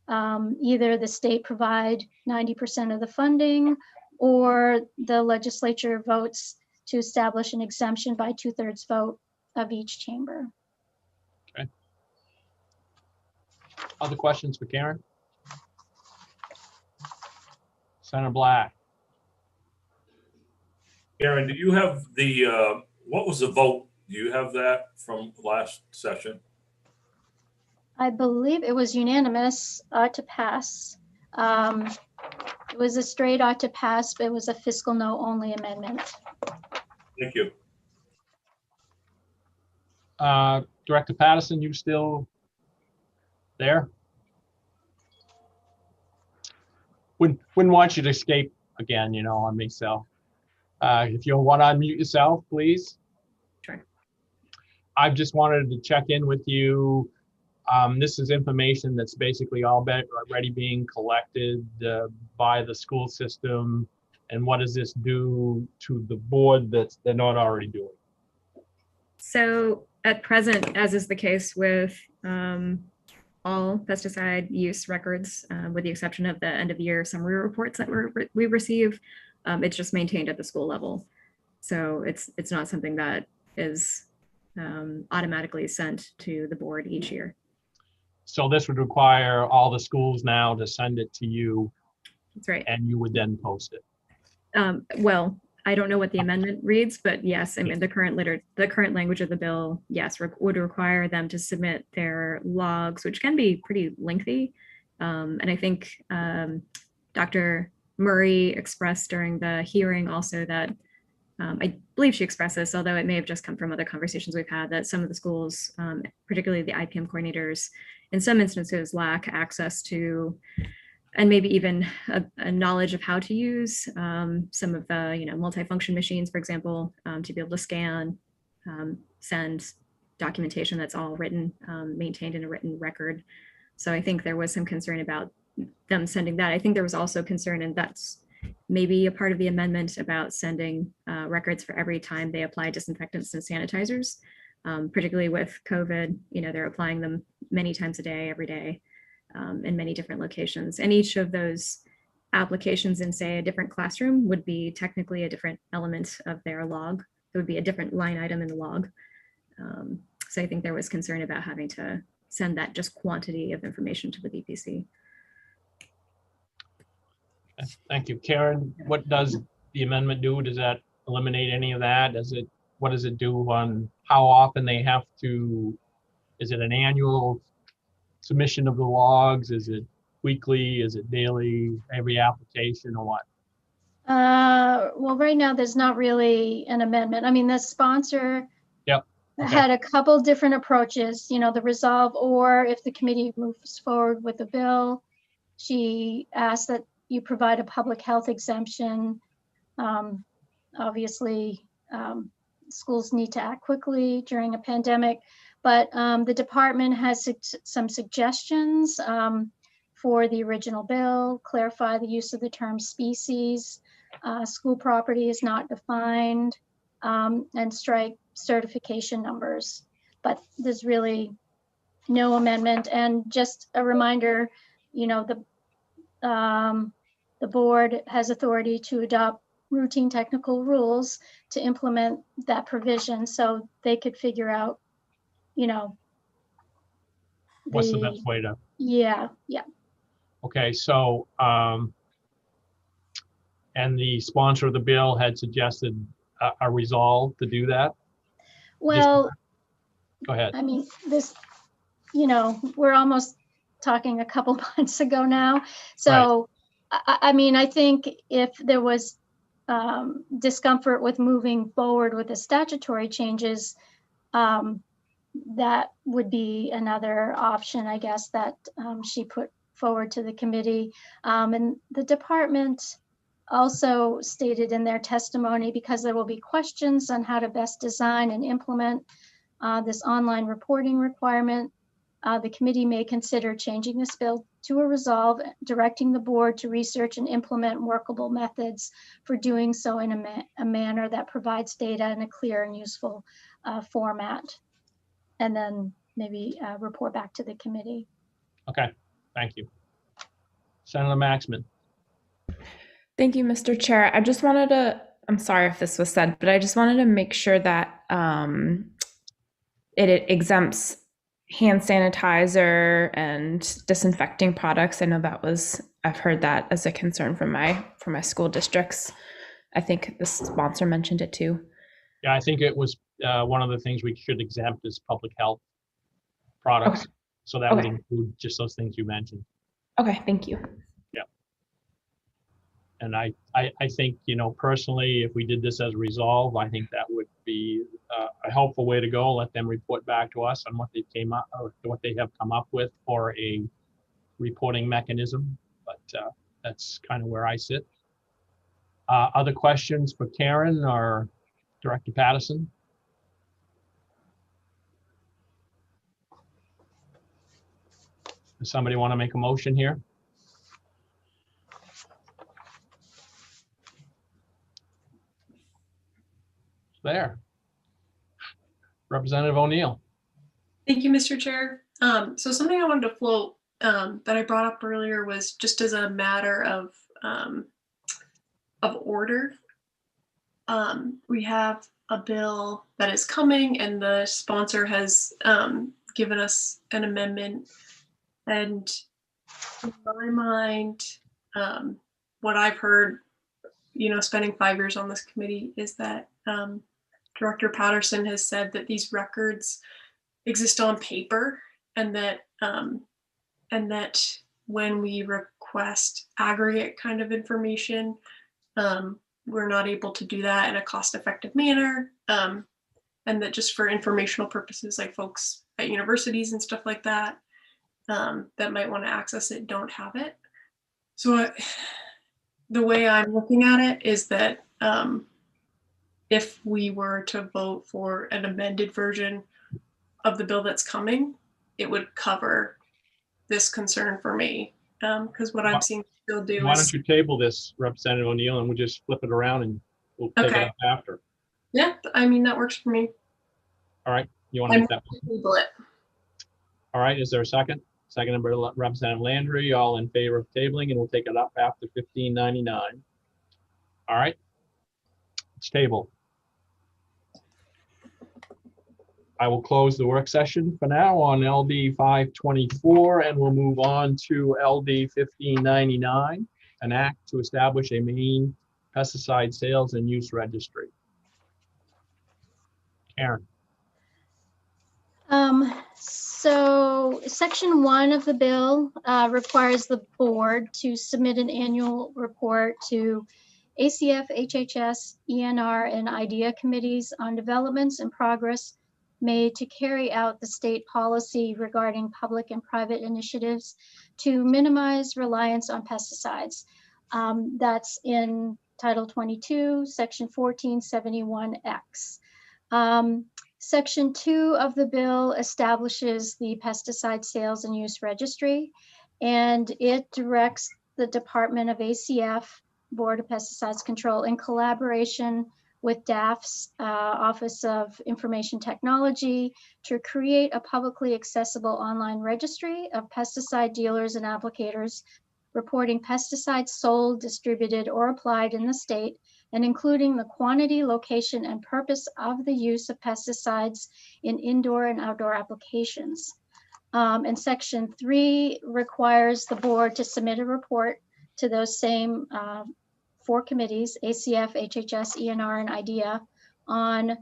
either the state provide 90% of the funding or the legislature votes to establish an exemption by 2/3 vote of each chamber. Okay. Other questions for Karen? Senator Black. Karen, do you have the, what was the vote? Do you have that from last session? I believe it was unanimous to pass. It was a straight ought to pass, but it was a fiscal no only amendment. Thank you. Director Patterson, you still there? Wouldn't want you to escape again, on me. So if you want to unmute yourself, please. Sure. I just wanted to check in with you. This is information that's basically already being collected by the school system. And what does this do to the board that they're not already doing? So at present, as is the case with all pesticide use records, with the exception of the end of year summary reports that we receive, it's just maintained at the school level. So it's not something that is automatically sent to the board each year. So this would require all the schools now to send it to you. That's right. And you would then post it. Well, I don't know what the amendment reads, but yes, I mean, the current language of the bill, yes, would require them to submit their logs, which can be pretty lengthy. And I think Dr. Murray expressed during the hearing also that, I believe she expressed this, although it may have just come from other conversations we've had, that some of the schools, particularly the IPM coordinators, in some instances lack access to, and maybe even a knowledge of how to use some of the multifunction machines, for example, to be able to scan, send documentation that's all written, maintained in a written record. So I think there was some concern about them sending that. I think there was also concern, and that's maybe a part of the amendment, about sending records for every time they apply disinfectants and sanitizers, particularly with COVID. They're applying them many times a day, every day. In many different locations, and each of those applications in, say, a different classroom would be technically a different element of their log. It would be a different line item in the log. So I think there was concern about having to send that just quantity of information to the BPC. Thank you. Karen, what does the amendment do? Does that eliminate any of that? What does it do on how often they have to, is it an annual submission of the logs? Is it weekly? Is it daily? Every application, or what? Well, right now there's not really an amendment. I mean, the sponsor had a couple different approaches, the resolve, or if the committee moves forward with the bill, she asked that you provide a public health exemption. Obviously, schools need to act quickly during a pandemic. But the department has some suggestions for the original bill: clarify the use of the term species, school property is not defined, and strike certification numbers. But there's really no amendment. And just a reminder, the board has authority to adopt routine technical rules to implement that provision, so they could figure out what's the best way to? Yeah. Okay, so and the sponsor of the bill had suggested a resolve to do that. Well, go ahead. I mean, this, we're almost talking a couple months ago now. So, right. I mean, I think if there was discomfort with moving forward with the statutory changes, that would be another option, I guess, that she put forward to the committee. And the department also stated in their testimony, because there will be questions on how to best design and implement this online reporting requirement, the committee may consider changing this bill to a resolve, directing the board to research and implement workable methods for doing so in a manner that provides data in a clear and useful format. And then maybe report back to the committee. Okay, thank you. Senator Maxman. Thank you, Mr. Chair. I just wanted to, I'm sorry if this was said, but I just wanted to make sure that it exempts hand sanitizer and disinfecting products. I know that was, I've heard that as a concern from my school districts. I think the sponsor mentioned it too. Yeah, I think it was one of the things we should exempt is public health products. Okay. So that would include just those things you mentioned. Okay, thank you. Yeah. And I think, you know, personally, if we did this as a resolve, I think that would be a helpful way to go. Let them report back to us on what they came up or what they have come up with for a reporting mechanism. But that's kind of where I sit. Other questions for Karen or Director Patterson? Does somebody want to make a motion here? There. Representative O'Neill. Thank you, Mr. Chair. So something I wanted to float that I brought up earlier was just as a matter of order. We have a bill that is coming, and the sponsor has given us an amendment. And in my mind, what I've heard, you know, spending 5 years on this committee, is that Director Patterson has said that these records exist on paper, and that when we request aggregate kind of information, we're not able to do that in a cost-effective manner, and that just for informational purposes, like folks at universities and stuff like that, that might want to access it don't have it. So the way I'm looking at it is that if we were to vote for an amended version of the bill that's coming, it would cover this concern for me. Because what I'm seeing still do Why is— don't you table this, Representative O'Neill, and we'll just flip it around and we'll take it Okay. up after. Yeah, I mean, that works for me. All right, you want to make that? Table it. All right, is there a second? Second by Representative Landry, all in favor of tabling, and we'll take it up after 1599. All right, it's tabled. I will close the work session for now on LD 524, and we'll move on to LD 1599, an act to establish a Maine pesticide sales and use registry. Karen. So section 1 of the bill requires the board to submit an annual report to ACF, HHS, ENR, and IDEA committees on developments and progress made to carry out the state policy regarding public and private initiatives to minimize reliance on pesticides. That's in Title 22, Section 1471X. Section 2 of the bill establishes the pesticide sales and use registry, and it directs the Department of ACF, Board of Pesticides Control, in collaboration with DAF's Office of Information Technology, to create a publicly accessible online registry of pesticide dealers and applicators reporting pesticides sold, distributed, or applied in the state, and including the quantity, location, and purpose of the use of pesticides in indoor and outdoor applications. And Section 3 requires the board to submit a report to those same 4 committees, ACF, HHS, ENR, and IDEA, on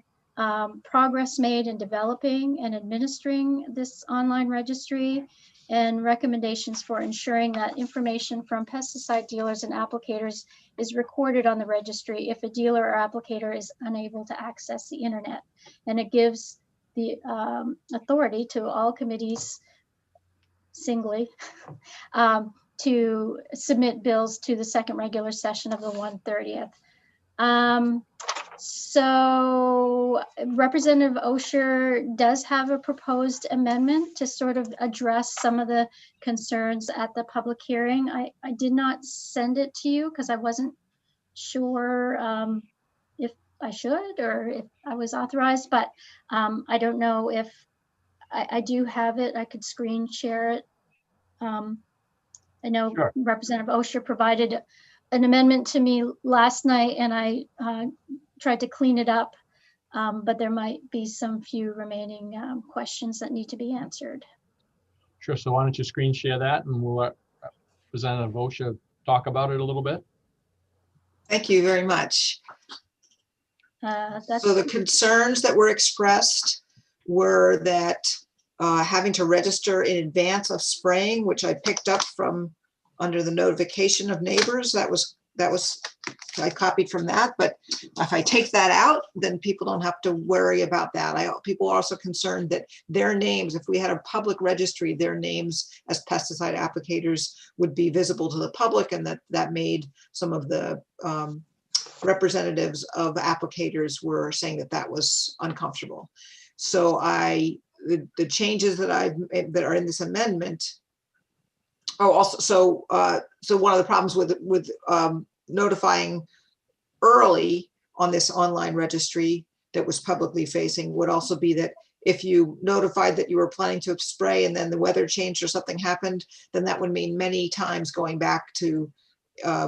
progress made in developing and administering this online registry, and recommendations for ensuring that information from pesticide dealers and applicators is recorded on the registry if a dealer or applicator is unable to access the internet. And it gives the authority to all committees singly to submit bills to the second regular session of the 1/30th. So Representative Osher does have a proposed amendment to sort of address some of the concerns at the public hearing. I did not send it to you because I wasn't sure if I should or if I was authorized, but I don't know if I do have it. I could screen share it. I know Sure. Representative Osher provided an amendment to me last night, and I tried to clean it up, but there might be some few remaining questions that need to be answered. Sure, so why don't you screen share that, and we'll let Representative Osher talk about it a little bit. Thank you very much. That's So the concerns that were expressed were that having to register in advance of spraying, which I picked up from under the notification of neighbors, that was I copied from that, but if I take that out, then people don't have to worry about that. People are also concerned that their names, if we had a public registry, their names as pesticide applicators would be visible to the public, and that made some of the representatives of applicators were saying that was uncomfortable. So the changes that are in this amendment. Oh, also, so one of the problems with notifying early on this online registry that was publicly facing would also be that if you notified that you were planning to spray and then the weather changed or something happened, then that would mean many times going back to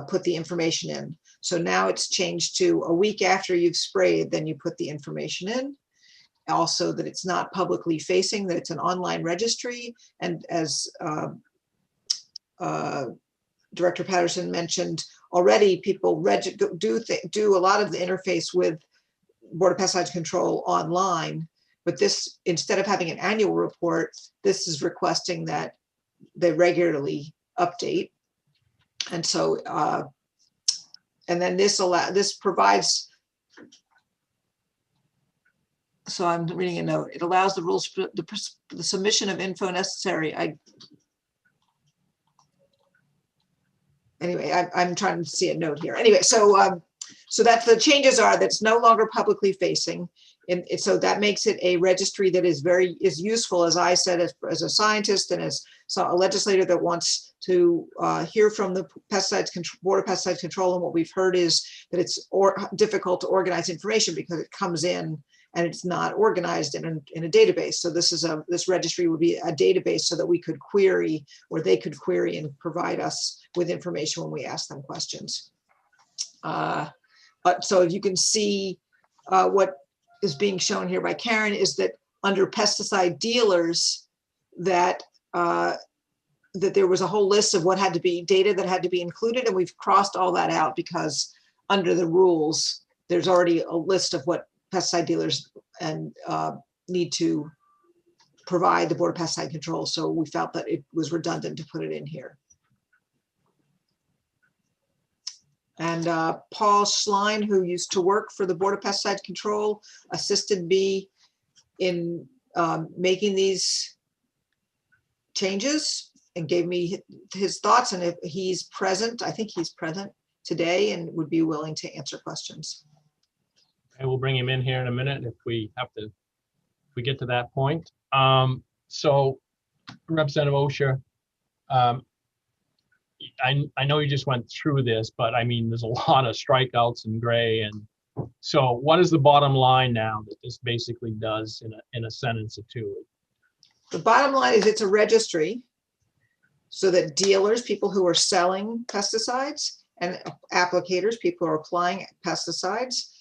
put the information in. So now it's changed to a week after you've sprayed, then you put the information in. Also that it's not publicly facing, that it's an online registry. And as Director Patterson mentioned already, people do a lot of the interface with Board of Pesticide Control online, but this, instead of having an annual report, this is requesting that they regularly update. And so, and then this provides, so I'm reading a note, it allows the rules for the submission of info necessary. Anyway, I'm trying to see a note here. Anyway, so that's the changes are that's no longer publicly facing. And so that makes it a registry that is useful, as I said, as a scientist and as a legislator that wants to hear from the Board of Pesticide Control. And what we've heard is that it's difficult to organize information because it comes in and it's not organized in a database. So this registry would be a database so that we could query, or they could query and provide us with information when we ask them questions. But so if you can see what is being shown here by Karen is that under pesticide dealers, that there was a whole list of what had to be data that had to be included, and we've crossed all that out because under the rules, there's already a list of what pesticide dealers and need to provide the Board of Pesticide Control. So we felt that it was redundant to put it in here. And Paul Schlein, who used to work for the Board of Pesticide Control, assisted me in making these changes and gave me his thoughts. And if he's present, I think he's present today and would be willing to answer questions. And we'll bring him in here in a minute if we get to that point. So Representative Osher, I know you just went through this, but I mean, there's a lot of strikeouts in gray. And so what is the bottom line now that this basically does in a sentence or two? The bottom line is it's a registry so that dealers, people who are selling pesticides, and applicators, people who are applying pesticides,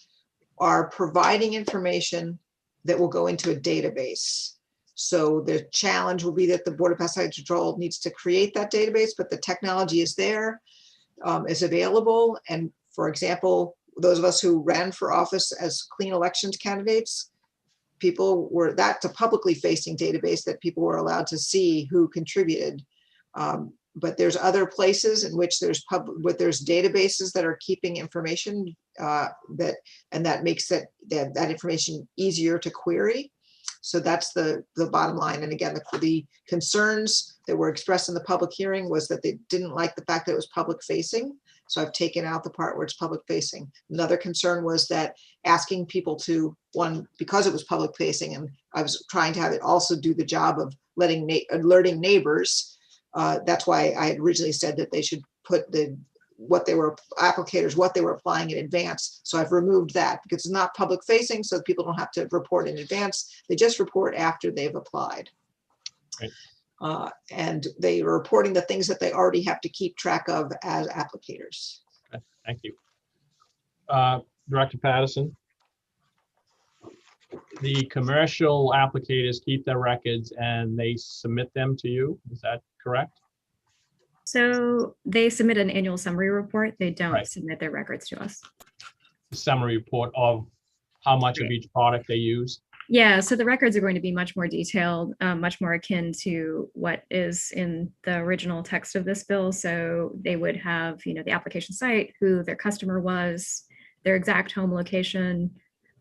are providing information that will go into a database. So the challenge will be that the Board of Pesticide Control needs to create that database, but the technology is there, is available. And for example, those of us who ran for office as clean elections candidates, that's a publicly facing database that people were allowed to see who contributed. But there's other places in which there's databases that are keeping information that makes that information easier to query. So that's the bottom line. And again, the concerns that were expressed in the public hearing was that they didn't like the fact that it was public facing. So I've taken out the part where it's public facing. Another concern was that asking people to, because it was public facing, and I was trying to have it also do the job of alerting neighbors. That's why I had originally said that they should put what they were applying in advance. So I've removed that because it's not public facing, so people don't have to report in advance. They just report after they've applied. Right. And they are reporting the things that they already have to keep track of as applicators. Okay. Thank you. Director Patterson, the commercial applicators keep their records and they submit them to you. Is that correct? So they submit an annual summary report. They don't Right. submit their records to us. The summary report of how much of each product they use. Yeah, so the records are going to be much more detailed, much more akin to what is in the original text of this bill. So they would have, the application site, who their customer was, their exact home location,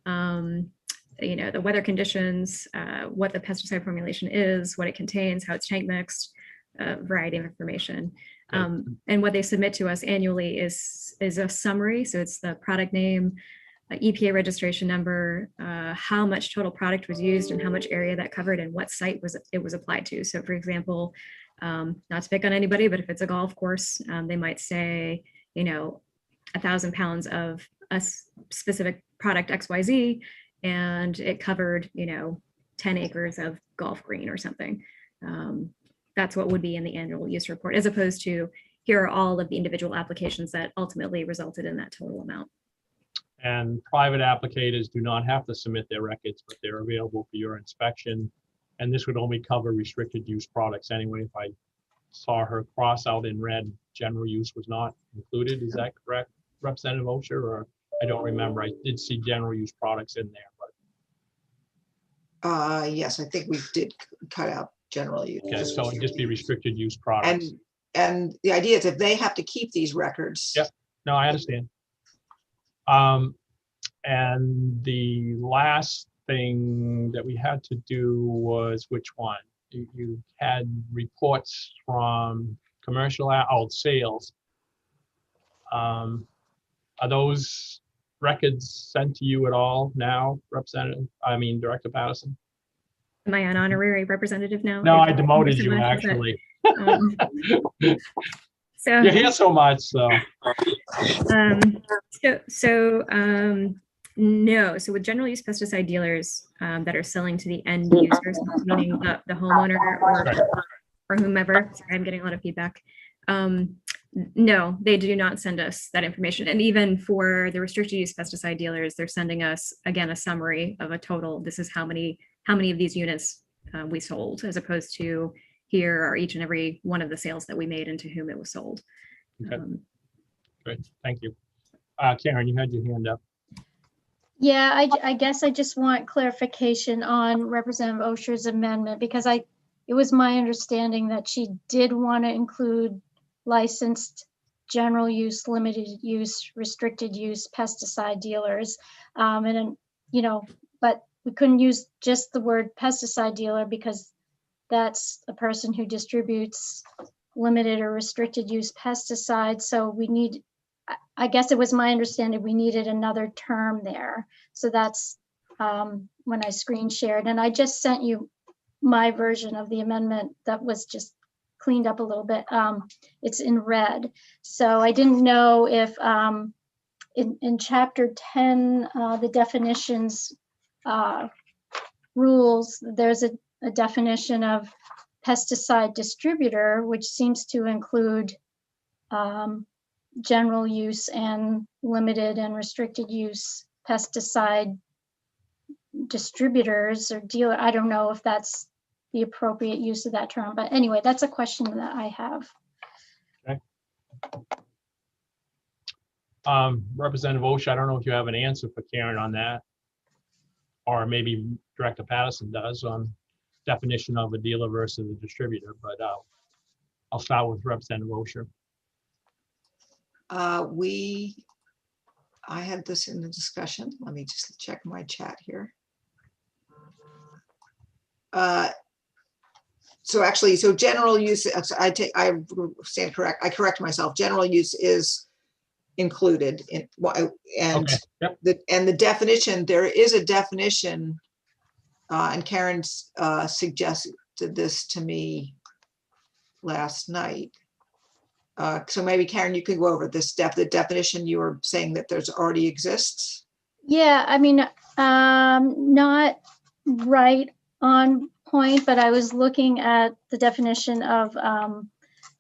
the weather conditions, what the pesticide formulation is, what it contains, how it's tank mixed, a variety of information. And what they submit to us annually is a summary. So it's the product name, EPA registration number, how much total product was used and how much area that covered and what site it was applied to. So for example, not to pick on anybody, but if it's a golf course, they might say, 1,000 pounds of a specific product XYZ, and it covered, 10 acres of golf green or something. That's what would be in the annual use report, as opposed to here are all of the individual applications that ultimately resulted in that total amount. And private applicators do not have to submit their records, but they're available for your inspection. And this would only cover restricted use products anyway. If I saw her cross out in red, general use was not included. Is that correct, Representative Osher? Or I don't remember. I did see general use products in there, but. Yes, I think we did cut out general use. Okay, so it'd just be restricted use products. And the idea is if they have to keep these records. Yep. No, I understand. And the last thing that we had to do was which one? You had reports from commercial sales. Are those records sent to you at all now, Director Patterson? Am I an honorary representative now? No, I demoted you actually. So you hear so much, so. No. So with general use pesticide dealers that are selling to the end users, meaning the homeowner or whomever, sorry, I'm getting a lot of feedback. No, they do not send us that information. And even for the restricted use pesticide dealers, they're sending us, again, a summary of a total. This is how many of these units we sold, as opposed to here are each and every one of the sales that we made and to whom it was sold. Okay. Great, thank you. Karen, you had your hand up. Yeah, I guess I just want clarification on Representative Osher's amendment, because it was my understanding that she did want to include licensed general use, limited use, restricted use pesticide dealers. But we couldn't use just the word pesticide dealer because that's a person who distributes limited or restricted use pesticides. So I guess it was my understanding we needed another term there. So that's when I screen shared, and I just sent you my version of the amendment that was just cleaned up a little bit. It's in red. So I didn't know if in chapter 10, the definitions rules, there's a definition of pesticide distributor, which seems to include general use and limited and restricted use pesticide distributors or dealer. I don't know if that's the appropriate use of that term, but anyway, that's a question that I have. Okay. Representative Osher, I don't know if you have an answer for Karen on that, or maybe Director Patterson does on definition of a dealer versus a distributor, but I'll start with Representative Osher. I had this in the discussion. Let me just check my chat here. So general use, I stand correct. I correct myself. General use is included in, and okay. Yep. The definition, there is a definition, and Karen suggested this to me last night. So maybe Karen, you could go over this the definition you were saying that there's already exists. Yeah, I mean, not right on point, but I was looking at the definition of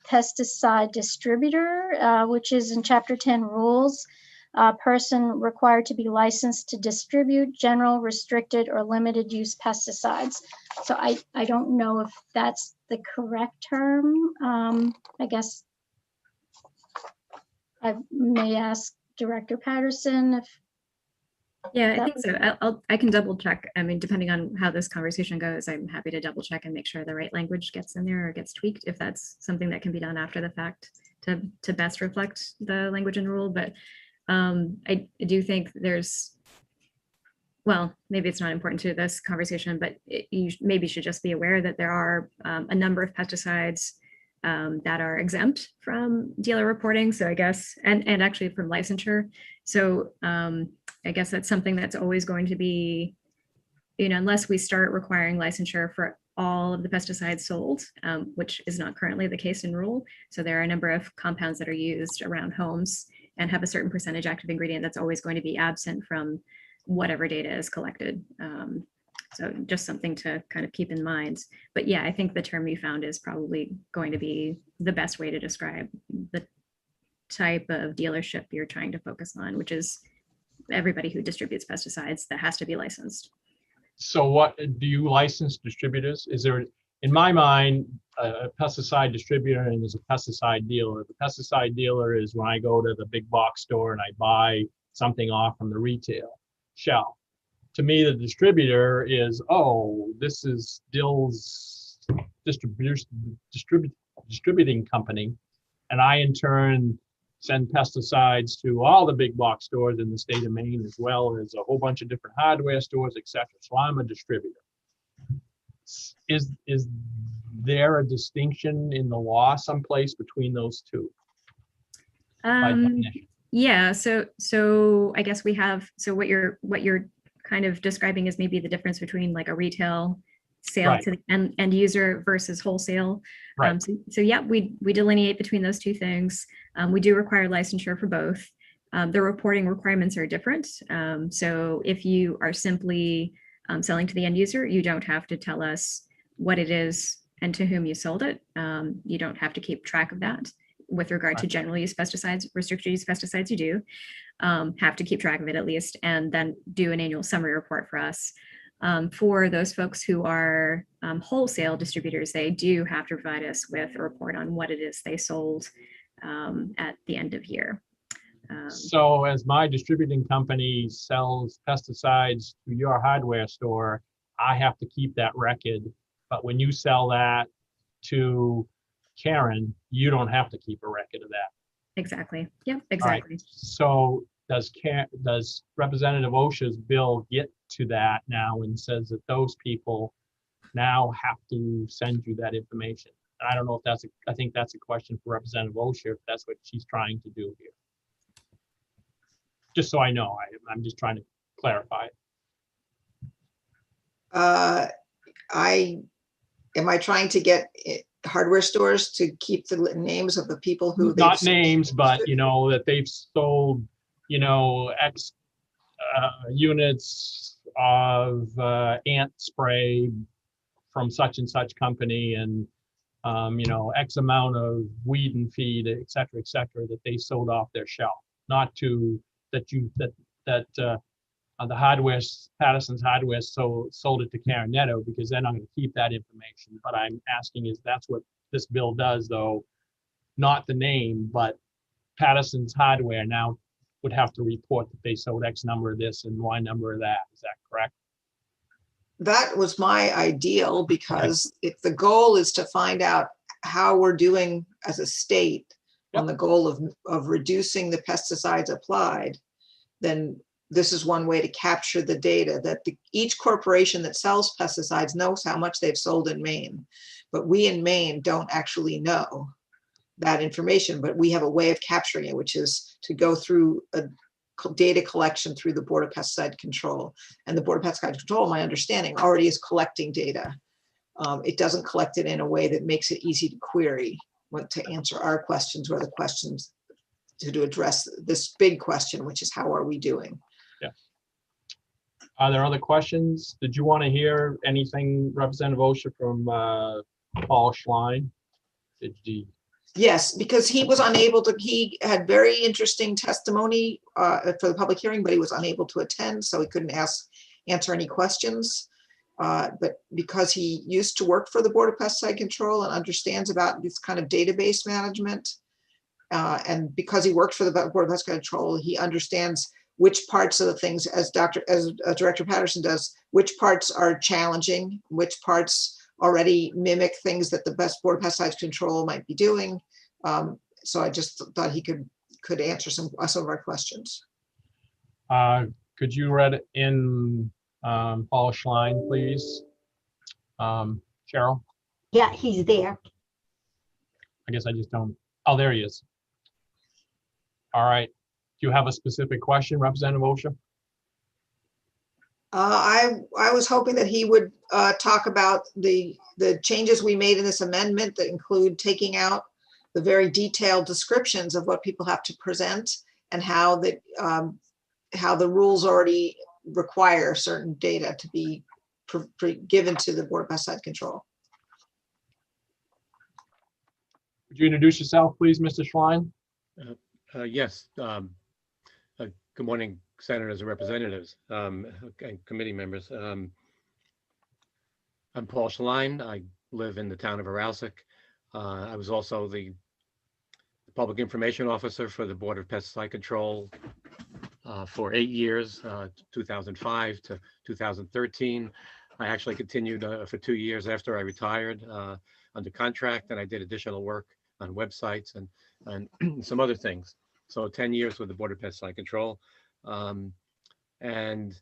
pesticide distributor, which is in chapter 10 rules. A person required to be licensed to distribute general, restricted, or limited use pesticides. So I don't know if that's the correct term. I guess I may ask Director Patterson if Yeah, I think so. I can double check. I mean, depending on how this conversation goes, I'm happy to double check and make sure the right language gets in there or gets tweaked if that's something that can be done after the fact to best reflect the language and rule. But I do think there's, well, maybe it's not important to this conversation, but you maybe should just be aware that there are a number of pesticides that are exempt from dealer reporting. So I guess, and actually from licensure. So I guess that's something that's always going to be, you know, unless we start requiring licensure for all of the pesticides sold, which is not currently the case in rule. So there are a number of compounds that are used around homes and have a certain percentage active ingredient that's always going to be absent from whatever data is collected. So just something to kind of keep in mind. But yeah, I think the term you found is probably going to be the best way to describe the type of dealership you're trying to focus on, which is everybody who distributes pesticides that has to be licensed. So what, do you license distributors? Is there, in my mind, a pesticide distributor and there's a pesticide dealer. The pesticide dealer is when I go to the big box store and I buy something off from the retail shelf. To me, the distributor is, oh, this is Dill's distributing company. And I, in turn, send pesticides to all the big box stores in the state of Maine, as well as a whole bunch of different hardware stores, etc. So I'm a distributor. Is there a distinction in the law someplace between those two? Yeah, so I guess we have, so what you're kind of describing is maybe the difference between like a retail sale Right. to the end user versus wholesale. Right. So yeah, we delineate between those two things. We do require licensure for both. The reporting requirements are different. So if you are simply selling to the end user, you don't have to tell us what it is and to whom you sold it. You don't have to keep track of that. With regard to general use pesticides, restricted use pesticides, you do have to keep track of it at least, and then do an annual summary report for us. For those folks who are wholesale distributors, they do have to provide us with a report on what it is they sold at the end of year. So as my distributing company sells pesticides to your hardware store, I have to keep that record. But when you sell that to Karen, you don't have to keep a record of that. Exactly. Yep, All exactly. right. So does Representative OSHA's bill get to that now and says that those people now have to send you that information? And I don't know if I think that's a question for Representative OSHA, if that's what she's trying to do here. Just so I know, I'm just trying to clarify it. Am I trying to get hardware stores to keep the names of the people who not names, but you know that they've sold, you know, X units of ant spray from such and such company, and you know, X amount of weed and feed, et cetera, that they sold off their shelf. Not to that the hardware, Patterson's Hardware sold it to Karen Netto, because then I'm going to keep that information. But I'm asking is that's what this bill does, though, not the name, but Patterson's Hardware now would have to report that they sold X number of this and Y number of that. Is that correct? That was my ideal, because if the goal is to find out how we're doing as a state on the goal of reducing the pesticides applied, then this is one way to capture the data that each corporation that sells pesticides knows how much they've sold in Maine. But we in Maine don't actually know that information, but we have a way of capturing it, which is to go through a data collection through the Board of Pesticide Control. And the Board of Pesticide Control, my understanding, already is collecting data. It doesn't collect it in a way that makes it easy to query, to answer our questions or the questions to address this big question, which is how are we doing? Yeah. Are there other questions? Did you want to hear anything, Representative OSHA, from Paul Schlein? Yes, because he was unable to, he had very interesting testimony for the public hearing, but he was unable to attend, so he couldn't answer any questions. But because he used to work for the Board of Pesticide Control and understands about this kind of database management, and because he worked for the Board of Pesticide Control, he understands which parts of the things, as Director Patterson does, which parts are challenging, which parts already mimic things that the best Board of Pesticides Control might be doing. So I just thought he could answer some of our questions. Could you read in Paul Schlein, please? Cheryl? Yeah, he's there. I guess I just don't. Oh, there he is. All right. Do you have a specific question, Representative Osha? I was hoping that he would talk about the changes we made in this amendment that include taking out the very detailed descriptions of what people have to present and how the rules already require certain data to be given to the Board of Pesticide Control. Would you introduce yourself, please, Mr. Schlein? Yes. Good morning, senators and representatives and committee members. I'm Paul Schlein. I live in the town of Arousek. I was also the public information officer for the Board of Pesticide Control for 8 years, 2005 to 2013. I actually continued for 2 years after I retired under contract, and I did additional work on websites and some other things. So 10 years with the Board of Pesticide Control. And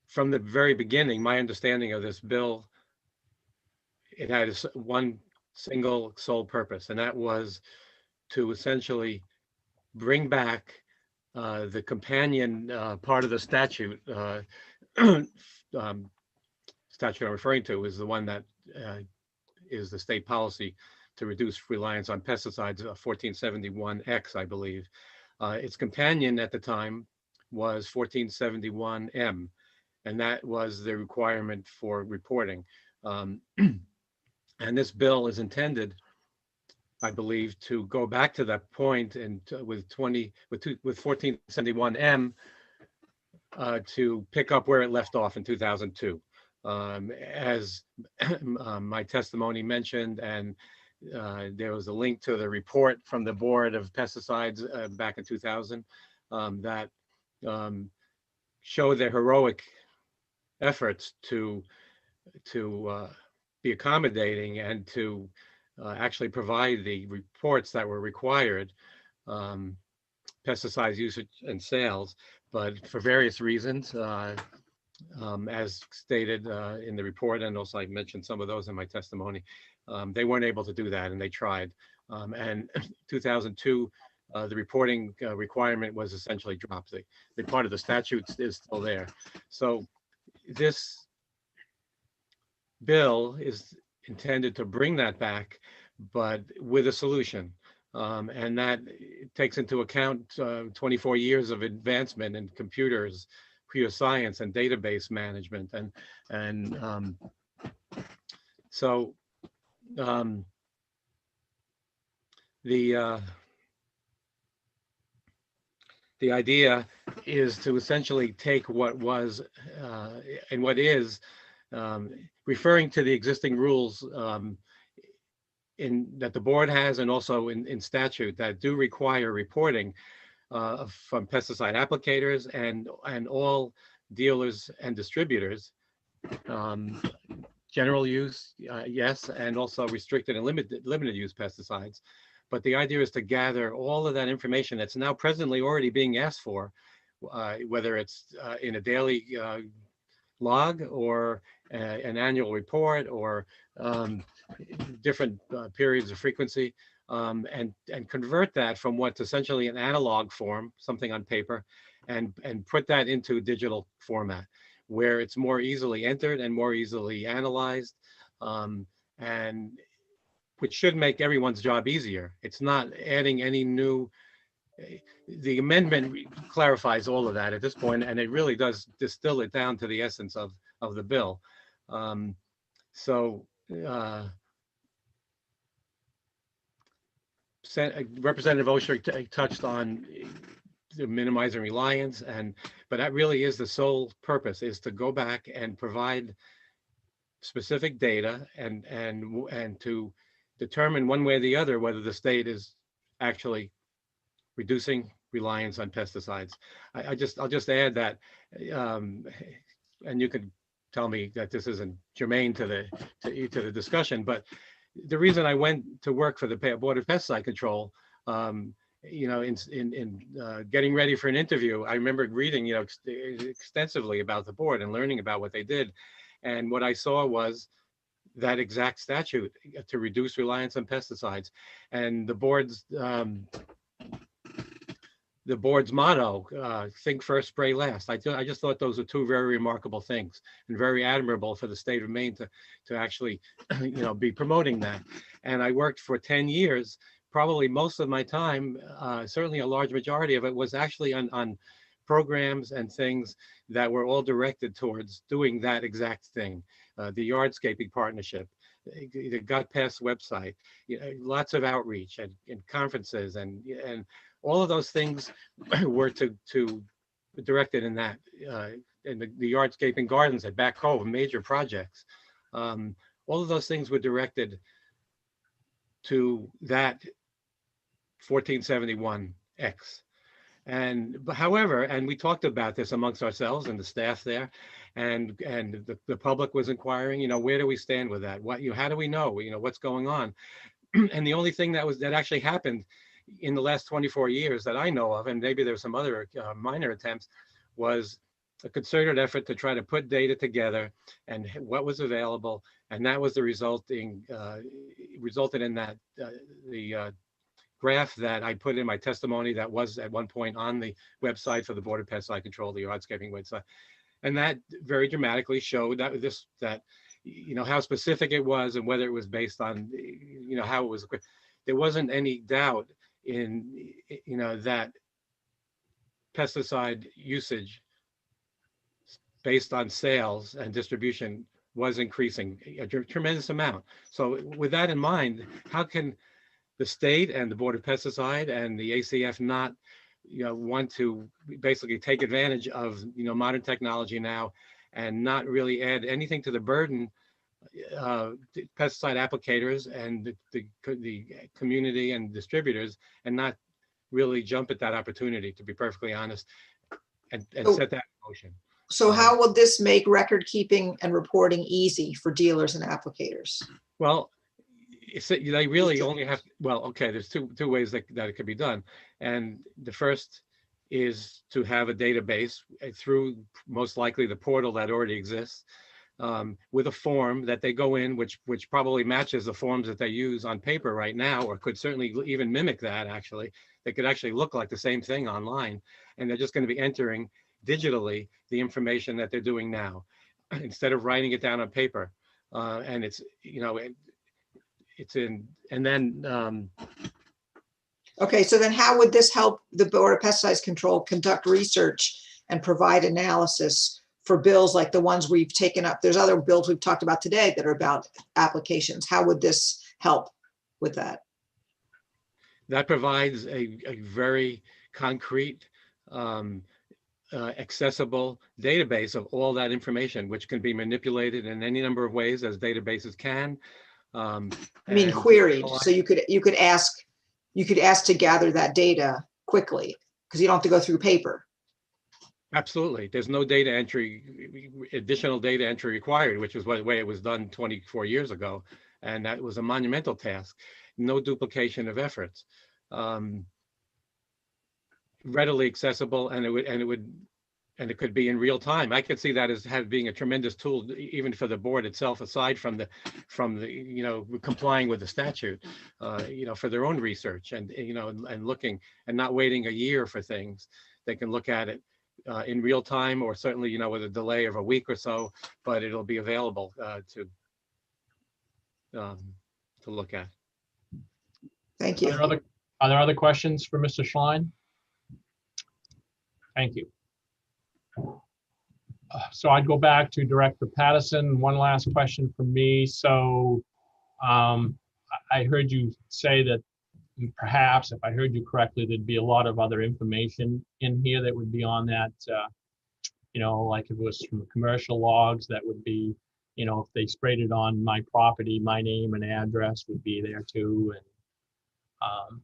from the very beginning, my understanding of this bill, it had one single sole purpose, and that was to essentially bring back the companion part of the statute. Statute I'm referring to is the one that is the state policy to reduce reliance on pesticides, 1471X, I believe. Its companion at the time was 1471M, and that was the requirement for reporting. And this bill is intended, I believe, to go back to that point and with 1471M to pick up where it left off in 2002. As my testimony mentioned, and there was a link to the report from the Board of Pesticides back in 2000 that showed their heroic efforts to be accommodating and to actually provide the reports that were required, pesticides usage and sales, but for various reasons, as stated in the report, and also I mentioned some of those in my testimony, they weren't able to do that, and they tried. And 2002, the reporting requirement was essentially dropped. The part of the statute is still there. So this bill is intended to bring that back, but with a solution. And that takes into account 24 years of advancement in computers, computer science, and database management. So the idea is to essentially take what was and what is referring to the existing rules that the board has, and also in statute that do require reporting from pesticide applicators and all dealers and distributors. General use, yes, and also restricted and limited use pesticides. But the idea is to gather all of that information that's now presently already being asked for, whether it's in a daily log or an annual report or different periods of frequency, and convert that from what's essentially an analog form, something on paper, and put that into digital format, where it's more easily entered and more easily analyzed, and which should make everyone's job easier. It's not adding any new, the amendment clarifies all of that at this point, and it really does distill it down to the essence of the bill. Representative Osher touched on minimizing reliance, but that really is the sole purpose, is to go back and provide specific data and to determine one way or the other whether the state is actually reducing reliance on pesticides. I'll just add that, and you could tell me that this isn't germane to the discussion, but the reason I went to work for the Board of Pesticide Control, you know, in getting ready for an interview, I remember reading, you know, extensively about the board and learning about what they did. And what I saw was that exact statute to reduce reliance on pesticides. And the board's motto, think first, spray last. I just thought those were two very remarkable things and very admirable for the state of Maine to actually, you know, be promoting that. And I worked for 10 years. Probably most of my time, certainly a large majority of it, was actually on programs and things that were all directed towards doing that exact thing. The Yardscaping Partnership, the Got Pass website, you know, lots of outreach and conferences and all of those things were to directed in that, in the Yardscaping Gardens at Back Cove, major projects. All of those things were directed to that 1471X. And however, and we talked about this amongst ourselves and the staff there, and the public was inquiring, you know, where do we stand with that? What, you know, how do we know, you know, what's going on? And the only thing that actually happened in the last 24 years that I know of, and maybe there's some other minor attempts, was a concerted effort to try to put data together and what was available, and that was the resulted in that the graph that I put in my testimony that was at one point on the website for the Board of Pesticide Control, the Yardscaping website, and that very dramatically showed that you know, how specific it was and whether it was based on, you know, how it was. There wasn't any doubt in, you know, that pesticide usage based on sales and distribution was increasing a tremendous amount. So with that in mind, how can the state and the Board of Pesticide and the ACF not, you know, want to basically take advantage of, you know, modern technology now and not really add anything to the burden pesticide applicators and the community and distributors, and not really jump at that opportunity, to be perfectly honest, and set that in motion. So how will this make record keeping and reporting easy for dealers and applicators? Well, they really only have, well, okay, there's two ways that it could be done. And the first is to have a database through most likely the portal that already exists, with a form that they go in, which probably matches the forms that they use on paper right now, or could certainly even mimic that. Actually, they could actually look like the same thing online, and they're just going to be entering digitally the information that they're doing now, instead of writing it down on paper. And it's, you know, it's in, and then. Okay, so then how would this help the Board of Pesticides Control conduct research and provide analysis for bills like the ones we've taken up? There's other bills we've talked about today that are about applications. How would this help with that? That provides a very concrete, accessible database of all that information, which can be manipulated in any number of ways, as databases can. I mean, queried. So you could ask to gather that data quickly, because you don't have to go through paper. Absolutely. There's no data entry, additional data entry required, which is the way it was done 24 years ago. And that was a monumental task. No duplication of efforts. Readily accessible, and it could be in real time. I could see that as being a tremendous tool, even for the board itself, aside from the you know, complying with the statute, you know, for their own research and, you know, and looking and not waiting a year for things. They can look at it in real time, or certainly, you know, with a delay of a week or so, but it'll be available to look at. Thank you. Are there other questions for Mr. Schlein? Thank you. So I'd go back to Director Pattison. One last question from me. So I heard you say that perhaps, if I heard you correctly, there'd be a lot of other information in here that would be on that, you know, like if it was from commercial logs, that would be, you know, if they sprayed it on my property, my name and address would be there too. And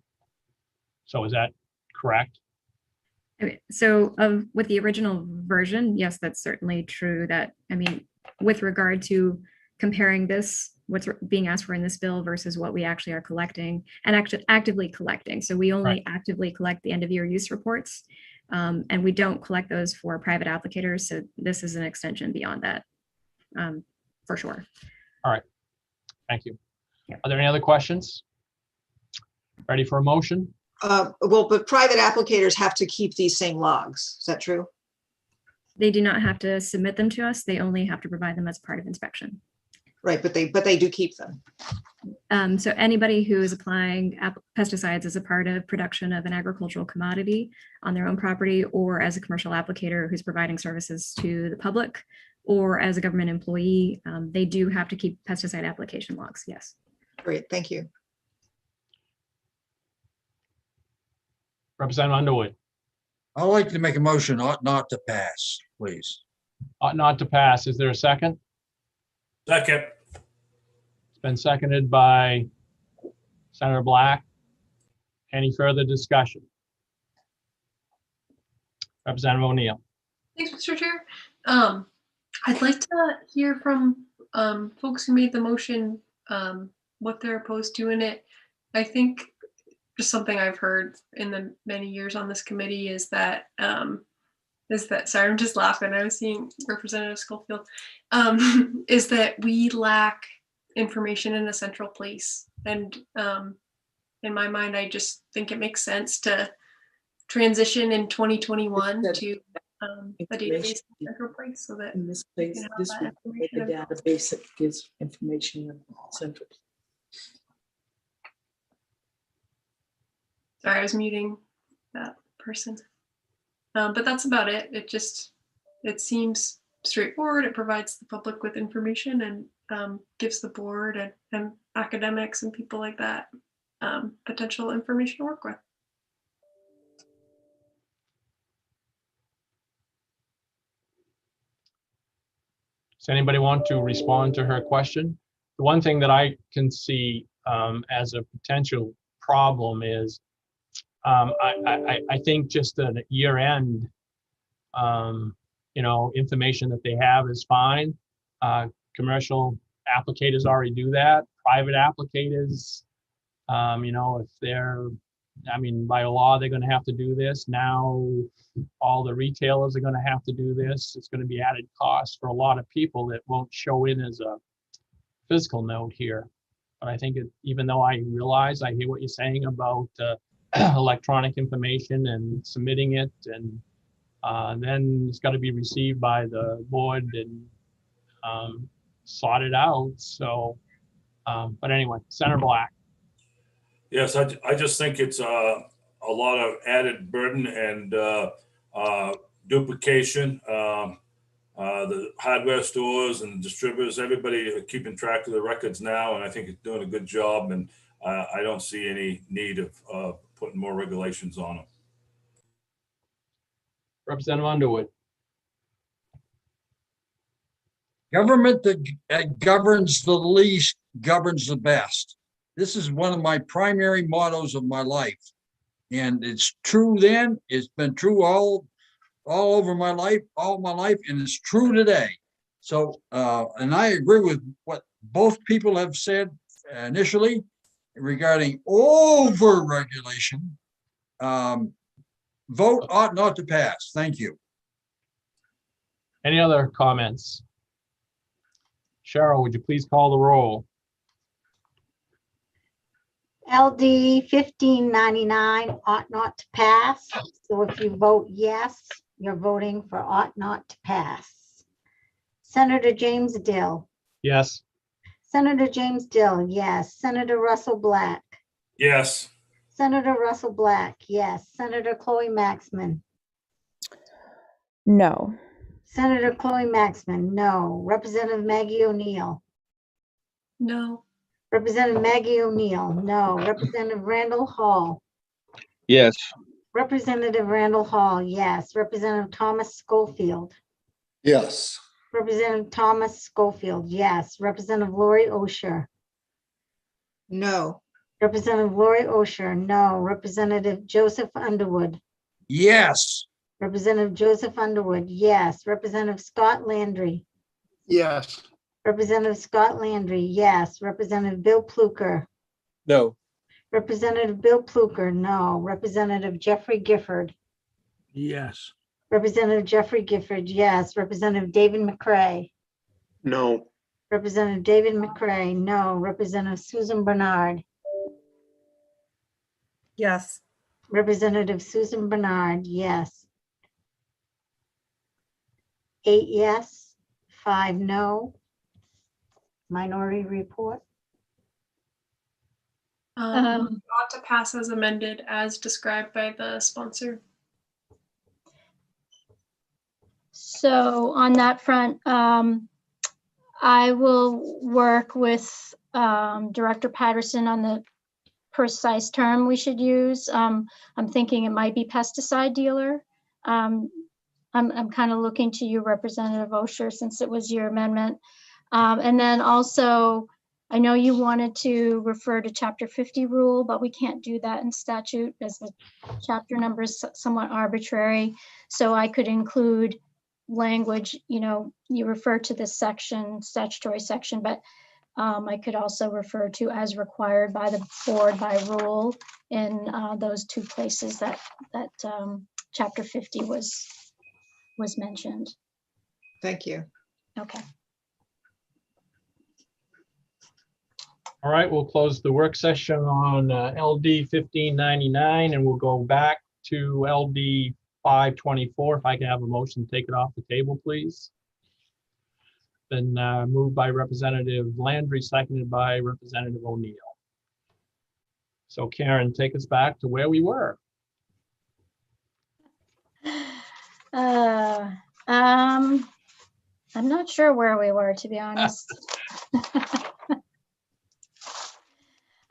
so is that correct? Okay, so with the original version, yes, that's certainly true. That, I mean, with regard to comparing this, what's being asked for in this bill versus what we actually are collecting and actually actively collecting. So we only actively collect the end of year use reports, and we don't collect those for private applicators. So this is an extension beyond that, for sure. All right, thank you. Are there any other questions? Ready for a motion? Well, but private applicators have to keep these same logs. Is that true? They do not have to submit them to us. They only have to provide them as part of inspection. Right, but they do keep them. So anybody who is applying pesticides as a part of production of an agricultural commodity on their own property, or as a commercial applicator who's providing services to the public, or as a government employee, they do have to keep pesticide application logs, yes. Great, thank you. Representative Underwood. I'd like to make a motion ought not to pass, please. Ought not to pass. Is there a second? Second. It's been seconded by Senator Black. Any further discussion? Representative O'Neill. Thanks, Mr. Chair. I'd like to hear from folks who made the motion, what they're opposed to in it. I think just something I've heard in the many years on this committee is that, sorry, I'm just laughing. I was seeing Representative Schofield, is that we lack information in a central place. And in my mind, I just think it makes sense to transition in 2021 to a database in a central place, so that in this place, this would make a database that gives information in central. Sorry, I was muting that person. But that's about it. It seems straightforward. It provides the public with information and gives the board and academics and people like that potential information to work with. Does anybody want to respond to her question? The one thing that I can see as a potential problem is I think just a year-end, information that they have is fine. Commercial applicators already do that. Private applicators, if they're, by law, they're going to have to do this. Now, all the retailers are going to have to do this. It's going to be added cost for a lot of people that won't show in as a physical note here. But I think even though I realize, I hear what you're saying about electronic information and submitting it, and then it's got to be received by the board and sorted out. So, but anyway, Senator Black. Yes, I just think it's a lot of added burden and duplication. The hardware stores and distributors, everybody are keeping track of the records now, and I think it's doing a good job. And I don't see any need of putting more regulations on them. Representative Underwood. Government that governs the least governs the best. This is one of my primary mottos of my life. And it's true then, it's been true all over my life, and it's true today. So, and I agree with what both people have said initially regarding over-regulation. Vote ought not to pass. Thank you. Any other comments? Cheryl, would you please call the roll? LD 1599 ought not to pass. So if you vote yes, you're voting for ought not to pass. Senator James Dill. Yes. Senator James Dill, yes. Senator Russell Black. Yes. Senator Russell Black, yes. Senator Chloe Maxman. No. Senator Chloe Maxman, no. Representative Maggie O'Neill. No. Representative Maggie O'Neill, no. Representative Randall Hall. Yes. Representative Randall Hall, yes. Representative Thomas Schofield. Yes. Representative Thomas Schofield, yes. Representative Lori Osher. No. Representative Lori Osher, no. Representative Joseph Underwood. Yes. Representative Joseph Underwood, yes. Representative Scott Landry. Yes. Representative Scott Landry, yes. Representative Bill Pluker. No. Representative Bill Pluker, no. Representative Jeffrey Gifford. Yes. Representative Jeffrey Gifford, yes. Representative David McCray. No. Representative David McCray, no. Representative Susan Bernard. Yes. Representative Susan Bernard, yes. 8 yes, 5 no. Minority report. Ought to pass as amended as described by the sponsor. So on that front, I will work with Director Patterson on the precise term we should use. I'm thinking it might be pesticide dealer. I'm kind of looking to you, Representative Osher, since it was your amendment. And then also, I know you wanted to refer to Chapter 50 rule, but we can't do that in statute as the chapter number is somewhat arbitrary. So I could include language, you refer to this section, statutory section, but I could also refer to as required by the board by rule in those two places that Chapter 50 was mentioned. Thank you. Okay. All right, we'll close the work session on LD 1599 and we'll go back to LD 524. If I can have a motion, take it off the table, please. Then moved by Representative Landry, seconded by Representative O'Neill. So Karen, take us back to where we were. I'm not sure where we were, to be honest.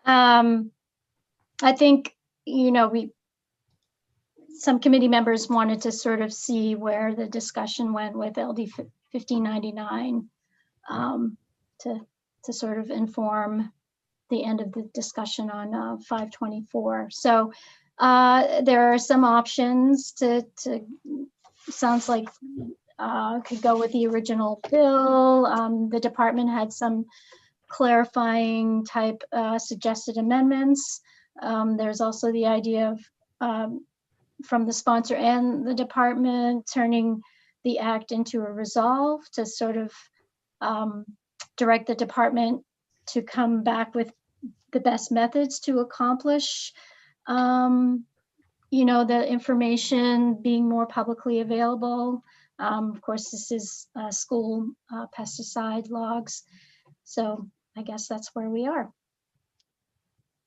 I think, some committee members wanted to sort of see where the discussion went with LD 1599 to sort of inform the end of the discussion on 524. So there are some options to sounds like could go with the original bill. The department had some clarifying type suggested amendments. There's also the idea of from the sponsor and the department turning the act into a resolve to sort of direct the department to come back with the best methods to accomplish the information being more publicly available. Of course, this is school pesticide logs. So I guess that's where we are.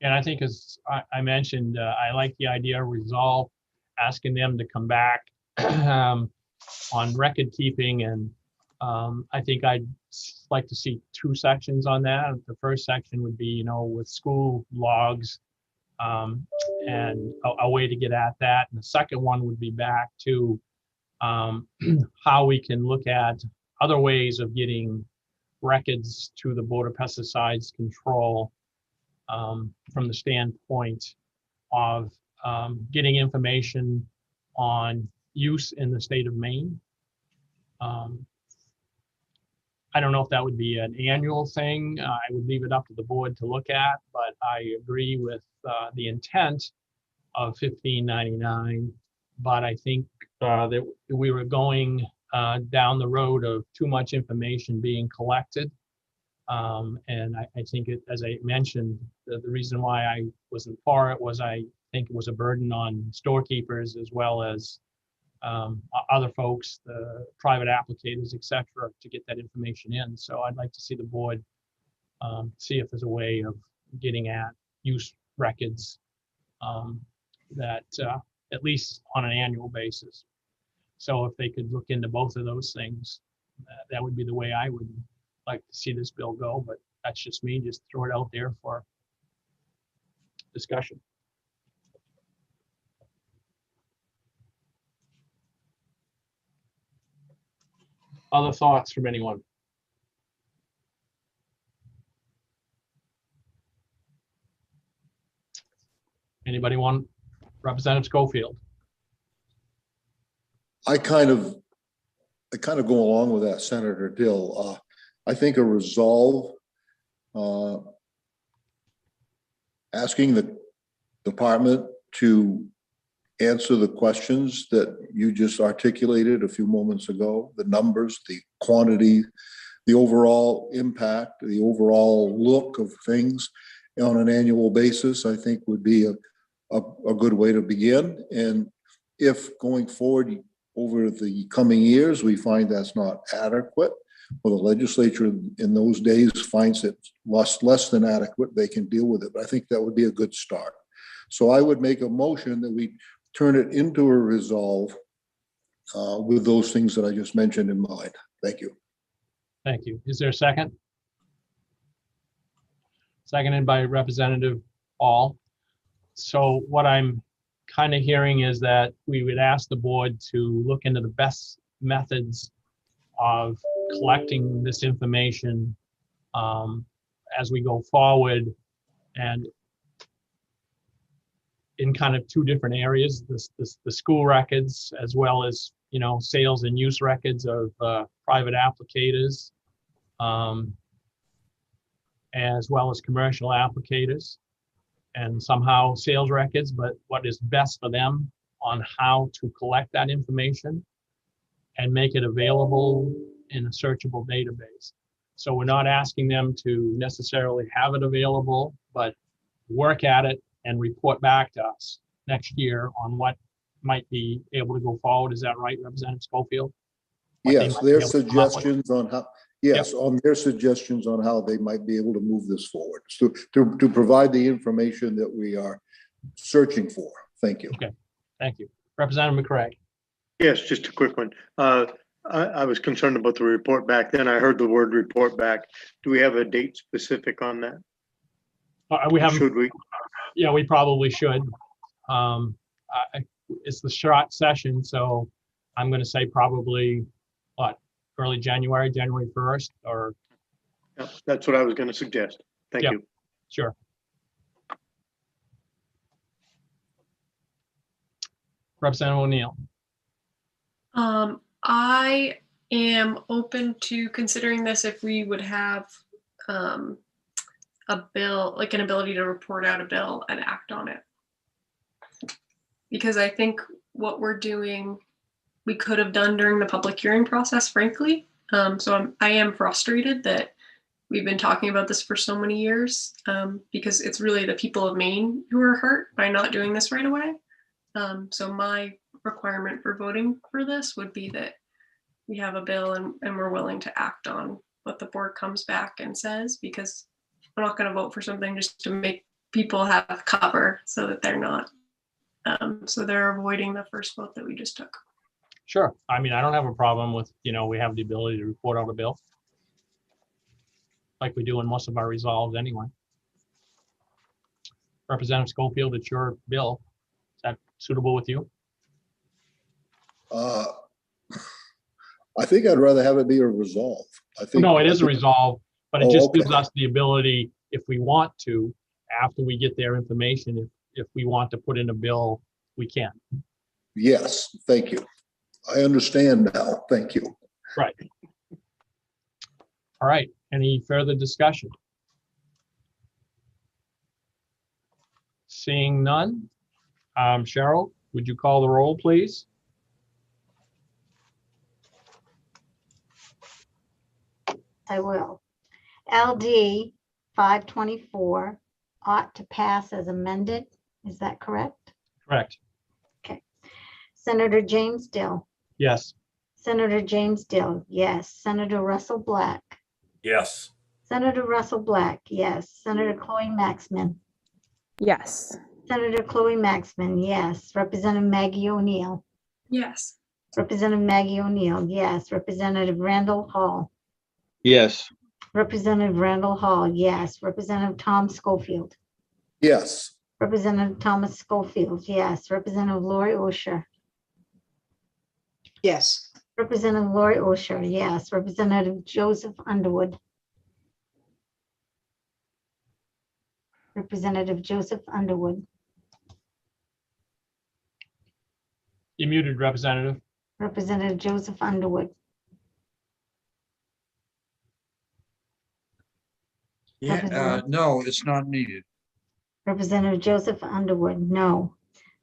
And I think, as I mentioned, I like the idea of resolve, asking them to come back on record keeping. And I think I'd like to see two sections on that. The first section would be, with school logs and a way to get at that. And the second one would be back to how we can look at other ways of getting records to the Board of Pesticides Control from the standpoint of getting information on use in the state of Maine. I don't know if that would be an annual thing. I would leave it up to the board to look at, but I agree with the intent of 1599. But I think that we were going down the road of too much information being collected. And I think as I mentioned, the reason why I wasn't for it was I think it was a burden on storekeepers as well as other folks, the private applicators, et cetera, to get that information in. So I'd like to see the board see if there's a way of getting at use records that at least on an annual basis. So if they could look into both of those things, that would be the way I would like to see this bill go, but that's just me, just throw it out there for discussion. Other thoughts from anyone? Anybody want Representative Schofield? I kind of go along with that, Senator Dill. I think a resolve asking the department to answer the questions that you just articulated a few moments ago, the numbers, the quantity, the overall impact, the overall look of things on an annual basis, I think would be a good way to begin. And if going forward over the coming years, we find that's not adequate, or the legislature in those days finds it less than adequate, they can deal with it. But I think that would be a good start. So I would make a motion that we turn it into a resolve with those things that I just mentioned in mind. Thank you. Thank you. Is there a second? Seconded by Representative Hall. So what I'm kind of hearing is that we would ask the board to look into the best methods of collecting this information as we go forward, and in kind of two different areas, the school records, as well as, sales and use records of private applicators, as well as commercial applicators, and somehow sales records, but what is best for them on how to collect that information and make it available in a searchable database. So we're not asking them to necessarily have it available, but work at it and report back to us next year on what might be able to go forward. Is that right, Representative Schofield? Yes, their suggestions on how, yes, on their suggestions on how they might be able to move this forward. So to provide the information that we are searching for. Thank you. Okay, thank you. Representative McCray. Yes, just a quick one. I was concerned about the report back. Then I heard the word report back. Do we have a date specific on that? We haven't. Should we? Yeah, we probably should. It's the short session, so I'm going to say probably early January 1st, or. Yeah, that's what I was going to suggest. Thank you. Sure. Representative O'Neill. I am open to considering this if we would have a bill, like an ability to report out a bill and act on it. Because I think what we're doing, we could have done during the public hearing process, frankly. So I am frustrated that we've been talking about this for so many years because it's really the people of Maine who are hurt by not doing this right away. So my requirement for voting for this would be that we have a bill and we're willing to act on what the board comes back and says, because we're not going to vote for something just to make people have cover so that they're not, so they're avoiding the first vote that we just took. Sure. I mean, I don't have a problem with, we have the ability to report out a bill like we do in most of our resolves anyway. Representative Schofield, it's your bill. Is that suitable with you? I think I'd rather have it be a resolve. I think. No, it is a resolve, but it just okay. gives us the ability, if we want to, after we get their information, if we want to put in a bill, we can. Yes, thank you. I understand now. Thank you. Right. All right. Any further discussion? Seeing none. Cheryl, would you call the roll, please? I will. LD 524 ought to pass as amended. Is that correct? Correct. Okay. Senator James Dill. Yes. Senator James Dill, yes. Senator Russell Black. Yes. Senator Russell Black, yes. Senator Chloe Maxman. Yes. Senator Chloe Maxman, yes. Representative Maggie O'Neill. Yes. Representative Maggie O'Neill, yes. Representative Randall Hall. Yes. Representative Randall Hall, yes. Representative Tom Schofield. Yes. Representative Thomas Schofield, yes. Representative Lori Osher. Yes. Representative Lori Osher, yes. Representative Joseph Underwood. Representative Joseph Underwood. You're muted, Representative. Representative Joseph Underwood. Yeah, no, it's not needed. Representative Joseph Underwood, no.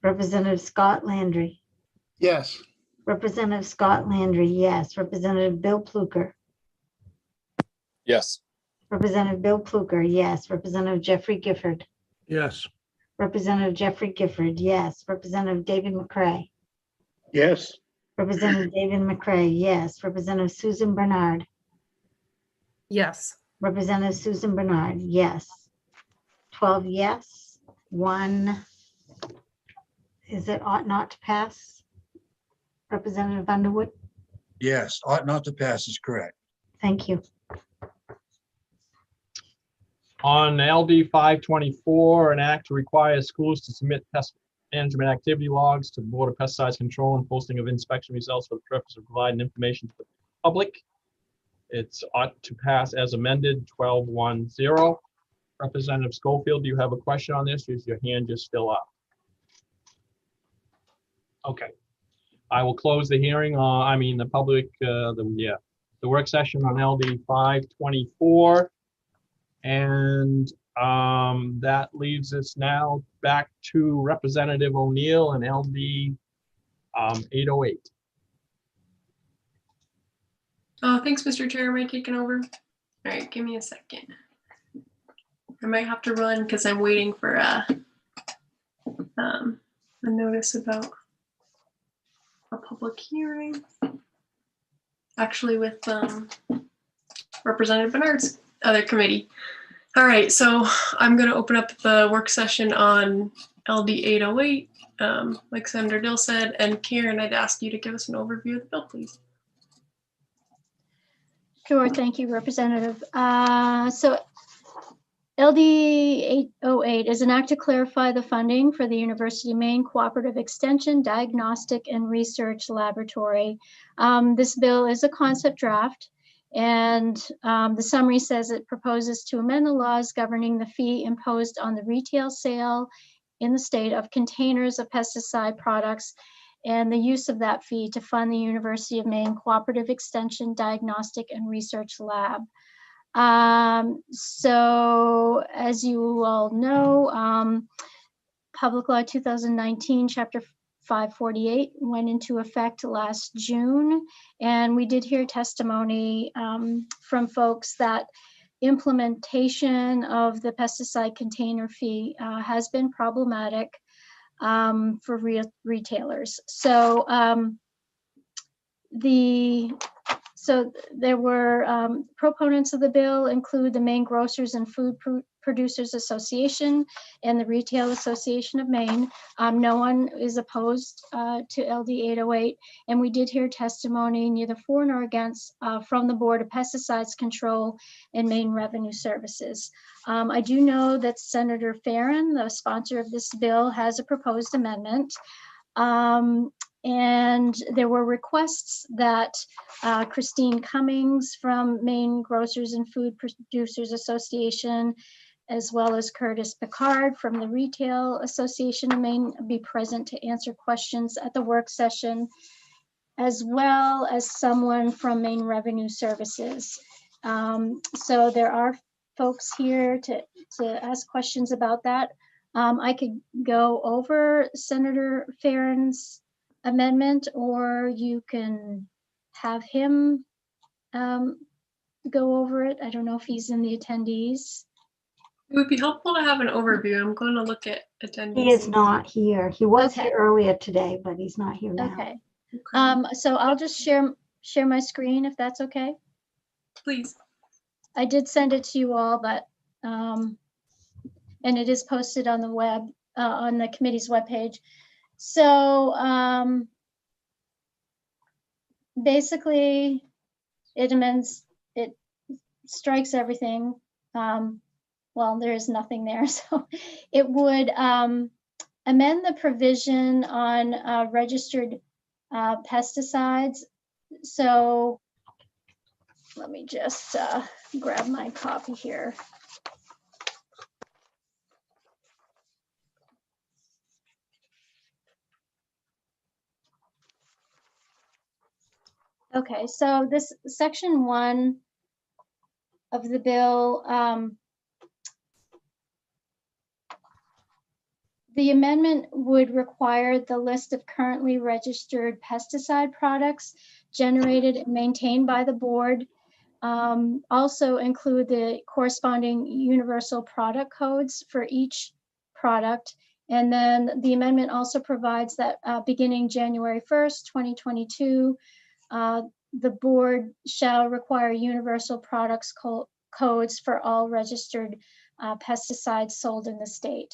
Representative Scott Landry. Yes. Representative Scott Landry, yes. Representative Bill Pluker. Yes. Representative Bill Pluker, yes. Representative Jeffrey Gifford. Yes. Representative Jeffrey Gifford, yes. Representative David McCray. Yes. Representative David McCray, yes. Representative Susan Bernard. Yes. Representative Susan Bernard, yes. 12 yes, 1, is it ought not to pass? Representative Underwood, Yes, ought not to pass is correct. thank you. On LD 524, an act to require schools to submit pest management activity logs to the Board of Pesticides Control and posting of inspection results for the purpose of providing information to the public. It's ought to pass as amended, 12-1-0. Representative Schofield, do you have a question on this? Or is your hand just still up? Okay. I will close the hearing, the work session on LD 524. And that leaves us now back to Representative O'Neill and LD 808. Oh, thanks, Mr. Chair. Am I taking over? All right, give me a second. I might have to run because I'm waiting for a notice about a public hearing. Actually, with Representative Bernard's other committee. All right, so I'm going to open up the work session on LD 808, like Senator Dill said, and Karen, I'd ask you to give us an overview of the bill, please. Sure, thank you, Representative. So LD 808 is an act to clarify the funding for the University of Maine Cooperative Extension Diagnostic and Research Laboratory. This bill is a concept draft, and the summary says it proposes to amend the laws governing the fee imposed on the retail sale in the state of containers of pesticide products and the use of that fee to fund the University of Maine Cooperative Extension Diagnostic and Research Lab. So as you all know, Public Law 2019, Chapter 548 went into effect last June, and we did hear testimony from folks that implementation of the pesticide container fee has been problematic for retailers. So there were proponents of the bill include the Maine Grocers and Food Producers Association and the Retail Association of Maine. No one is opposed to LD 808, and we did hear testimony neither for nor against from the Board of Pesticides Control and Maine Revenue Services. I do know that Senator Farren, the sponsor of this bill, has a proposed amendment. And there were requests that Christine Cummings from Maine Grocers and Food Producers Association, as well as Curtis Picard from the Retail Association of Maine, be present to answer questions at the work session, as well as someone from Maine Revenue Services. So there are folks here to ask questions about that. I could go over Senator Farren's amendment, or you can have him go over it. I don't know if he's in the attendees. It would be helpful to have an overview. I'm going to look at attendees. He is not here. He was here earlier today, but he's not here now. Okay. So I'll just share my screen if that's okay. Please. I did send it to you all, but and it is posted on the web, on the committee's webpage. So basically, it amends, it strikes everything. Well, there is nothing there, so it would amend the provision on registered pesticides. So let me just grab my copy here. Okay, so this section 1 of the bill, the amendment would require the list of currently registered pesticide products generated and maintained by the board also include the corresponding universal product codes for each product. And then the amendment also provides that beginning January 1st, 2022, the board shall require universal products codes for all registered pesticides sold in the state.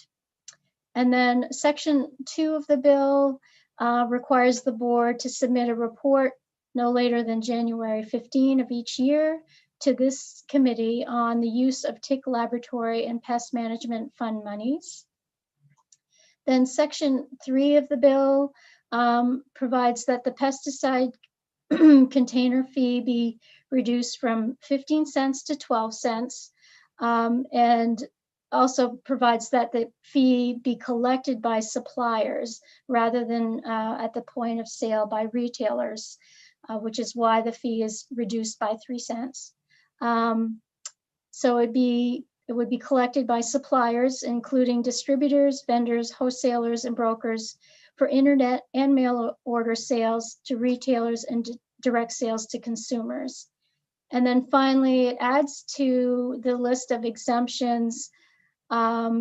And then section 2 of the bill requires the board to submit a report no later than January 15 of each year to this committee on the use of tick laboratory and pest management fund monies. Then section 3 of the bill provides that the pesticide container fee be reduced from 15 cents to 12 cents, and also provides that the fee be collected by suppliers rather than at the point of sale by retailers, which is why the fee is reduced by 3 cents. So it would be collected by suppliers, including distributors, vendors, wholesalers, and brokers for internet and mail order sales to retailers and direct sales to consumers. And then finally, it adds to the list of exemptions a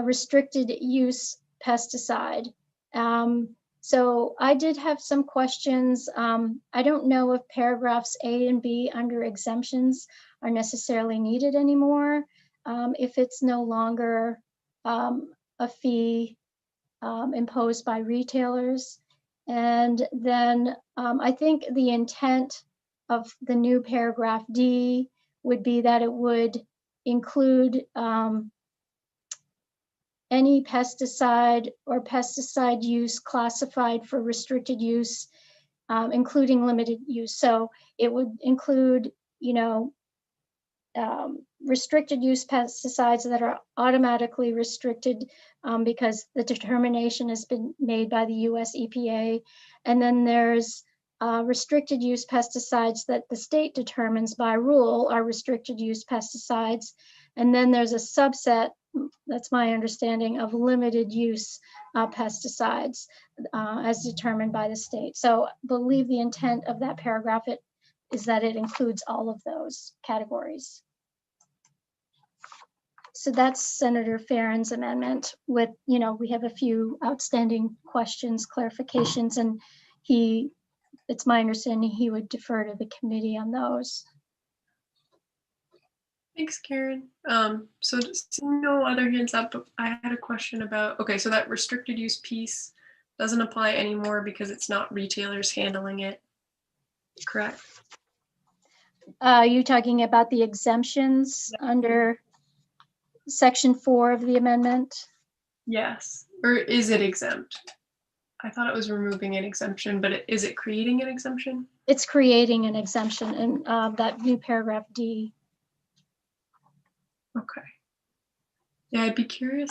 restricted use pesticide. So I did have some questions. I don't know if paragraphs A and B under exemptions are necessarily needed anymore, if it's no longer a fee imposed by retailers. And then I think the intent of the new paragraph D would be that it would include any pesticide or pesticide use classified for restricted use, including limited use. So it would include, restricted use pesticides that are automatically restricted because the determination has been made by the US EPA. And then there's restricted use pesticides that the state determines by rule are restricted use pesticides. And then there's a subset, that's my understanding, of limited use pesticides as determined by the state. So I believe the intent of that paragraph is that it includes all of those categories. So that's Senator Farron's amendment with, we have a few outstanding questions, clarifications, and it's my understanding he would defer to the committee on those. Thanks, Karen. So seeing no other hands up, I had a question about, okay, so that restricted use piece doesn't apply anymore because it's not retailers handling it, correct? You're talking about the exemptions under section 4 of the amendment? Yes, or is it exempt? I thought it was removing an exemption, but is it creating an exemption? It's creating an exemption in that new paragraph D. Okay. Yeah, I'd be curious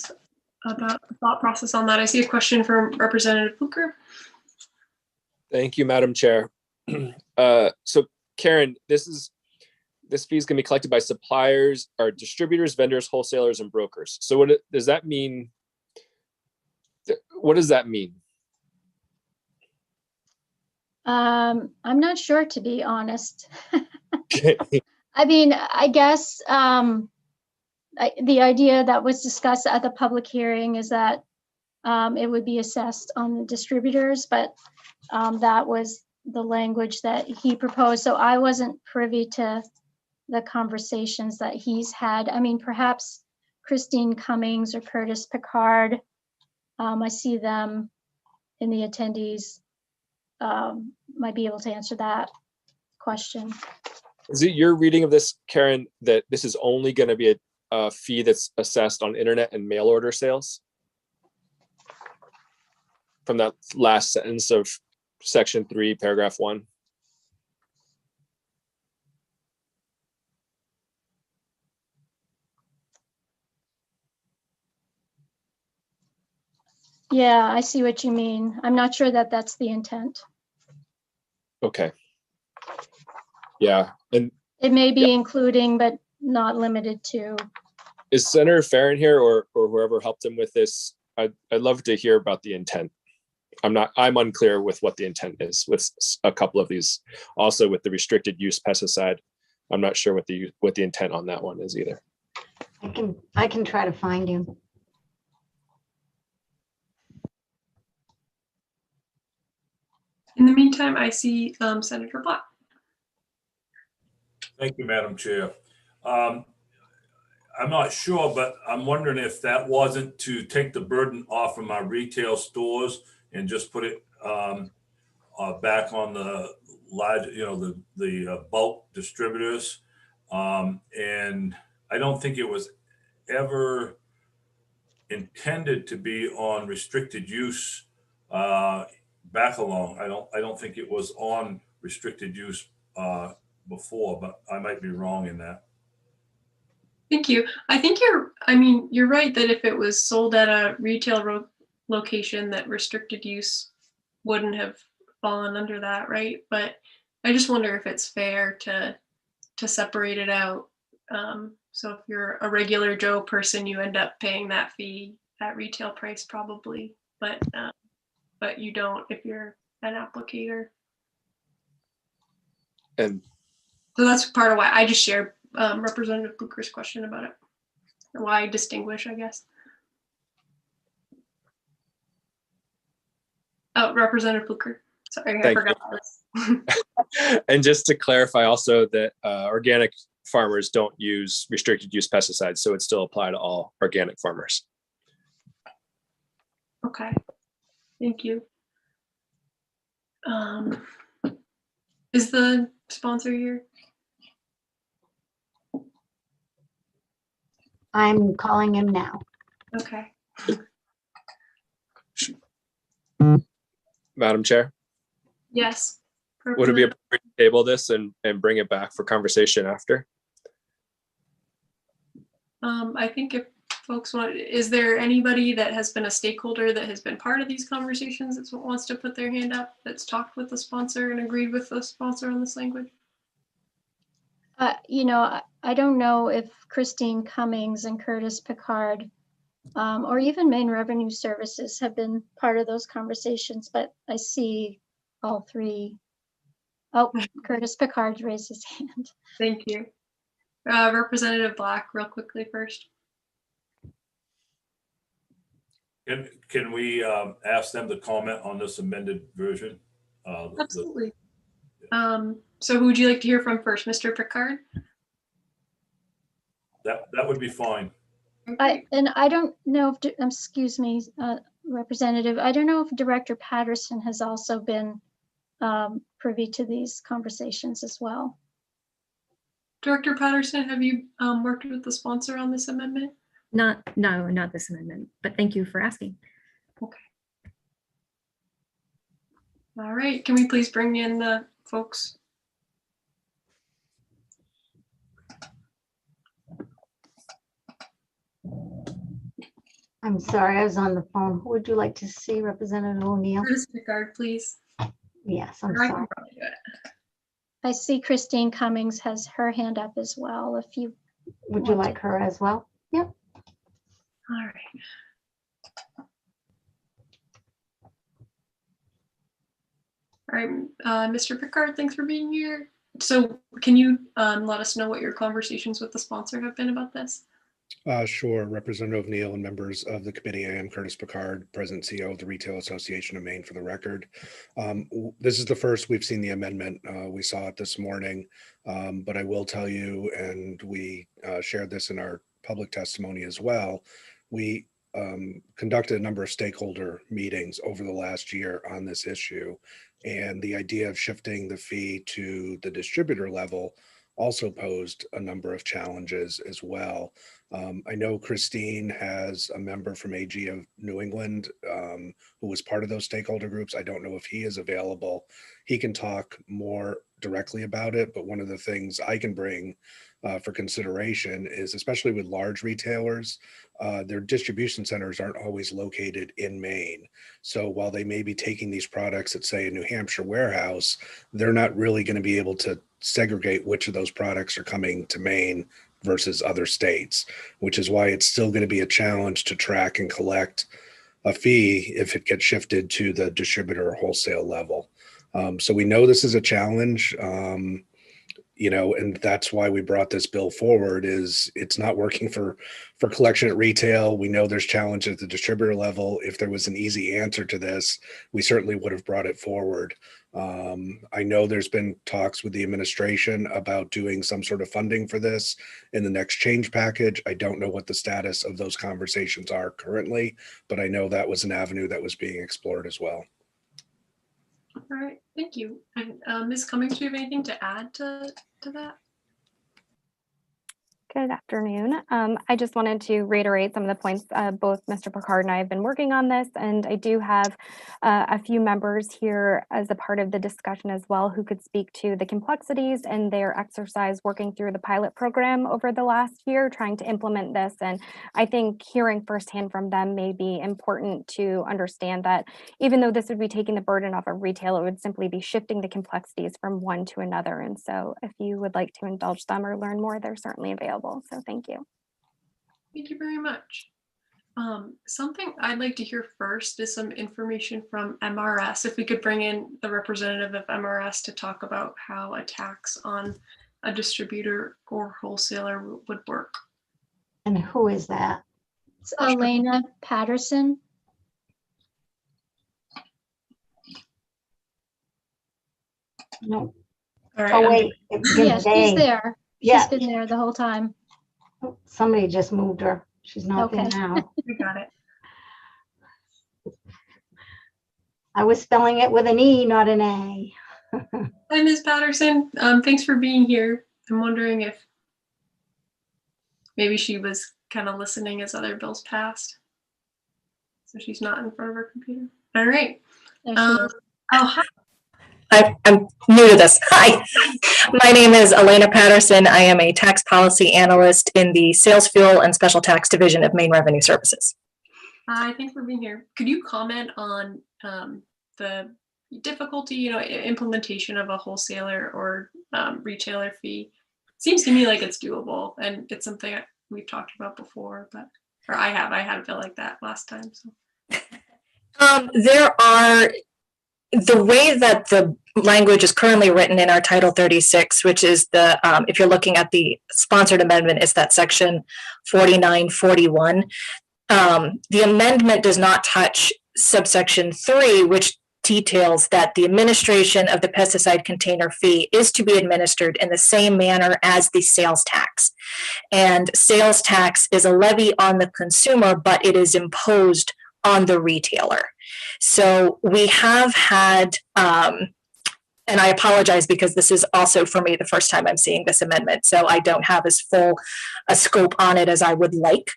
about the thought process on that. I see a question from Representative Fluker. Thank you, Madam Chair. So Karen, this fee is going to be collected by suppliers or distributors, vendors, wholesalers, and brokers. So what does that mean? What does that mean? I'm not sure, to be honest. I mean, I guess the idea that was discussed at the public hearing is that it would be assessed on the distributors, but that was the language that he proposed. So I wasn't privy to the conversations that he's had. I mean, perhaps Christine Cummings or Curtis Picard, I see them in the attendees, might be able to answer that question. Is it your reading of this, Karen, that this is only going to be a fee that's assessed on internet and mail order sales? From that last sentence of section 3, paragraph 1. Yeah, I see what you mean. I'm not sure that that's the intent. Okay. Yeah, and It may be including, but not limited to. is Senator Farron here, or whoever helped him with this? I'd love to hear about the intent. I'm unclear with what the intent is with a couple of these. Also with the restricted use pesticide, I'm not sure what the intent on that one is either. I can try to find you. In the meantime, I see Senator Black. Thank you, Madam Chair. I'm not sure, but I'm wondering if that wasn't to take the burden off of my retail stores and just put it back on the large, the bulk distributors. And I don't think it was ever intended to be on restricted use back along. I don't think it was on restricted use before, but I might be wrong in that. Thank you. I think you're right that if it was sold at a retail location, that restricted use wouldn't have fallen under that, right? But I just wonder if it's fair to separate it out. So if you're a regular Joe person, you end up paying that fee at retail price probably, but you don't if you're an applicator. And so that's part of why I just shared Representative Booker's question about it. Why distinguish, I guess. Oh, Representative Booker. Sorry, I forgot this. And just to clarify also that organic farmers don't use restricted use pesticides, so it still apply to all organic farmers. Okay, thank you. Is the sponsor here? I'm calling him now. Okay. Madam Chair? Yes. Would it be appropriate to table this and bring it back for conversation after? I think if folks want, is there anybody that has been a stakeholder that has been part of these conversations that wants to put their hand up, that's talked with the sponsor and agreed with the sponsor on this language? I don't know if Christine Cummings and Curtis Picard or even Maine Revenue Services have been part of those conversations, but I see all three. Oh, Curtis Picard raised his hand. Thank you. Representative Black, real quickly first. Can we ask them to comment on this amended version? Absolutely. So who would you like to hear from first, Mr. Picard? That would be fine. I don't know if, excuse me, Representative, I don't know if Director Patterson has also been privy to these conversations as well. Director Patterson, have you worked with the sponsor on this amendment? No, not this amendment, but thank you for asking. Okay. All right, can we please bring in the folks? I'm sorry, I was on the phone. Who would you like to see, Representative O'Neill? Curtis Picard, please. Yes, I'm I sorry. can probably do it. I see Christine Cummings has her hand up as well. If you would you like her as well? Yep. All right. All right, Mr. Picard, thanks for being here. So can you let us know what your conversations with the sponsor have been about this? Sure, Representative Neal and members of the committee. I am Curtis Picard, President CEO of the Retail Association of Maine, for the record. This is the first we've seen the amendment. We saw it this morning, but I will tell you, and we shared this in our public testimony as well, we conducted a number of stakeholder meetings over the last year on this issue, and the idea of shifting the fee to the distributor level also posed a number of challenges as well. I know Christine has a member from AG of New England who was part of those stakeholder groups. I don't know if he is available. He can talk more directly about it, but one of the things I can bring for consideration is, especially with large retailers, their distribution centers aren't always located in Maine. So while they may be taking these products at, say, a New Hampshire warehouse, they're not really going to be able to segregate which of those products are coming to Maine versus other states, which is why it's still going to be a challenge to track and collect a fee if it gets shifted to the distributor or wholesale level. So we know this is a challenge. And that's why we brought this bill forward. Is it's not working for collection at retail. We know there's challenge at the distributor level. If there was an easy answer to this, we certainly would have brought it forward. I know there's been talks with the administration about doing some sort of funding for this in the next change package. I don't know what the status of those conversations are currently, but I know that was an avenue that was being explored as well. All right, thank you. And Ms. Cummings, do you have anything to add to that? Good afternoon. I just wanted to reiterate some of the points. Both Mr. Picard and I have been working on this, and I do have a few members here as a part of the discussion as well who could speak to the complexities and their exercise working through the pilot program over the last year, trying to implement this. And I think hearing firsthand from them may be important to understand that even though this would be taking the burden off of retail, it would simply be shifting the complexities from one to another. And so if you would like to indulge them or learn more, they're certainly available. So thank you. Thank you very much. Something I'd like to hear first is some information from MRS. If we could bring in the representative of MRS to talk about how a tax on a distributor or wholesaler would work. And who is that? It's Elena Patterson. No. All right, Oh, wait. Yes, she's there. Yeah. She's been there the whole time. Somebody just moved her. She's not there Okay. now. We got it. I was spelling it with an E, not an A. Hi, Ms. Patterson. Thanks for being here. I'm wondering if maybe she was kind of listening as other bills passed. So she's not in front of her computer. All right. There she is. Oh, hi. I'm new to this. Hi, my name is Elena Patterson. I am a tax policy analyst in the Sales, Fuel, and Special Tax Division of Maine Revenue Services. Hi, thanks for being here. Could you comment on the difficulty, implementation of a wholesaler or retailer fee? Seems to me like it's doable, and it's something we've talked about before, or I had a bill like that last time. So. The way that the language is currently written in our Title 36, which is if you're looking at the sponsored amendment, is that section 4941. The amendment does not touch subsection 3, which details that the administration of the pesticide container fee is to be administered in the same manner as the sales tax. And sales tax is a levy on the consumer, but it is imposed on the retailer. So we have had, and I apologize because this is also for me the first time I'm seeing this amendment, so I don't have as full a scope on it as I would like.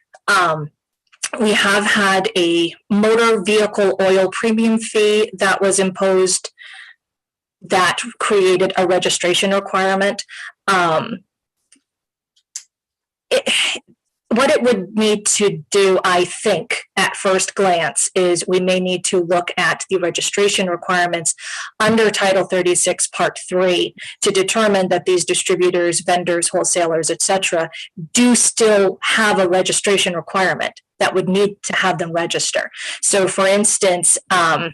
We have had a motor vehicle oil premium fee that was imposed that created a registration requirement. What it would need to do, I think, at first glance, is we may need to look at the registration requirements under Title 36, Part 3, to determine that these distributors, vendors, wholesalers, etc., do still have a registration requirement that would need to have them register. So, for instance, a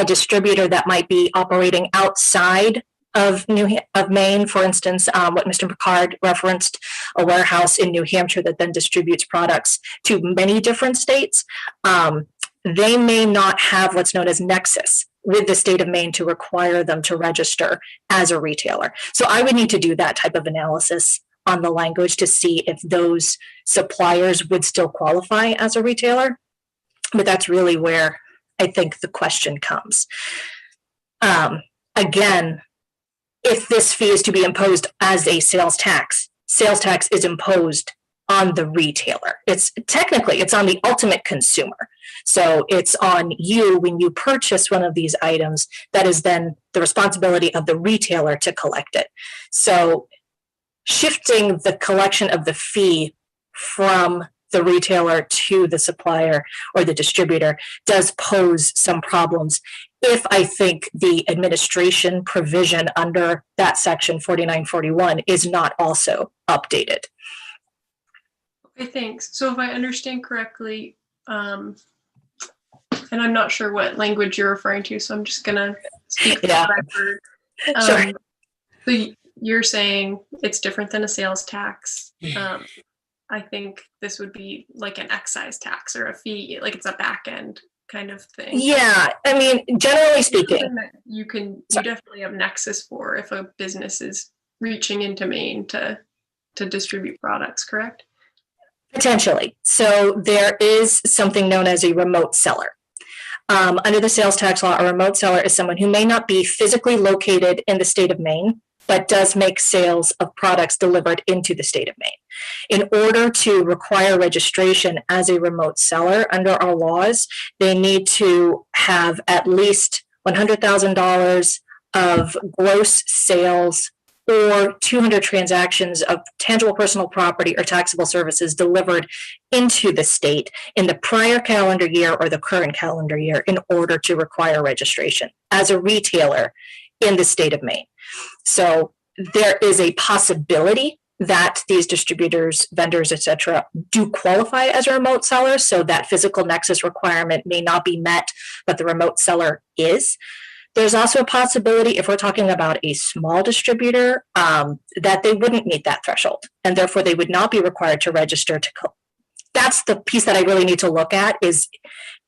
distributor that might be operating outside of Maine, for instance, what Mr. Picard referenced, a warehouse in New Hampshire that then distributes products to many different states, they may not have what's known as nexus with the state of Maine to require them to register as a retailer. So I would need to do that type of analysis on the language to see if those suppliers would still qualify as a retailer. But that's really where I think the question comes. Again, if this fee is to be imposed as a sales tax is imposed on the retailer. It's technically, it's on the ultimate consumer. So it's on you when you purchase one of these items, that is then the responsibility of the retailer to collect it. So shifting the collection of the fee from the retailer to the supplier or the distributor does pose some problems if I think the administration provision under that section 4941 is not also updated. Okay, thanks. So if I understand correctly, and I'm not sure what language you're referring to, so I'm just gonna speak from what I've heard. Sure. So you're saying it's different than a sales tax. I think this would be like an excise tax or a fee, like it's a back end kind of thing. Yeah, I mean, generally speaking, you definitely have nexus for if a business is reaching into Maine to distribute products, correct? Potentially. So there is something known as a remote seller. Under the sales tax law, a remote seller is someone who may not be physically located in the state of Maine, but does make sales of products delivered into the state of Maine. In order to require registration as a remote seller under our laws, they need to have at least $100,000 of gross sales or 200 transactions of tangible personal property or taxable services delivered into the state in the prior calendar year or the current calendar year in order to require registration as a retailer in the state of Maine. So there is a possibility that these distributors, vendors, et cetera, do qualify as a remote seller. So that physical nexus requirement may not be met, but the remote seller is. There's also a possibility, if we're talking about a small distributor, that they wouldn't meet that threshold, and therefore they would not be required to register to. That's the piece that I really need to look at, is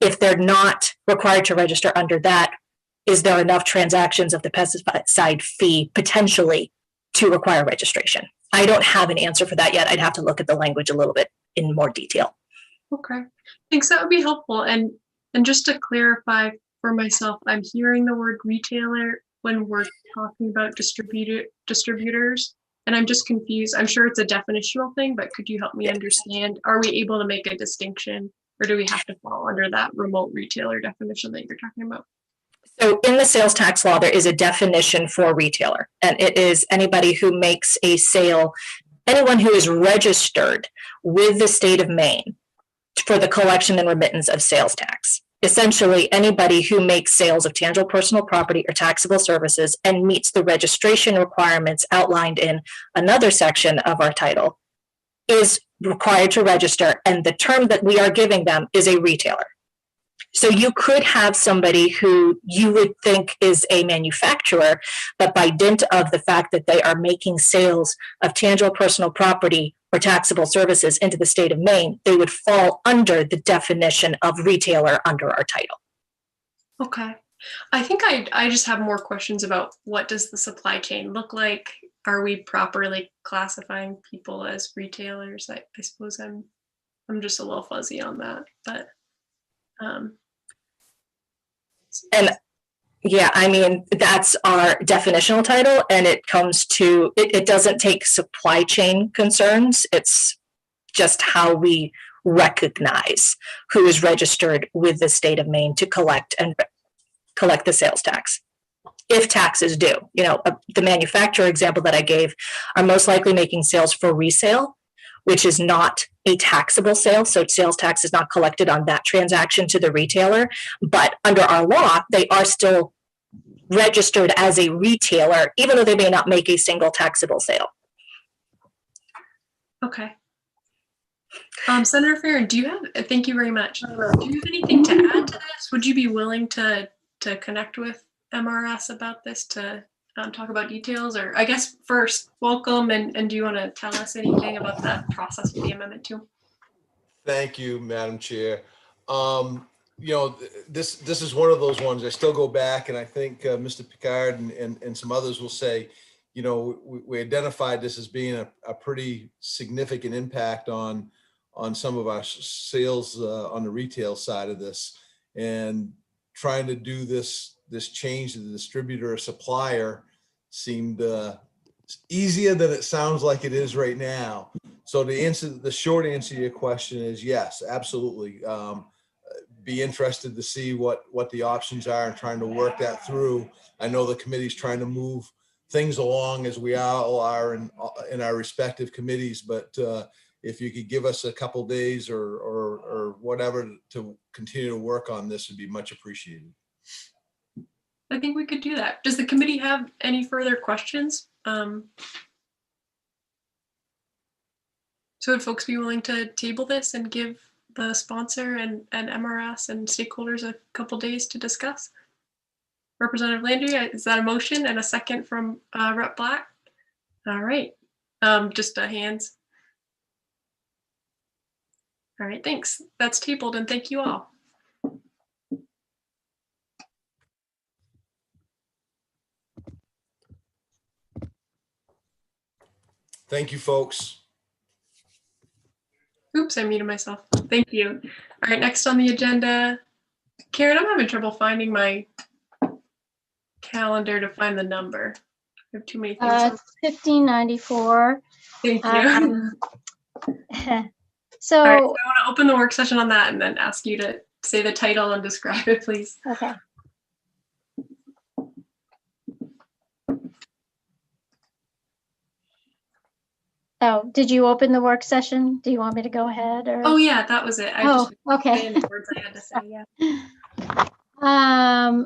if they're not required to register under that, is there enough transactions of the pesticide fee potentially to require registration? I don't have an answer for that yet. I'd have to look at the language a little bit in more detail. Okay, thanks. That would be helpful. And just to clarify for myself, I'm hearing the word retailer when we're talking about distributors, and I'm just confused. I'm sure it's a definitional thing, but could you help me understand? Are we able to make a distinction, or do we have to fall under that remote retailer definition that you're talking about? So in the sales tax law, there is a definition for retailer, and it is anybody who makes a sale, anyone who is registered with the state of Maine for the collection and remittance of sales tax. Essentially, anybody who makes sales of tangible personal property or taxable services and meets the registration requirements outlined in another section of our title is required to register, and the term that we are giving them is a retailer. So you could have somebody who you would think is a manufacturer, but by dint of the fact that they are making sales of tangible personal property or taxable services into the state of Maine, they would fall under the definition of retailer under our title. Okay. I think I just have more questions about what does the supply chain look like? Are we properly classifying people as retailers? I suppose I'm just a little fuzzy on that, but and yeah, I mean, that's our definitional title, and it comes to, it doesn't take supply chain concerns. It's just how we recognize who is registered with the state of Maine to collect the sales tax. If taxes due, the manufacturer example that I gave are most likely making sales for resale, which is not a taxable sale. So sales tax is not collected on that transaction to the retailer. But under our law, they are still registered as a retailer, even though they may not make a single taxable sale. Okay. Senator Farron, thank you very much. Do you have anything to add to this? Would you be willing to connect with MRS about this to talk about details? Or I guess first, welcome, and do you want to tell us anything about the process with the amendment too? Thank you, Madam Chair. This is one of those ones I still go back, and I think Mr. Picard and some others will say, we identified this as being a pretty significant impact on some of our sales on the retail side of this, and trying to do this change to the distributor or supplier seemed easier than it sounds like it is right now. So the short answer to your question is yes, absolutely. Be interested to see what the options are and trying to work that through. I know the committee's trying to move things along as we all are in our respective committees, but if you could give us a couple days or whatever to continue to work on this, would be much appreciated. I think we could do that. Does the committee have any further questions? So would folks be willing to table this and give the sponsor and MRS and stakeholders a couple days to discuss? Representative Landry, is that a motion and a second from Rep Black? All right, just hands. All right, thanks. That's tabled, and thank you all. Thank you, folks. Oops, I muted myself. Thank you. All right, next on the agenda, Karen, I'm having trouble finding my calendar to find the number. I have too many things. It's 1594. Thank you. So, all right, so I want to open the work session on that and then ask you to say the title and describe it, please. Okay. Oh, did you open the work session? Do you want me to go ahead? Or? Oh yeah, that was it. I just okay. saying the words I had to say.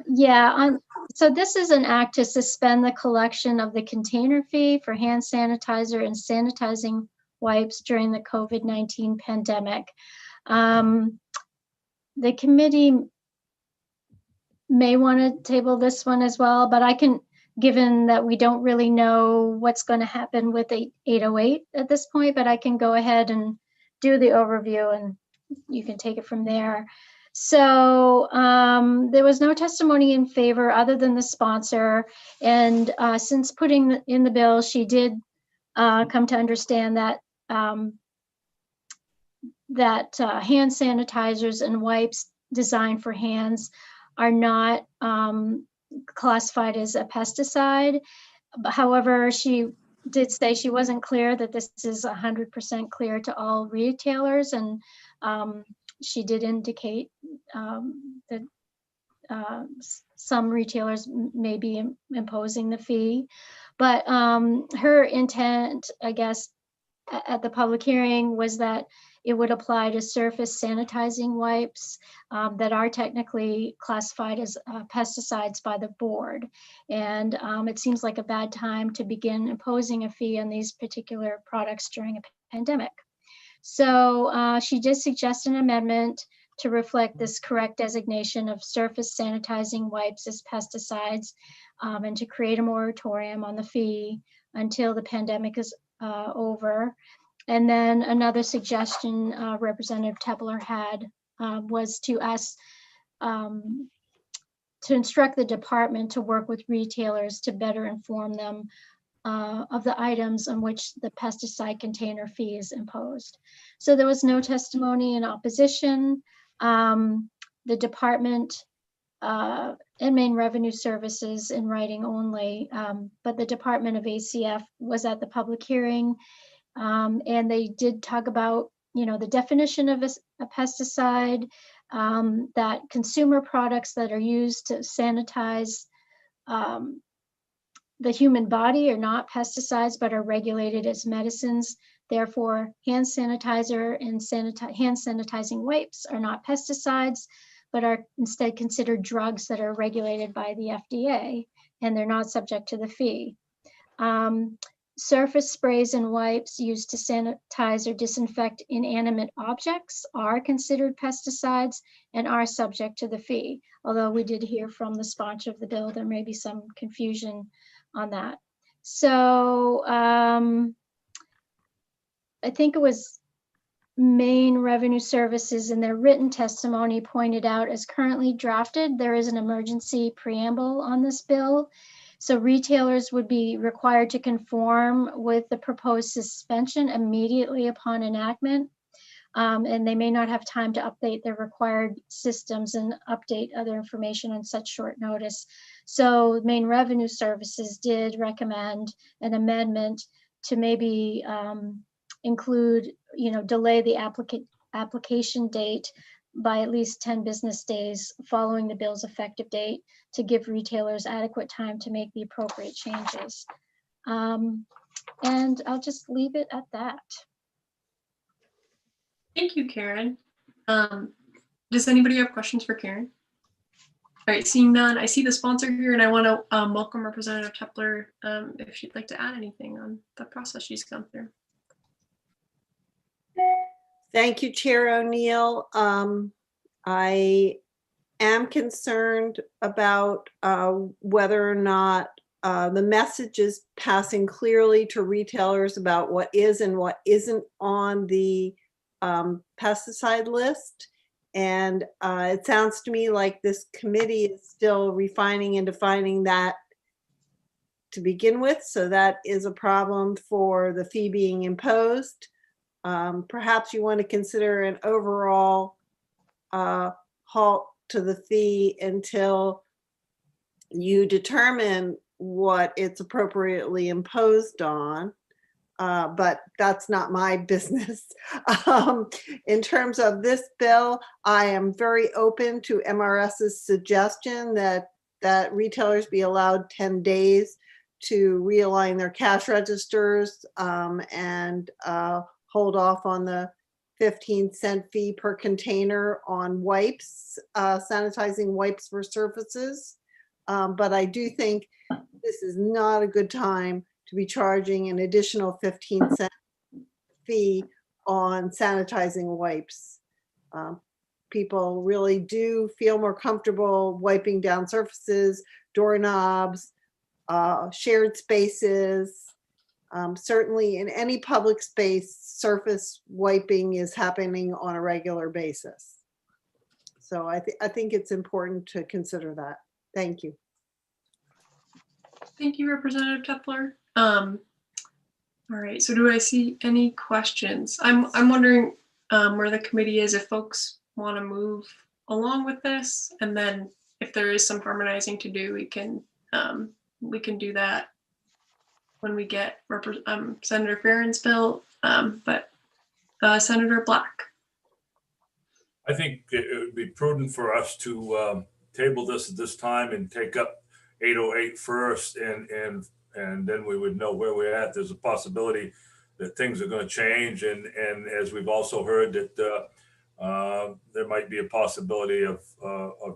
Yeah. So this is an act to suspend the collection of the container fee for hand sanitizer and sanitizing wipes during the COVID-19 pandemic. The committee may want to table this one as well, but I can, given that we don't really know what's going to happen with 808 at this point, but I can go ahead and do the overview and you can take it from there. So there was no testimony in favor other than the sponsor. And since putting in the bill, she did come to understand that hand sanitizers and wipes designed for hands are not classified as a pesticide. However, she did say she wasn't clear that this is 100% clear to all retailers, and she did indicate that some retailers may be imposing the fee. But her intent, I guess, at the public hearing was that it would apply to surface sanitizing wipes that are technically classified as pesticides by the board. And it seems like a bad time to begin imposing a fee on these particular products during a pandemic. So she did suggest an amendment to reflect this correct designation of surface sanitizing wipes as pesticides and to create a moratorium on the fee until the pandemic is over. And then another suggestion Representative Tepler had was to ask, to instruct the department to work with retailers to better inform them of the items on which the pesticide container fee is imposed. So there was no testimony in opposition. The department and Maine Revenue Services in writing only, but the Department of ACF was at the public hearing. And they did talk about, the definition of a pesticide, that consumer products that are used to sanitize the human body are not pesticides, but are regulated as medicines. Therefore, hand sanitizer and hand sanitizing wipes are not pesticides, but are instead considered drugs that are regulated by the FDA, and they're not subject to the fee. Surface sprays and wipes used to sanitize or disinfect inanimate objects are considered pesticides and are subject to the fee. Although we did hear from the sponsor of the bill, there may be some confusion on that. So I think it was Maine Revenue Services in their written testimony pointed out, as currently drafted, there is an emergency preamble on this bill. So retailers would be required to conform with the proposed suspension immediately upon enactment. and they may not have time to update their required systems and update other information on such short notice. So Maine Revenue Services did recommend an amendment to maybe include, delay the application date by at least 10 business days following the bill's effective date to give retailers adequate time to make the appropriate changes. And I'll just leave it at that. Thank you, Karen. Does anybody have questions for Karen? All right, seeing none, I see the sponsor here and I want to welcome Representative Tepler if she'd like to add anything on the process she's gone through. Thank you, Chair O'Neill. I am concerned about whether or not the message is passing clearly to retailers about what is and what isn't on the pesticide list. And it sounds to me like this committee is still refining and defining that to begin with. So that is a problem for the fee being imposed. Perhaps you want to consider an overall halt to the fee until you determine what it's appropriately imposed on. But that's not my business. In terms of this bill, I am very open to MRS's suggestion that retailers be allowed 10 days to realign their cash registers and hold off on the 15-cent fee per container on wipes, sanitizing wipes for surfaces. But I do think this is not a good time to be charging an additional 15-cent fee on sanitizing wipes. People really do feel more comfortable wiping down surfaces, doorknobs, shared spaces. Certainly in any public space, surface wiping is happening on a regular basis. So I think it's important to consider that. Thank you. Thank you, Representative Tepler. All right, so do I see any questions? I'm wondering where the committee is, if folks want to move along with this, and then if there is some harmonizing to do, we can do that when we get Senator Farron's bill, but Senator Black. I think it would be prudent for us to table this at this time and take up 808 first, and then we would know where we're at. There's a possibility that things are going to change, and as we've also heard that there might be a possibility of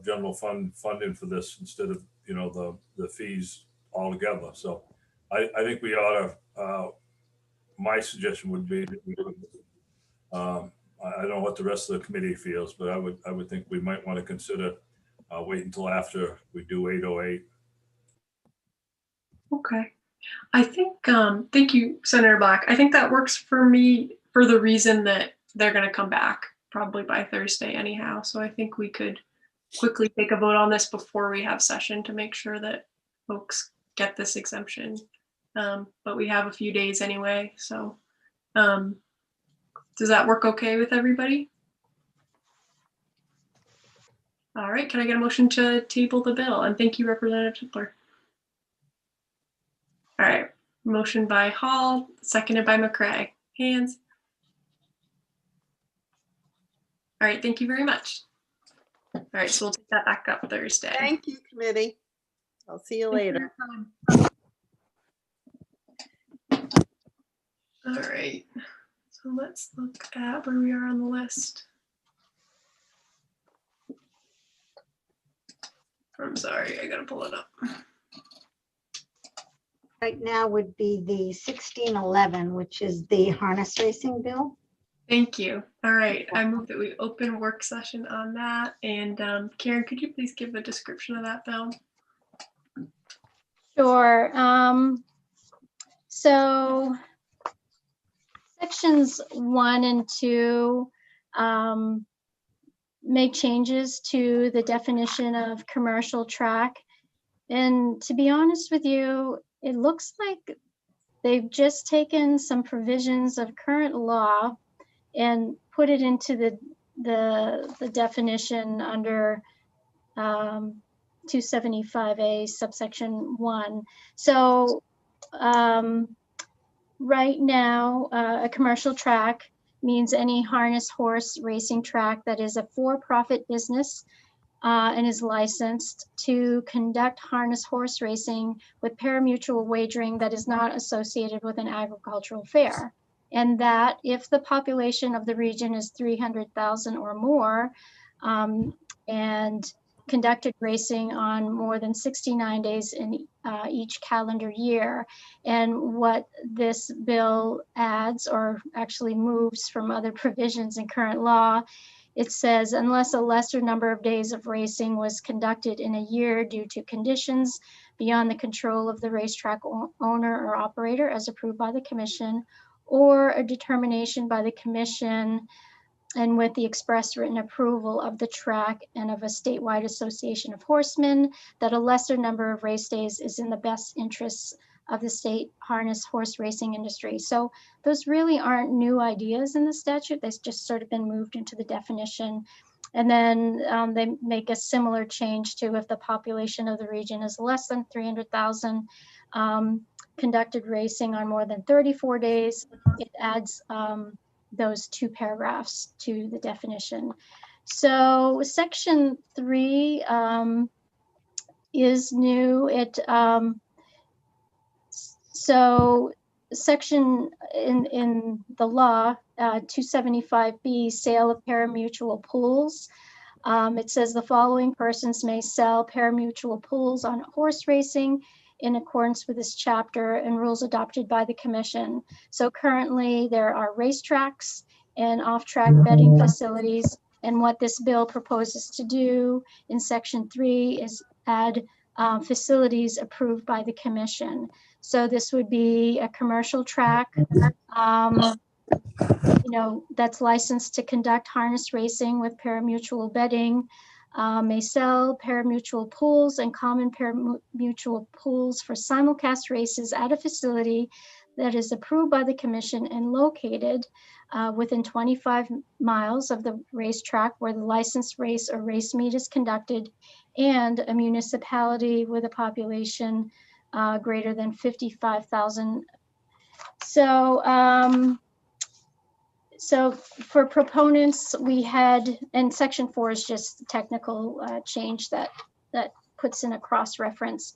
general funding for this instead of the fees altogether. So I think we ought to. My suggestion would be that we would. I don't know what the rest of the committee feels, but I would think we might want to consider wait until after we do 808. Okay, I think, thank you, Senator Black. I think that works for me for the reason that they're going to come back probably by Thursday anyhow. So I think we could quickly take a vote on this before we have session to make sure that folks get this exemption. But we have a few days anyway. So does that work okay with everybody? All right, can I get a motion to table the bill? And thank you, Representative Tepler. All right, motion by Hall, seconded by McCray. Hands. All right, thank you very much. All right, so we'll take that back up Thursday. Thank you, committee. I'll see you later. All right, so let's look at where we are on the list. I'm sorry, I gotta pull it up. Right now would be the 1611, which is the harness racing bill. Thank you. All right, I move that we open work session on that. And Karen, could you please give a description of that bill? Sure. So sections 1 and 2 make changes to the definition of commercial track. And to be honest with you, it looks like they've just taken some provisions of current law and put it into the definition under 275A subsection 1. So right now, a commercial track means any harness horse racing track that is a for-profit business and is licensed to conduct harness horse racing with parimutuel wagering that is not associated with an agricultural fair. And that if the population of the region is 300,000 or more, and conducted racing on more than 69 days in each calendar year. And what this bill adds, or actually moves from other provisions in current law, it says, unless a lesser number of days of racing was conducted in a year due to conditions beyond the control of the racetrack owner or operator as approved by the commission, or a determination by the commission and with the express written approval of the track and of a statewide association of horsemen, that a lesser number of race days is in the best interests of the state harness horse racing industry. So those really aren't new ideas in the statute. They've just sort of been moved into the definition. And then they make a similar change to if the population of the region is less than 300,000, conducted racing on more than 34 days, it adds those 2 paragraphs to the definition. So section 3 is new. So section in the law, 275B, sale of parimutuel pools. It says the following persons may sell parimutuel pools on horse racing in accordance with this chapter and rules adopted by the commission. So currently there are racetracks and off-track betting facilities. And what this bill proposes to do in section 3 is add facilities approved by the commission. So this would be a commercial track, that's licensed to conduct harness racing with parimutuel betting, may sell parimutuel pools and common parimutuel pools for simulcast races at a facility that is approved by the commission and located within 25 miles of the racetrack where the licensed race or race meet is conducted, and a municipality with a population greater than 55,000. So for proponents, we had, and section 4 is just technical change that puts in a cross-reference.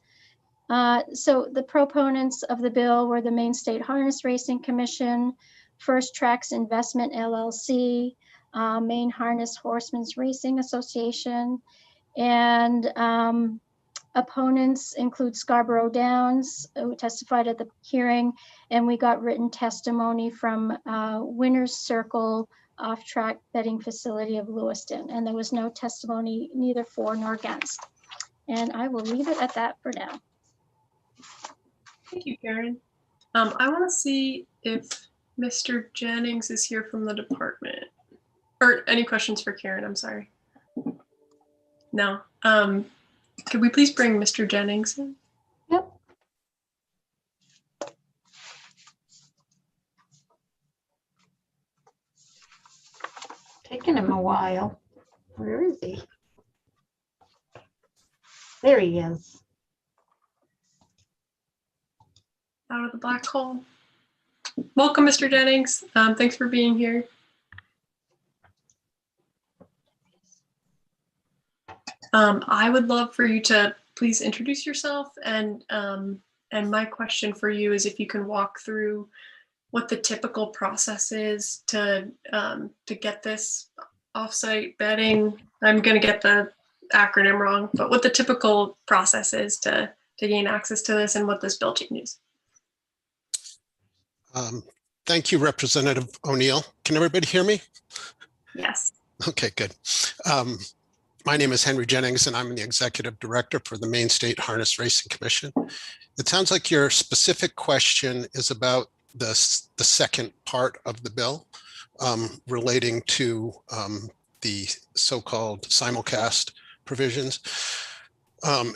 So the proponents of the bill were the Maine State Harness Racing Commission, First Tracks Investment LLC, Maine Harness Horsemen's Racing Association, and opponents include Scarborough Downs, who testified at the hearing, and we got written testimony from Winners Circle off-track betting facility of Lewiston, and there was no testimony neither for nor against. And I will leave it at that for now. Thank you, Karen. I want to see if Mr. Jennings is here from the department. Or any questions for Karen? I'm sorry. No. Could we please bring Mr. Jennings in? Yep. Taking him a while. Where is he? There he is. Out of the black hole. Welcome, Mr. Jennings. Thanks for being here. I would love for you to please introduce yourself, and my question for you is if you can walk through what the typical process is to get this offsite betting. I'm going to get the acronym wrong, but what the typical process is to gain access to this and what this bill changes. Thank you, Representative O'Neill. Can everybody hear me? Yes. Okay, good. My name is Henry Jennings, and I'm the Executive Director for the Maine State Harness Racing Commission. It sounds like your specific question is about the second part of the bill relating to the so-called simulcast provisions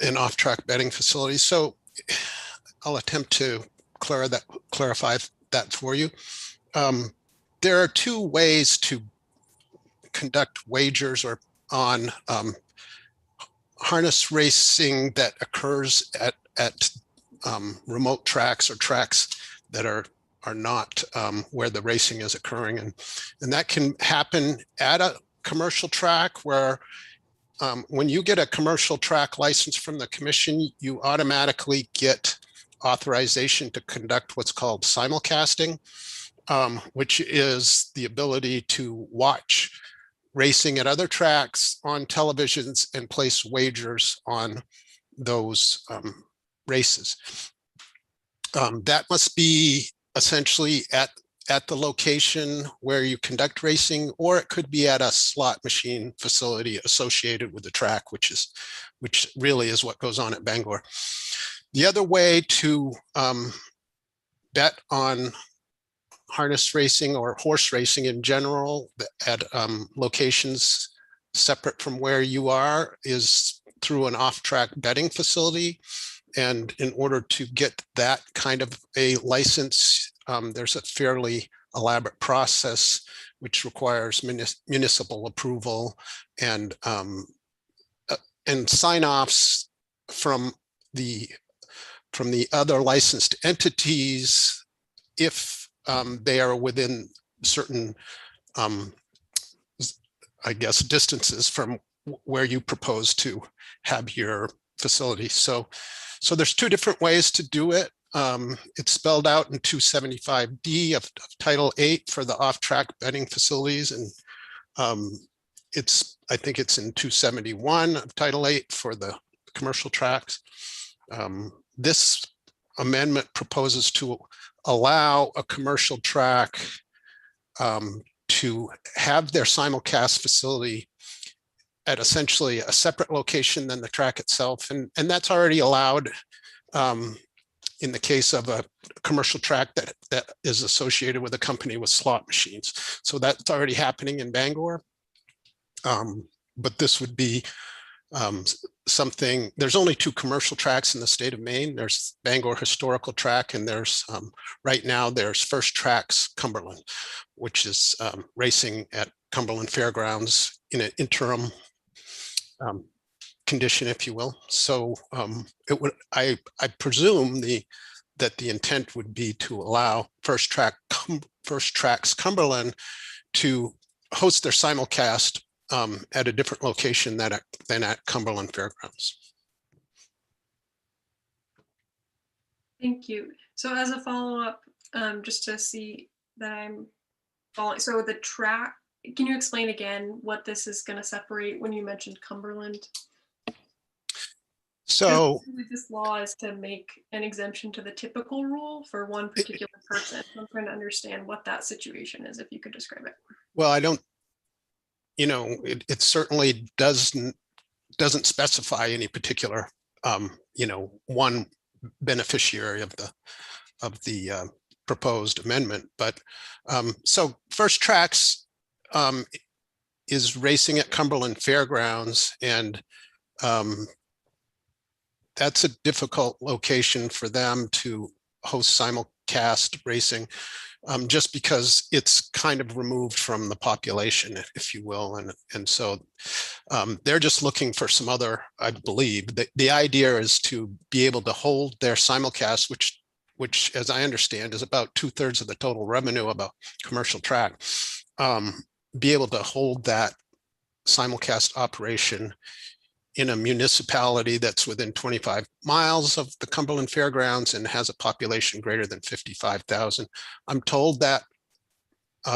in off-track betting facilities. So I'll attempt to clarify that for you. there are two ways to conduct wagers or on harness racing that occurs at remote tracks or tracks that are not where the racing is occurring, and that can happen at a commercial track where when you get a commercial track license from the commission, you automatically get authorization to conduct what's called simulcasting, which is the ability to watch racing at other tracks on televisions and place wagers on those races. That must be essentially at the location where you conduct racing, or it could be at a slot machine facility associated with the track, which really is what goes on at Bangor. The other way to bet on harness racing or horse racing in general at locations separate from where you are is through an off-track betting facility. And in order to get that kind of a license, there's a fairly elaborate process which requires municipal approval and sign-offs from the other licensed entities if they are within certain, I guess, distances from where you propose to have your facility. So there's two different ways to do it. It's spelled out in 275D of Title 8 for the off-track betting facilities, and I think it's in 271 of Title 8 for the commercial tracks. This amendment proposes to allow a commercial track to have their simulcast facility at essentially a separate location than the track itself. And that's already allowed in the case of a commercial track that is associated with a company with slot machines. So that's already happening in Bangor. But this would be something, there's only two commercial tracks in the state of Maine. There's Bangor Historical Track, and there's right now there's First Tracks Cumberland, which is racing at Cumberland Fairgrounds in an interim condition, if you will. So it would, I presume that the intent would be to allow First Tracks Cumberland to host their simulcast at a different location than at Cumberland Fairgrounds. Thank you. So as a follow-up, just to see that I'm following, so the track, can you explain again what this is going to separate when you mentioned Cumberland? So this law is to make an exemption to the typical rule for one particular person. I'm trying to understand what that situation is, if you could describe it. Well, I don't, it certainly doesn't specify any particular, one beneficiary of the proposed amendment. But so First Tracks is racing at Cumberland Fairgrounds, and that's a difficult location for them to host simulcast racing, just because it's kind of removed from the population, if you will. And so they're just looking for some other, I believe, the idea is to be able to hold their simulcast, which as I understand is about 2/3 of the total revenue of a commercial track, be able to hold that simulcast operation in a municipality that's within 25 miles of the Cumberland Fairgrounds and has a population greater than 55,000. I'm told that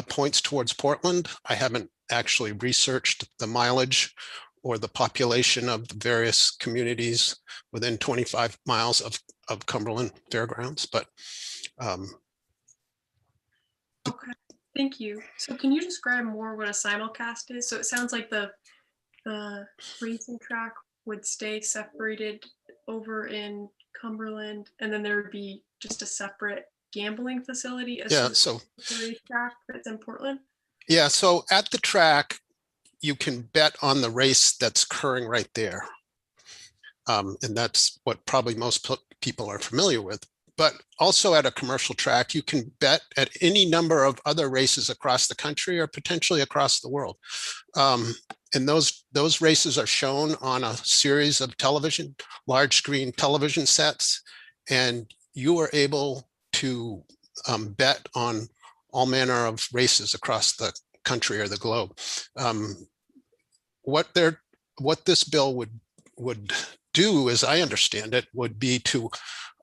points towards Portland. I haven't actually researched the mileage or the population of the various communities within 25 miles of Cumberland Fairgrounds, but okay, thank you. So can you describe more what a simulcast is? So it sounds like the racing track would stay separated over in Cumberland, and then there would be just a separate gambling facility. Yeah, so the racetrack that's in Portland. Yeah, so at the track, you can bet on the race that's occurring right there. And that's what probably most people are familiar with. but also at a commercial track, you can bet at any number of other races across the country or potentially across the world. And those races are shown on a series of television, large screen television sets, and you are able to bet on all manner of races across the country or the globe. What this bill would do, as I understand it, would be to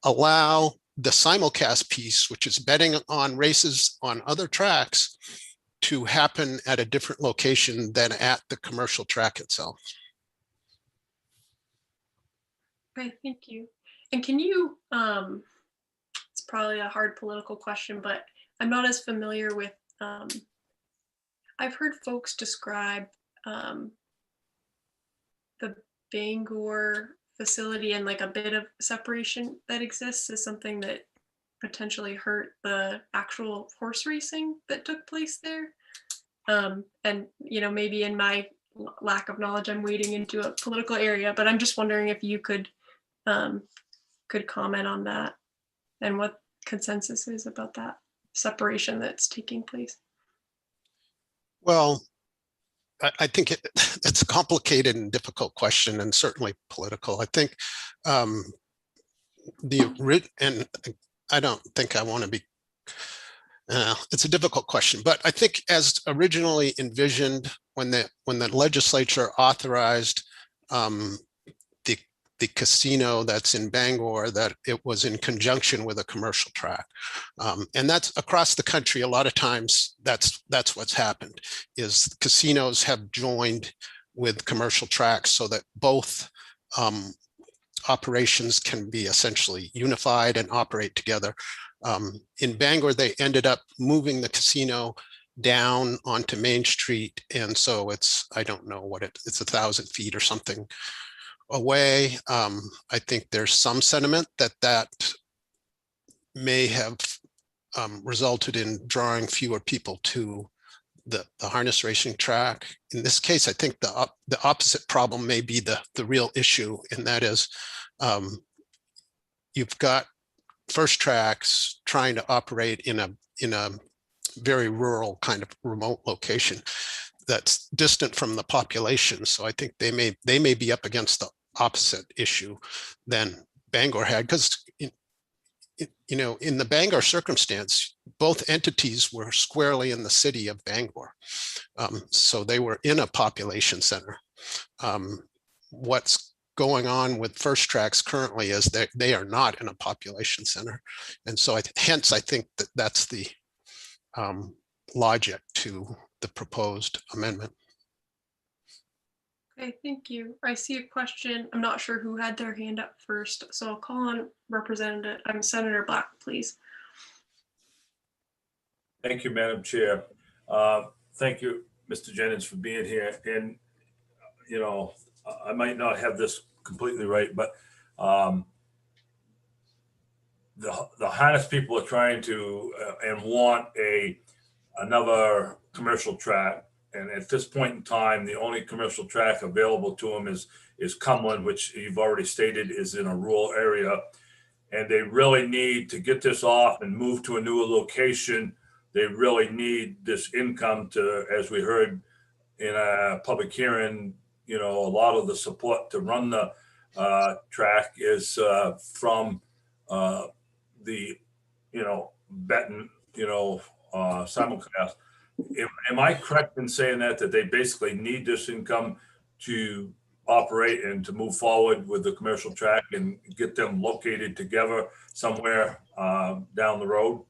allow the simulcast piece, which is betting on races on other tracks, to happen at a different location than at the commercial track itself. Okay, thank you. And can you, it's probably a hard political question, but I'm not as familiar with, I've heard folks describe the Bangor facility and like a bit of separation that exists as something that potentially hurt the actual horse racing that took place there. And, you know, maybe in my lack of knowledge, I'm wading into a political area, but I'm just wondering if you could comment on that and what consensus is about that separation that's taking place. Well, I think it's a complicated and difficult question, and certainly political. I think and I don't think I want to be, it's a difficult question, but I think as originally envisioned when the legislature authorized the casino that's in Bangor, that it was in conjunction with a commercial track. And that's across the country. A lot of times that's what's happened, is casinos have joined with commercial tracks so that both operations can be essentially unified and operate together. In Bangor, they ended up moving the casino down onto Main Street. And so it's, I don't know what it's 1,000 feet or something away. I think there's some sentiment that may have resulted in drawing fewer people to the harness racing track. In this case, I think the opposite problem may be the real issue, and that is you've got First Tracks trying to operate in a very rural kind of remote location that's distant from the population. So I think they may be up against the opposite issue than Bangor had, because you know, in the Bangor circumstance, both entities were squarely in the city of Bangor. So they were in a population center. What's going on with First Tracks currently is that they are not in a population center. And so hence, I think that's the logic to the proposed amendment. Okay, thank you. I see a question. I'm not sure who had their hand up first, so I'll call on Senator Black, please. Thank you, Madam Chair. Thank you, Mr. Jennings, for being here. And, you know, I might not have this completely right, but the harness people are trying to and want another commercial track. And at this point in time, the only commercial track available to them is Cumberland, which you've already stated is in a rural area. And they really need to get this off and move to a newer location. They really need this income to, as we heard in a public hearing, you know, a lot of the support to run the track is from the, you know, betting, you know, simulcast. Am I correct in saying that they basically need this income to operate and to move forward with the commercial track and get them located together somewhere down the road?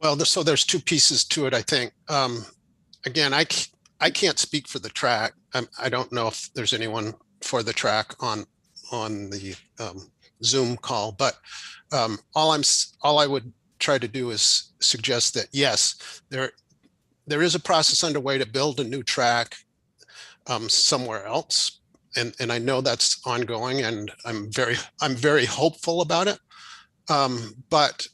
Well, so there's two pieces to it, I think. Again, I can't speak for the track. I don't know if there's anyone for the track on the Zoom call, but all I would try to do is suggest that yes, there is a process underway to build a new track somewhere else, and I know that's ongoing, and I'm very hopeful about it. But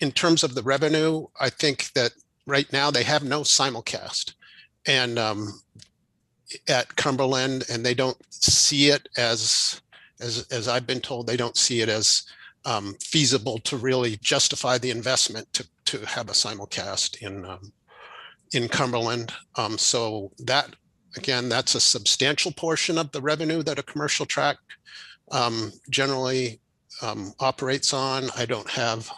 in terms of the revenue, I think that right now they have no simulcast, and at Cumberland, and they don't see it as as I've been told, they don't see it as feasible to really justify the investment to have a simulcast in Cumberland. So that, again, that's a substantial portion of the revenue that a commercial track generally operates on. I don't have,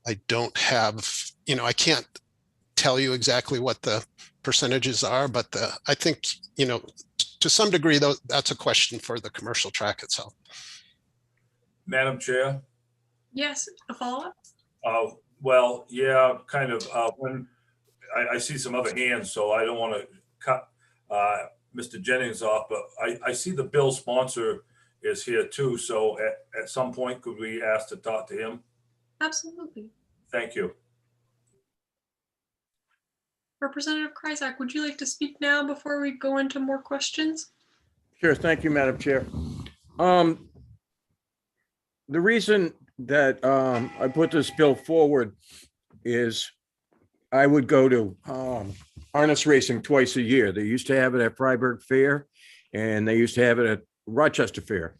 I can't tell you exactly what the percentages are, but I think, to some degree, though, that's a question for the commercial track itself. Madam Chair? Yes, a follow-up? Well, yeah, kind of. When I see some other hands, so I don't want to cut Mr. Jennings off, but I see the bill sponsor is here too. So at some point, could we ask to talk to him? Absolutely. Thank you. Representative Kryzak, would you like to speak now before we go into more questions? Sure. Thank you, Madam Chair. The reason that I put this bill forward is I would go to harness racing twice a year. They used to have it at Freiburg Fair, and they used to have it at Rochester Fair.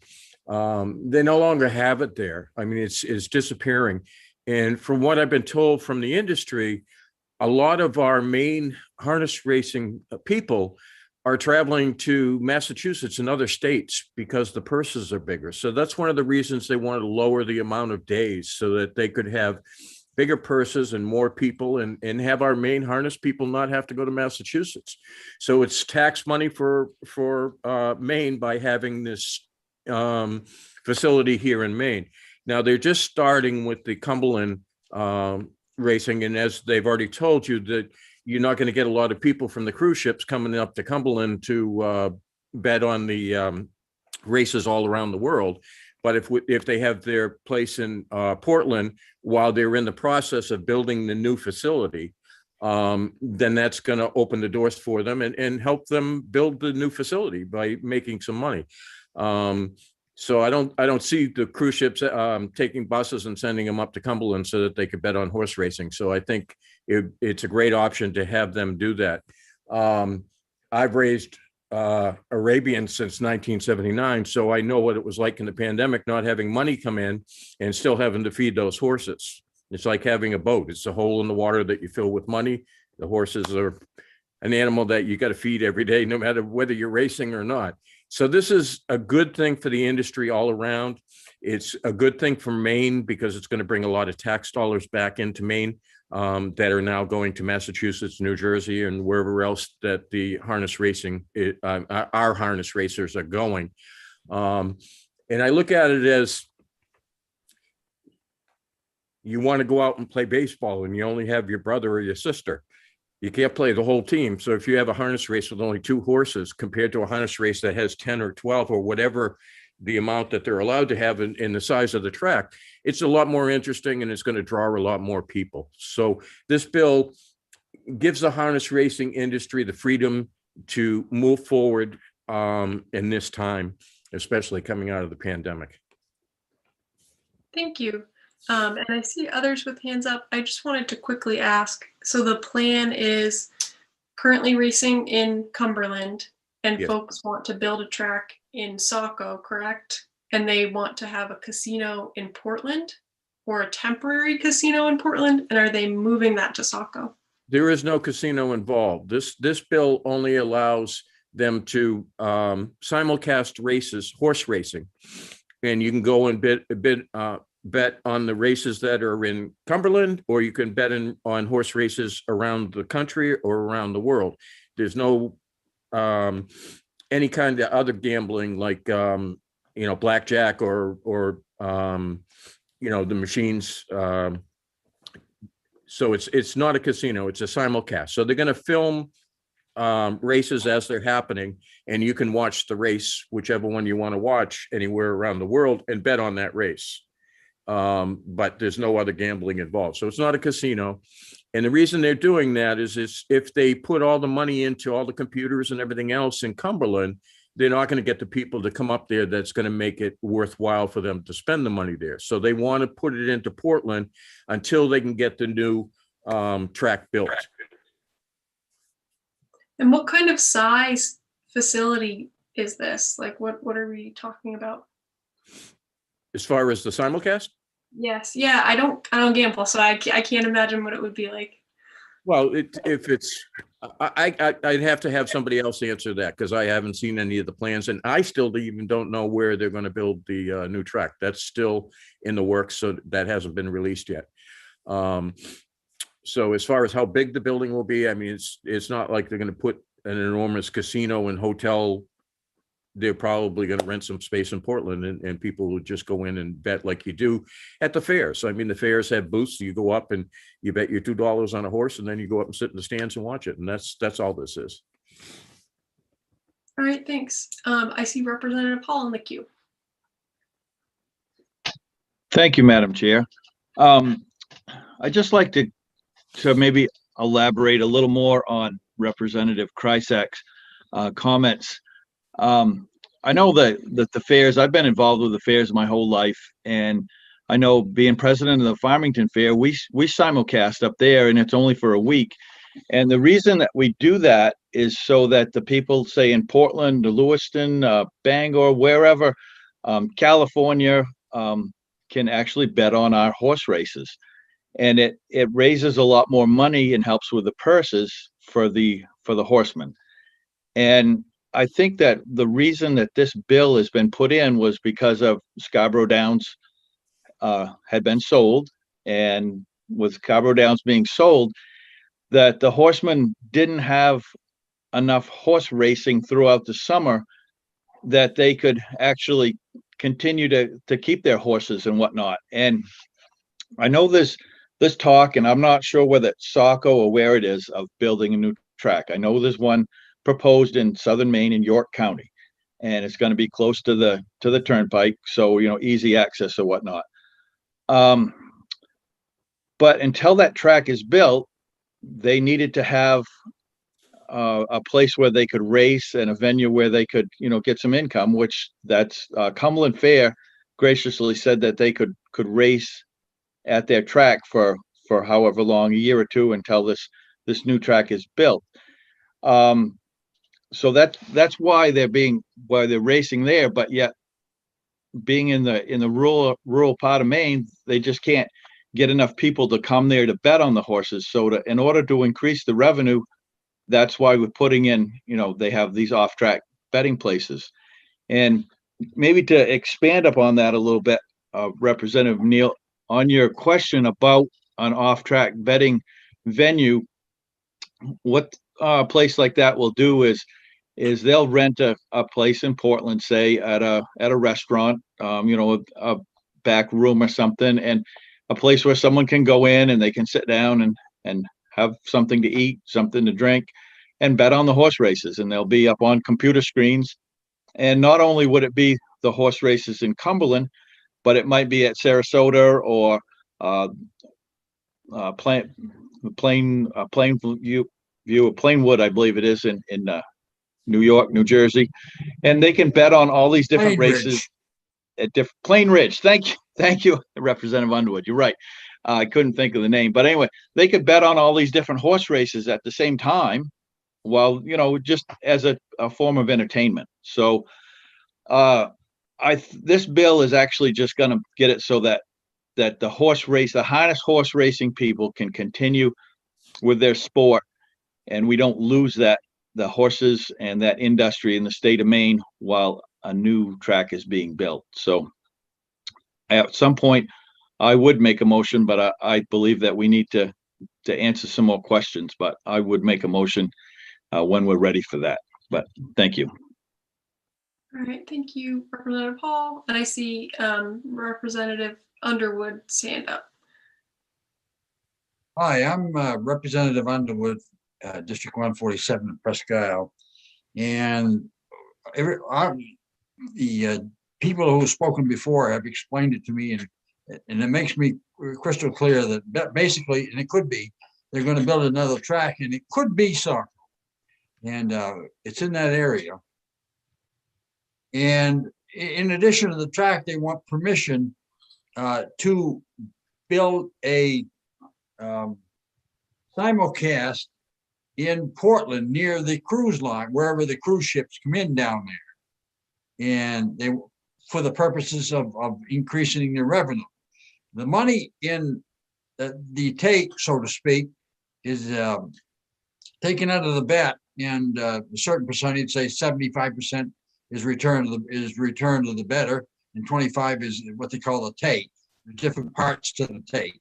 They no longer have it there. I mean, it's disappearing. And from what I've been told from the industry, a lot of our main harness racing people are traveling to Massachusetts and other states because the purses are bigger. So that's one of the reasons they wanted to lower the amount of days so that they could have bigger purses and more people and have our main harness people not have to go to Massachusetts. So it's tax money for Maine by having this facility here in Maine. Now they're just starting with the Cumberland racing. And as they've already told you, that you're not going to get a lot of people from the cruise ships coming up to Cumberland to bet on the races all around the world. But if they have their place in Portland while they're in the process of building the new facility, then that's going to open the doors for them and help them build the new facility by making some money. So I don't see the cruise ships taking buses and sending them up to Cumberland so that they could bet on horse racing. So I think it's a great option to have them do that. I've raised Arabian since 1979, so I know what it was like in the pandemic, not having money come in and still having to feed those horses. It's like having a boat. It's a hole in the water that you fill with money. The horses are an animal that you got to feed every day, no matter whether you're racing or not. So this is a good thing for the industry all around. It's a good thing for Maine because it's going to bring a lot of tax dollars back into Maine that are now going to Massachusetts, New Jersey, and wherever else that the harness racing, our harness racers are going. And I look at it as you want to go out and play baseball and you only have your brother or your sister. You can't play the whole team. So if you have a harness race with only 2 horses compared to a harness race that has 10 or 12 or whatever the amount that they're allowed to have in the size of the track, it's a lot more interesting and it's going to draw a lot more people. So this bill gives the harness racing industry the freedom to move forward in this time, especially coming out of the pandemic. Thank you. And I see others with hands up. I just wanted to quickly ask, so the plan is currently racing in Cumberland and Yes. folks want to build a track in Saco, correct? And they want to have a casino in Portland or a temporary casino in Portland? And are they moving that to Saco? There is no casino involved. This bill only allows them to simulcast races, horse racing, and you can go and bet on the races that are in Cumberland, or you can bet on horse races around the country or around the world. There's no any kind of other gambling like blackjack or the machines. So it's not a casino, it's a simulcast. So they're going to film races as they're happening, and you can watch the race, whichever one you want to watch, anywhere around the world and bet on that race. But there's no other gambling involved. So it's not a casino. And the reason they're doing that is if they put all the money into all the computers and everything else in Cumberland, they're not going to get the people to come up there that's going to make it worthwhile for them to spend the money there. So they want to put it into Portland until they can get the new track built. And what kind of size facility is this? Like what are we talking about? As far as the simulcast? Yes. Yeah. I don't gamble, so I can't imagine what it would be like. Well, if it's, I'd have to have somebody else answer that because I haven't seen any of the plans, and I still even don't know where they're going to build the new track. That's still in the works, so that hasn't been released yet. So as far as how big the building will be, I mean, it's not like they're going to put an enormous casino and hotel. They're probably going to rent some space in Portland, and people will just go in and bet like you do at the fair. So, I mean, the fairs have booths. You go up and you bet your $2 on a horse, and then you go up and sit in the stands and watch it. And that's all this is. All right, thanks. I see Representative Hall in the queue. Thank you, Madam Chair. I'd just like to maybe elaborate a little more on Representative Krycek's comments. I know that the fairs, I've been involved with the fairs my whole life, and I know being president of the Farmington Fair, we simulcast up there, and it's only for a week. And the reason that we do that is so that the people, say in Portland, Lewiston, Bangor, wherever, California, can actually bet on our horse races. And it raises a lot more money and helps with the purses for the horsemen. And I think that the reason that this bill has been put in was because of Scarborough Downs had been sold, and with Scarborough Downs being sold, that the horsemen didn't have enough horse racing throughout the summer that they could actually continue to keep their horses and whatnot. And I know there's this talk, and I'm not sure whether it's Saco or where it is, of building a new track. I know there's one proposed in southern Maine in York County, and it's going to be close to the turnpike, so easy access or whatnot. But until that track is built, they needed to have a place where they could race and a venue where they could get some income, which that's Cumberland Fair graciously said that they could race at their track for however long, a year or two, until this new track is built. So that's why they're racing there, but yet being in the rural part of Maine, they just can't get enough people to come there to bet on the horses. So in order to increase the revenue, that's why we're putting in, they have these off-track betting places. And maybe to expand upon that a little bit, Representative Neal, on your question about an off-track betting venue, what a place like that will do is they'll rent a place in Portland, say at a restaurant, a back room or something, and a place where someone can go in and they can sit down and have something to eat, something to drink, and bet on the horse races. And they'll be up on computer screens. And not only would it be the horse races in Cumberland, but it might be at Sarasota or Plainwood, I believe it is in New York, New Jersey, and they can bet on all these different races at Plain Ridge. Thank you, Representative Underwood. You're right. I couldn't think of the name, but anyway, they could bet on all these different horse races at the same time, while just as a form of entertainment. So, this bill is actually just going to get it so that the harness horse racing people can continue with their sport, and we don't lose the horses and that industry in the state of Maine while a new track is being built. So at some point I would make a motion, but I believe that we need to answer some more questions, but I would make a motion when we're ready for that. But thank you. All right, thank you, Representative Hall. And I see Representative Underwood's hand up. Hi, I'm Representative Underwood, District 147 in Presque Isle. And the people who have spoken before have explained it to me, and it makes me crystal clear that basically, and it could be, they're going to build another track, and it could be soccer. And it's in that area. And in addition to the track, they want permission to build a simulcast in Portland near the cruise line, wherever the cruise ships come in down there. And for the purposes of increasing their revenue. The money in the take, so to speak, is taken out of the bet, and a certain percentage, say 75%, is returned to the better, and 25 is what they call the take. There's different parts to the take,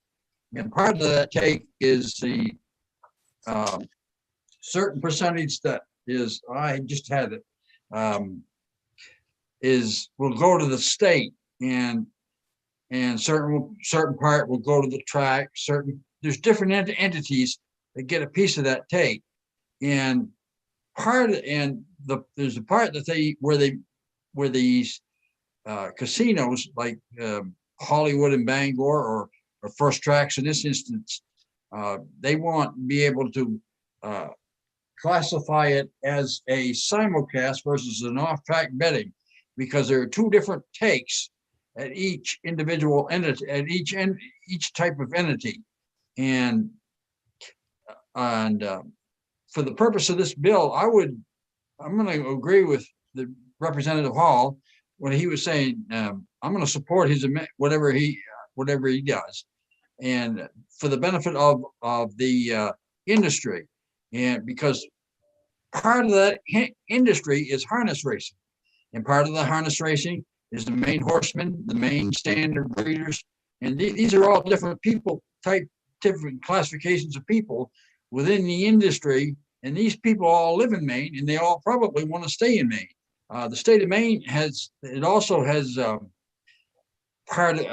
and part of that take is the certain percentage that is, I just had it, will go to the state, and certain part will go to the track. There's different entities that get a piece of that take, and there's a part that where these casinos like Hollywood and Bangor or First Tracks in this instance, they want to be able to classify it as a simulcast versus an off-track betting, because there are two different takes at each individual entity, at each type of entity, and for the purpose of this bill, I'm going to agree with the Representative Hall when he was saying I'm going to support his whatever he does, and for the benefit of the industry, and because part of that industry is harness racing, and part of the harness racing is the main horsemen, the main standard breeders, and these are all different different classifications of people within the industry, and these people all live in Maine, and they all probably want to stay in Maine. The state of Maine also has part of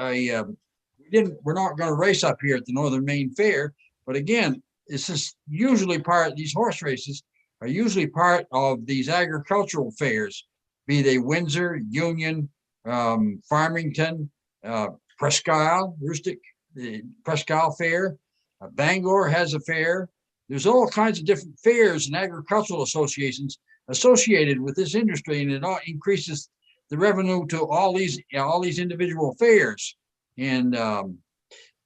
we're not going to race up here at the Northern Maine Fair, but again, this is usually these horse races are usually part of these agricultural fairs, be they Windsor, Union, Farmington, Presque Isle, the Presque Isle Fair, Bangor has a fair. There's all kinds of different fairs and agricultural associations associated with this industry, and it all increases the revenue to all these individual fairs, and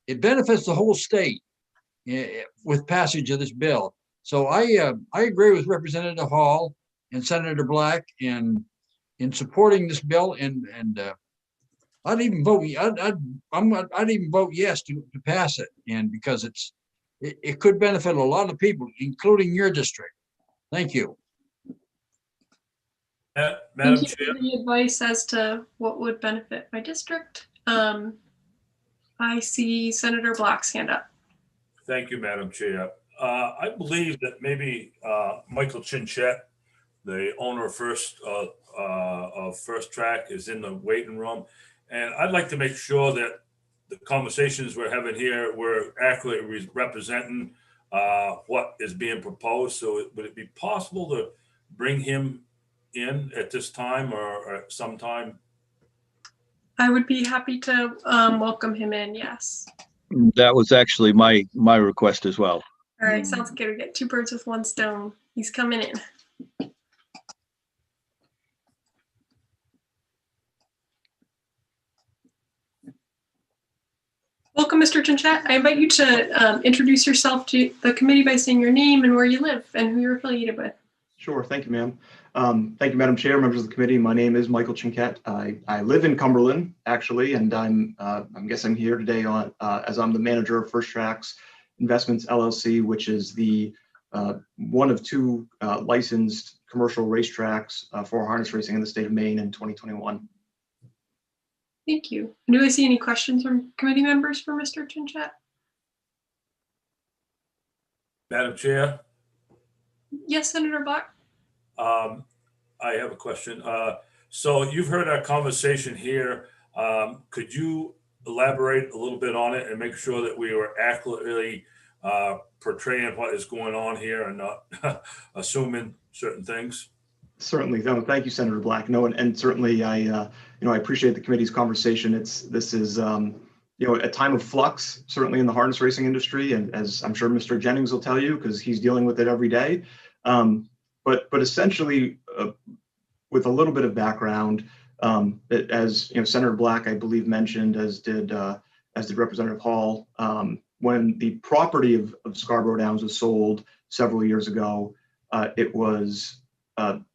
it benefits the whole state with passage of this bill. So I agree with Representative Hall and Senator Black in supporting this bill, and I'd even vote. I'd even vote yes to pass it, and because it could benefit a lot of people, including your district. Thank you. Madam Thank you for the advice as to what would benefit my district. I see Senator Black's hand up. Thank you, Madam Chair. I believe that maybe Michael Chinchette, the owner of First Track, is in the waiting room, and I'd like to make sure that the conversations we're having here, we're accurately representing what is being proposed. So would it be possible to bring him in at this time or at some time? I would be happy to welcome him in, yes. That was actually my request as well. All right, sounds good. We get two birds with one stone. He's coming in. Welcome, Mr. Chinchette. I invite you to introduce yourself to the committee by saying your name and where you live and who you're affiliated with. Sure. Thank you, ma'am. Thank you, Madam Chair, members of the committee. My name is Michael Chinchette. I live in Cumberland, actually, and I'm guessing here today on as I'm the manager of First Tracks Investments LLC, which is the one of two licensed commercial racetracks for harness racing in the state of Maine in 2021. Thank you. Do I see any questions from committee members for Mr. Chinchette? Madam Chair? Yes, Senator Black. I have a question. So you've heard our conversation here. Could you elaborate a little bit on it and make sure that we are accurately portraying what is going on here and not assuming certain things? Certainly. No, thank you, Senator Black. No, and certainly I appreciate the committee's conversation. This is a time of flux, certainly in the harness racing industry, and as I'm sure Mr. Jennings will tell you, because he's dealing with it every day. But essentially, with a little bit of background, as Senator Black, I believe, mentioned, as did Representative Hall, when the property of Scarborough Downs was sold several years ago, it was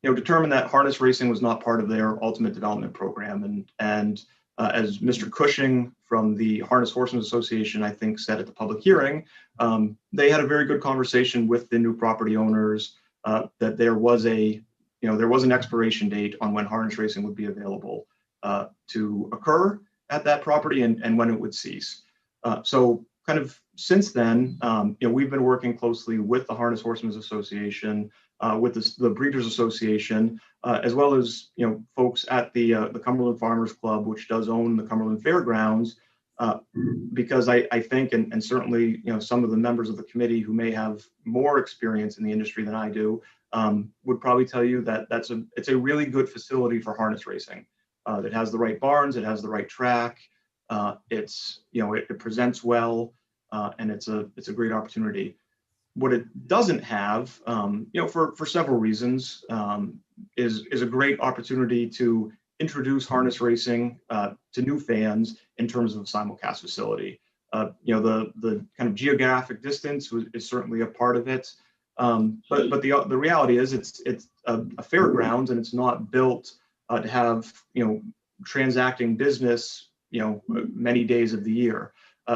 determined that harness racing was not part of their ultimate development program. And as Mr. Cushing from the Harness Horsemen Association, I think, said at the public hearing, they had a very good conversation with the new property owners that there was an expiration date on when harness racing would be available to occur at that property and when it would cease. So kind of since then, we've been working closely with the Harness Horsemen's Association, with the Breeders Association, as well as folks at the Cumberland Farmers Club, which does own the Cumberland Fairgrounds, because I think, and certainly some of the members of the committee who may have more experience in the industry than I do, would probably tell you that it's a really good facility for harness racing. It has the right barns, it has the right track, it presents well, and it's a great opportunity. What it doesn't have, for several reasons, is a great opportunity to introduce harness racing to new fans in terms of a simulcast facility. The kind of geographic distance is certainly a part of it, but the reality is it's a fairgrounds, and it's not built to have transacting business many days of the year.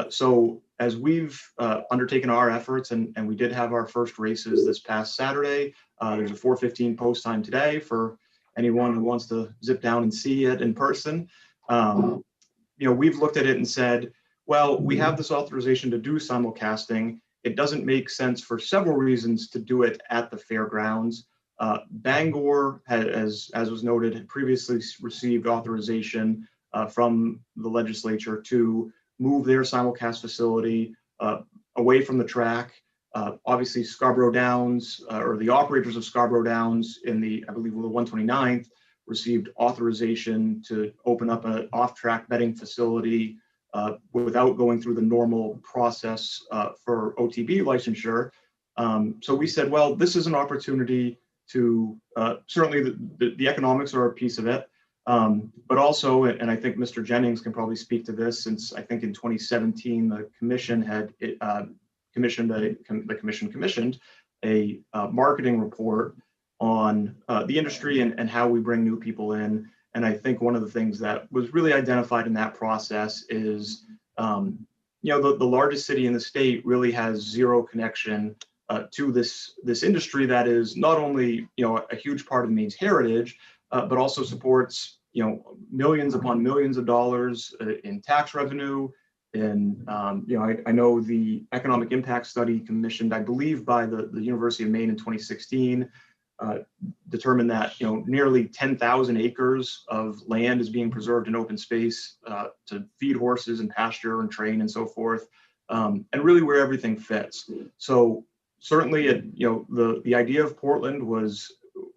So as we've undertaken our efforts, and we did have our first races this past Saturday, there's a 4:15 post time today for anyone who wants to zip down and see it in person. We've looked at it and said, well, we have this authorization to do simulcasting. It doesn't make sense for several reasons to do it at the fairgrounds. Bangor, as was noted, had previously received authorization from the legislature to move their simulcast facility away from the track. Obviously, Scarborough Downs, or the operators of Scarborough Downs I believe the 129th, received authorization to open up an off-track betting facility without going through the normal process for OTB licensure. So we said, well, this is an opportunity to, certainly the economics are a piece of it, but also, and I think Mr. Jennings can probably speak to this, since I think in 2017, the commission had commissioned a marketing report on the industry and how we bring new people in. And I think one of the things that was really identified in that process is, the largest city in the state really has zero connection to this industry that is not only a huge part of Maine's heritage, but also supports millions upon millions of dollars in tax revenue. And I know the economic impact study commissioned, I believe, by the University of Maine in 2016, determined that nearly 10,000 acres of land is being preserved in open space to feed horses and pasture and train and so forth, and really where everything fits. So certainly, the idea of Portland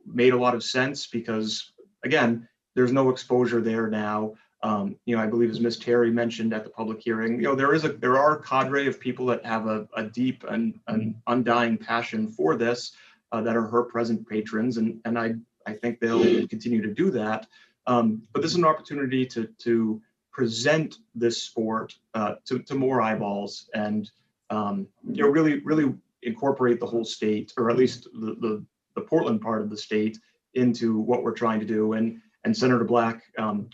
made a lot of sense because, again, there's no exposure there now. I believe, as Ms. Terry mentioned at the public hearing, there are a cadre of people that have a deep and undying passion for this, that are her present patrons, and I think they'll continue to do that. But this is an opportunity to present this sport to more eyeballs and really incorporate the whole state, or at least the Portland part of the state, into what we're trying to do. And Senator Black,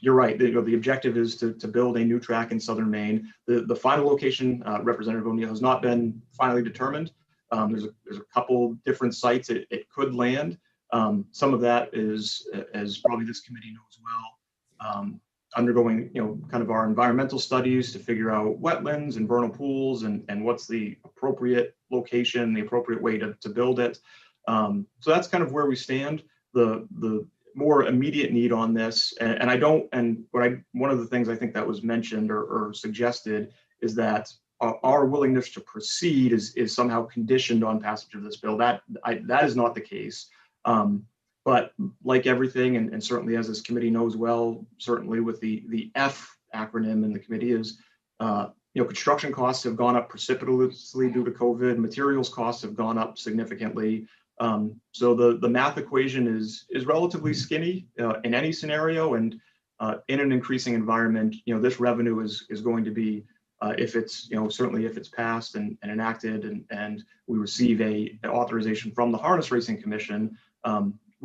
you're right. The objective is to build a new track in southern Maine. The final location, Representative O'Neill, has not been finally determined. There's a couple different sites it could land. Some of that is, as probably this committee knows well, undergoing kind of our environmental studies to figure out wetlands and vernal pools and what's the appropriate location, the appropriate way to build it. So that's kind of where we stand. The more immediate need on this, one of the things I think that was mentioned or suggested is that our willingness to proceed is somehow conditioned on passage of this bill. That is not the case. But like everything, and certainly as this committee knows well, certainly with the F acronym in the committee is, construction costs have gone up precipitously due to COVID. Materials costs have gone up significantly. So the math equation is relatively skinny in any scenario, and in an increasing environment, this revenue is going to be, if it's certainly if it's passed and enacted, and we receive an authorization from the Harness Racing Commission,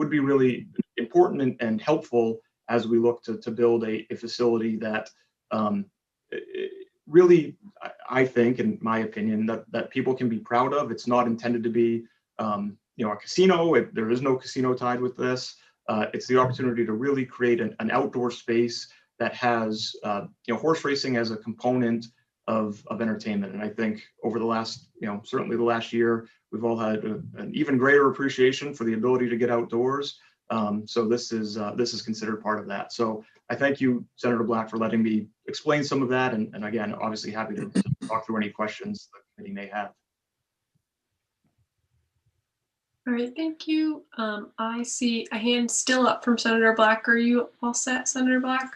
would be really important and helpful as we look to build a facility that really, I think, in my opinion, that people can be proud of. It's not intended to be, a casino. There is no casino tied with this. It's the opportunity to really create an outdoor space that has, horse racing as a component of entertainment. And I think over the last, certainly the last year, we've all had an even greater appreciation for the ability to get outdoors. So this is considered part of that. So I thank you, Senator Black, for letting me explain some of that. And again, obviously happy to talk through any questions the committee may have. All right, thank you. I see a hand still up from Senator Black. Are you all set, Senator Black?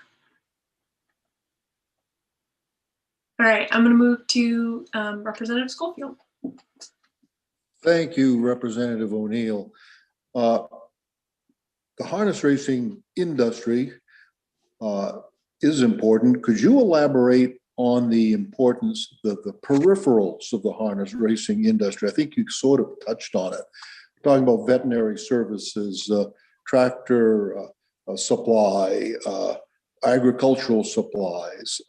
All right, I'm going to move to Representative Schofield. Thank you, Representative O'Neill. The harness racing industry is important. Could you elaborate on the importance of the peripherals of the harness racing industry? I think you sort of touched on it. Talking about veterinary services, tractor supply, agricultural supplies,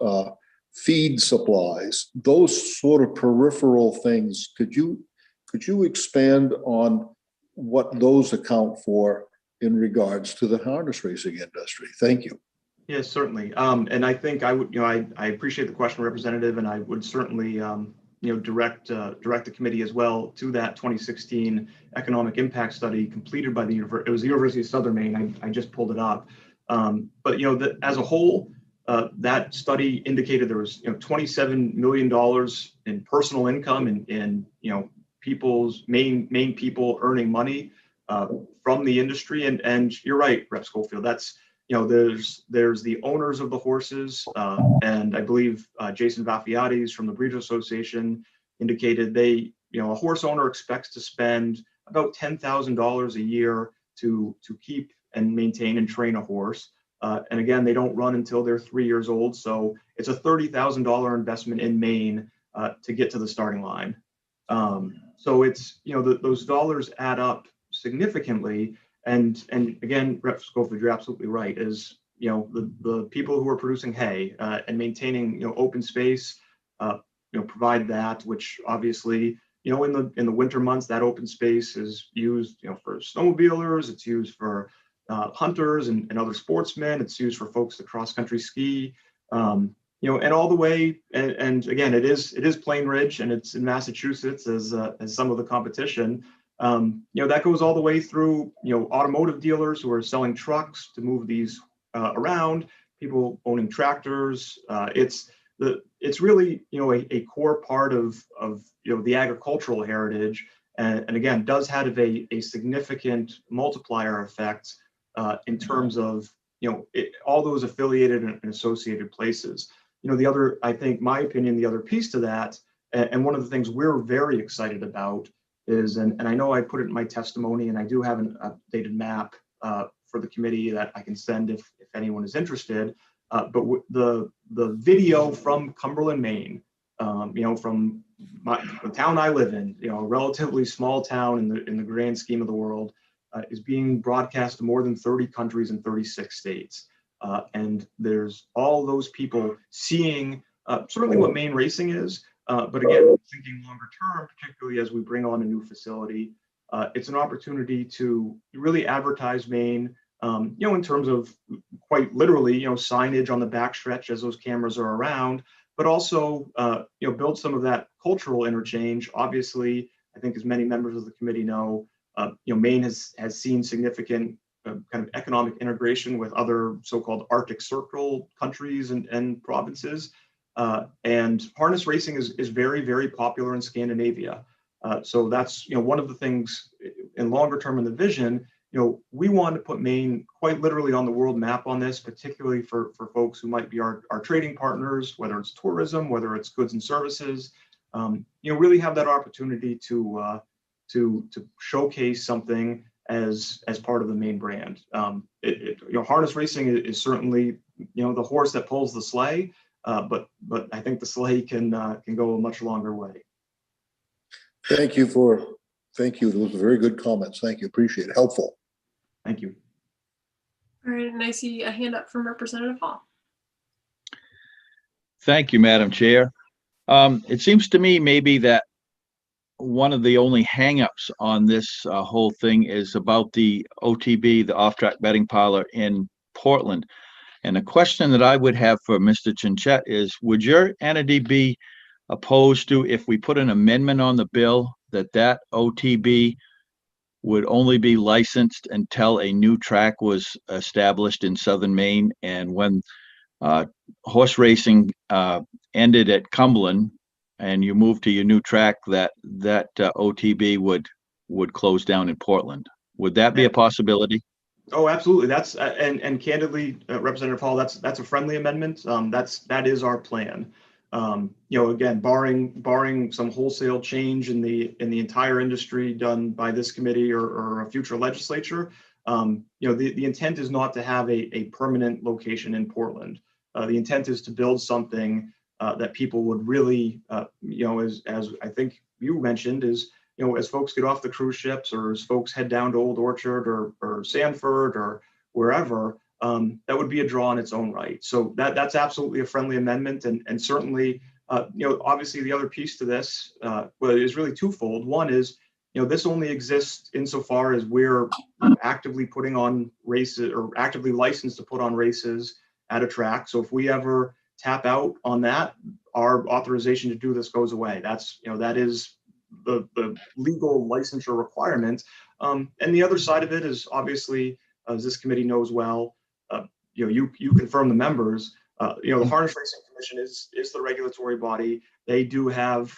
feed supplies, those sort of peripheral things. Could you expand on what those account for in regards to the harness racing industry? Thank you. Yes, certainly. And I think I would, I appreciate the question, Representative, and I would certainly, direct the committee as well to that 2016 economic impact study completed by the University of Southern Maine. I just pulled it up. But as a whole, that study indicated there was $27 million in personal income in people's main people earning money from the industry. And you're right, Rep. Schofield. That's there's the owners of the horses, and I believe Jason Vafiates from the Breeders' Association indicated a horse owner expects to spend about $10,000 a year to keep and maintain and train a horse. And again, they don't run until they're 3 years old, so it's a $30,000 investment in Maine to get to the starting line. So it's those dollars add up significantly. And again, Rep. Schofield, you're absolutely right. Is the people who are producing hay and maintaining open space, provide that, which obviously in the winter months that open space is used for snowmobilers. It's used for hunters and other sportsmen. It's used for folks that cross country ski. And all the way. And again, it is Plain Ridge, and it's in Massachusetts as some of the competition. That goes all the way through, automotive dealers who are selling trucks to move these around, people owning tractors. It's really, a core part of the agricultural heritage. And again, does have a significant multiplier effect in terms of, all those affiliated and associated places. I think, my opinion, the other piece to that, and one of the things we're very excited about is, and I know I put it in my testimony, and I do have an updated map for the committee that I can send if anyone is interested. But the video from Cumberland, Maine, from the town I live in, a relatively small town in the grand scheme of the world, is being broadcast to more than 30 countries in 36 states. And there's all those people seeing certainly what Maine racing is. But again, thinking longer term, particularly as we bring on a new facility, it's an opportunity to really advertise Maine, in terms of quite literally, signage on the backstretch as those cameras are around, but also, build some of that cultural interchange. Obviously, I think as many members of the committee know, Maine has seen significant kind of economic integration with other so-called Arctic Circle countries and provinces. And harness racing is very, very popular in Scandinavia. So that's, one of the things in longer term in the vision, we want to put Maine quite literally on the world map on this, particularly for folks who might be our trading partners, whether it's tourism, whether it's goods and services, really have that opportunity to showcase something as part of the Maine brand. Harness racing is certainly, the horse that pulls the sleigh. But I think the sleigh can go a much longer way. Thank you. Those are very good comments. Thank you. Appreciate it. Helpful. Thank you. All right, and I see a hand up from Representative Hall. Thank you, Madam Chair. It seems to me maybe that one of the only hangups on this whole thing is about the OTB, the off-track betting parlor in Portland. And the question that I would have for Mr. Chinchette is, would your entity be opposed to, if we put an amendment on the bill, that OTB would only be licensed until a new track was established in Southern Maine? And when horse racing ended at Cumberland and you moved to your new track, that OTB would close down in Portland. Would that be a possibility? Oh, absolutely. That's and candidly, Representative Hall, that's a friendly amendment. That is our plan. Again, barring some wholesale change in the entire industry done by this committee or a future legislature, the intent is not to have a permanent location in Portland. The intent is to build something that people would really, as I think you mentioned, is, as folks get off the cruise ships or as folks head down to Old Orchard or Sanford or wherever, that would be a draw in its own right. So that's absolutely a friendly amendment. And certainly, obviously the other piece to this is really twofold. One is, this only exists insofar as we're actively putting on races or actively licensed to put on races at a track. So if we ever tap out on that, our authorization to do this goes away. That is the legal licensure requirement. And the other side of it is, obviously, as this committee knows well, you confirm the members, the Harness Racing Commission is the regulatory body. They do have,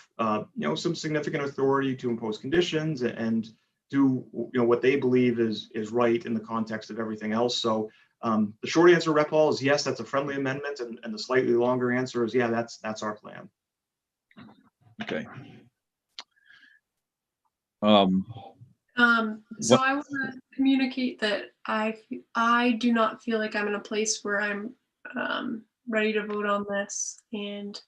some significant authority to impose conditions and do, what they believe is right in the context of everything else. So the short answer, Rep. Hall, is yes, that's a friendly amendment. And the slightly longer answer is, yeah, that's our plan. Okay. So I want to communicate that I do not feel like I'm in a place where I'm ready to vote on this, and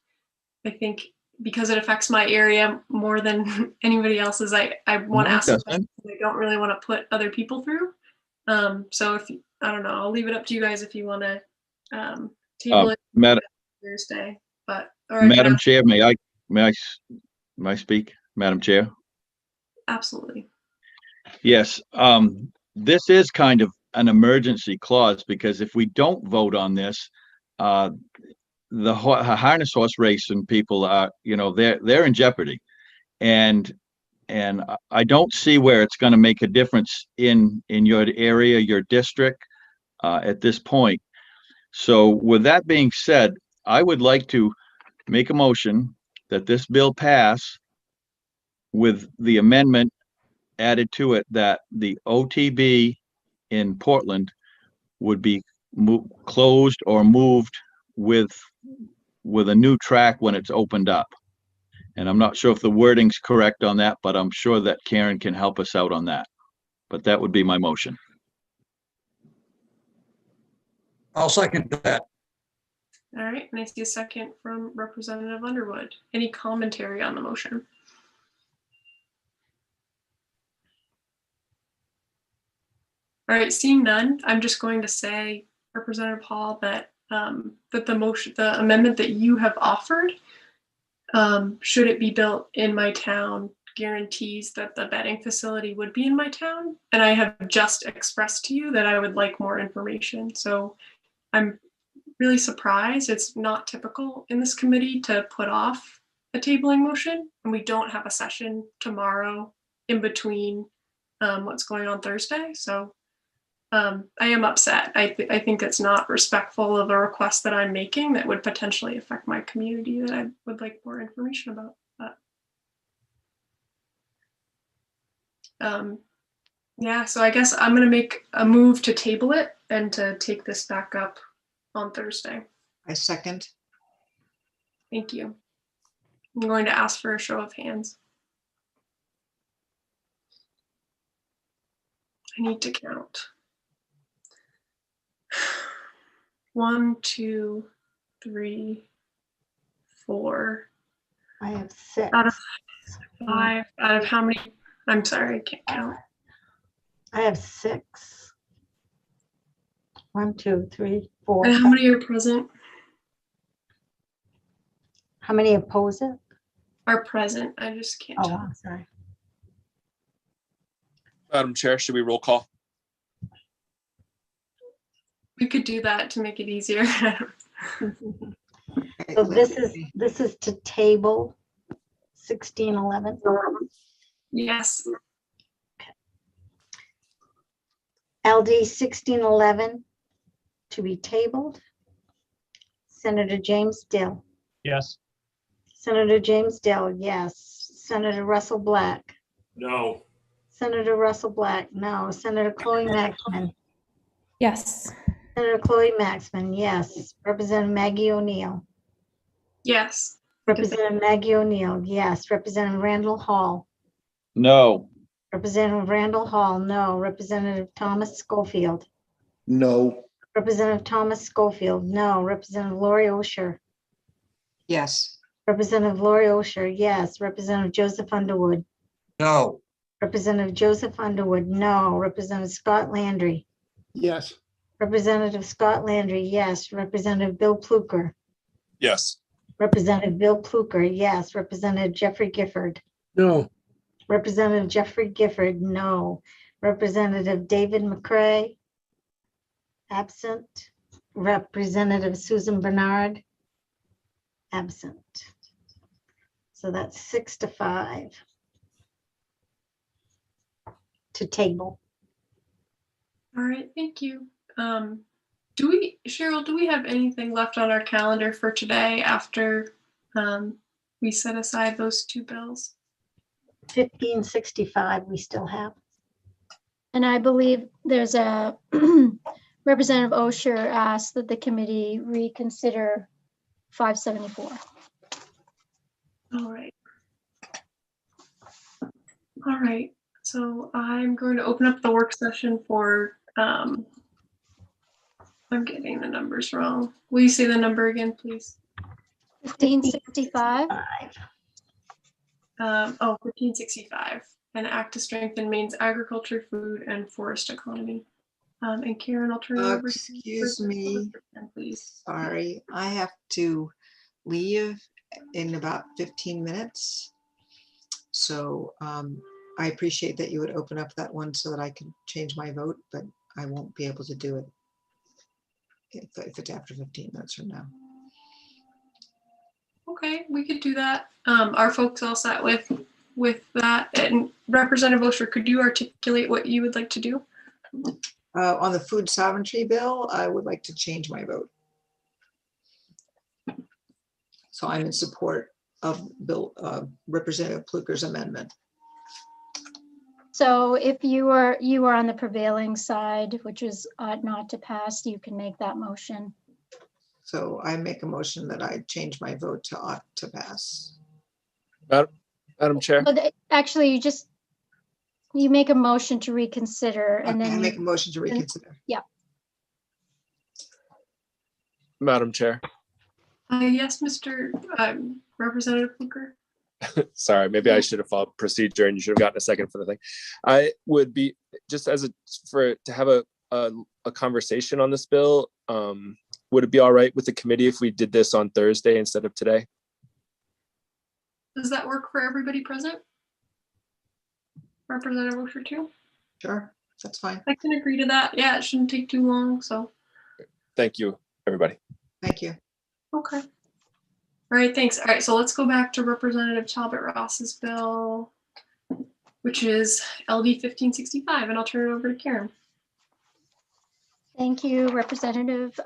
I think because it affects my area more than anybody else's, I want to ask questions I don't really want to put other people through. So I don't know, I'll leave it up to you guys if you want to table it Thursday. But Madam Chair, may I speak, Madam Chair? Absolutely. Yes, this is kind of an emergency clause, because if we don't vote on this, the harness horse racing people are, they're in jeopardy, and I don't see where it's going to make a difference in your area, your district, at this point. So with that being said, I would like to make a motion that this bill pass with the amendment added to it that the OTB in Portland would be closed or moved with a new track when it's opened up. And I'm not sure if the wording's correct on that, but I'm sure that Karen can help us out on that. But that would be my motion. I'll second that. All right, and I see a second from Representative Underwood. Any commentary on the motion? All right, seeing none, I'm just going to say, Representative Hall, that that the amendment that you have offered, should it be built in my town, guarantees that the betting facility would be in my town. And I have just expressed to you that I would like more information. So I'm really surprised. It's not typical in this committee to put off a tabling motion, and we don't have a session tomorrow in between what's going on Thursday. So I am upset. I think it's not respectful of a request that I'm making that would potentially affect my community that I would like more information about. But, yeah, so I guess I'm going to make a move to table it and to take this back up on Thursday. I second. Thank you. I'm going to ask for a show of hands. I need to count. 1, 2, 3, 4. I have 6. Out of 5. Out of how many? I'm sorry, I can't count. I have 6. 1, 2, 3, 4. And how many are present? How many oppose it? Are present. I just can't Oh, tell. I'm sorry. Madam Chair, should we roll call? We could do that to make it easier. So this is to table 1611. Yes. LD 1611 to be tabled. Senator James Dill. Yes. Senator James Dill, yes. Senator Russell Black. No. Senator Russell Black, no. Senator Chloe Maxman. Yes. Senator Chloe Maxman, yes. Representative Maggie O'Neill. Yes. Representative Maggie O'Neill, yes. Representative Randall Hall. No. Representative Randall Hall, no. Representative Thomas Schofield. No. Representative Thomas Schofield, no. Representative Lori Osher. Yes. Representative Lori Osher, yes. Representative Joseph Underwood. No. Representative Joseph Underwood, no. Representative Scott Landry. Yes. Representative Scott Landry, yes. Representative Bill Pluker. Yes. Representative Bill Pluker, yes. Representative Jeffrey Gifford. No. Representative Jeffrey Gifford, no. Representative David McCray, absent. Representative Susan Bernard, absent. So that's 6-5 to table. All right, thank you. Cheryl, do we have anything left on our calendar for today after we set aside those two bills? 1565 we still have. And I believe there's a Representative Osher asked that the committee reconsider 574. All right. All right. So I'm going to open up the work session for, I'm getting the numbers wrong. Will you say the number again, please? 1565. 1565, an act to strengthen Maine's agriculture, food, and forest economy. And Karen, I'll turn it over to you. Excuse me. Please. Sorry, I have to leave in about 15 minutes. So I appreciate that you would open up that one so that I can change my vote, but I won't be able to do it if it's after 15 minutes from now. Okay, we could do that. Are folks all set with that? And Representative Osher, could you articulate what you would like to do? On the food sovereignty bill, I would like to change my vote. So I'm in support of Representative Pluker's amendment. So if you are on the prevailing side, which is ought not to pass, you can make that motion. So I make a motion that I change my vote to ought to pass. Madam Chair. But actually, you make a motion to reconsider, and then I make a motion to reconsider. Yeah. Madam Chair. Yes, Mr. Representative Pluker. Sorry, maybe I should have followed procedure and you should have gotten a second for the thing. I would be just to have a conversation on this bill. Would it be all right with the committee if we did this on Thursday instead of today? Does that work for everybody present? Representative Osher too? Sure, that's fine. I can agree to that. Yeah, it shouldn't take too long, so. Thank you, everybody. Thank you. Okay. All right, thanks. All right, so let's go back to Representative Talbot Ross's bill, which is LD 1565, and I'll turn it over to Karen. Thank you, Representative.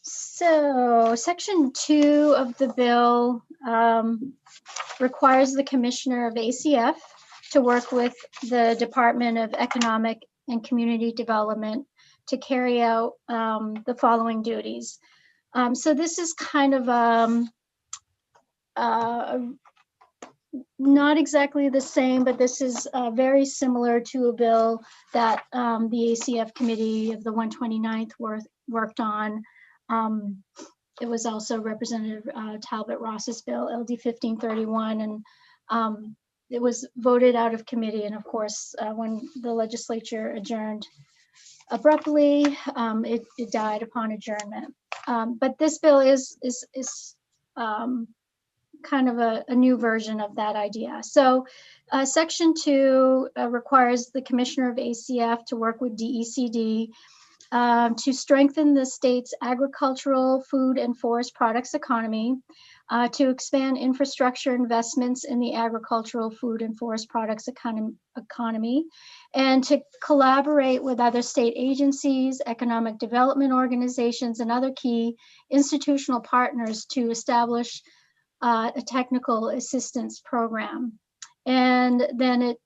So Section 2 of the bill requires the Commissioner of ACF to work with the Department of Economic and Community Development to carry out the following duties. So this is kind of not exactly the same, but this is very similar to a bill that the ACF committee of the 129th worked on. It was also Representative Talbot Ross's bill, LD 1531, and it was voted out of committee. And of course, when the legislature adjourned abruptly. It died upon adjournment. But this bill is kind of a new version of that idea. So Section 2 requires the Commissioner of ACF to work with DECD to strengthen the state's agricultural, food, and forest products economy, to expand infrastructure investments in the agricultural, food, and forest products economy, and to collaborate with other state agencies, economic development organizations, and other key institutional partners to establish a technical assistance program. And then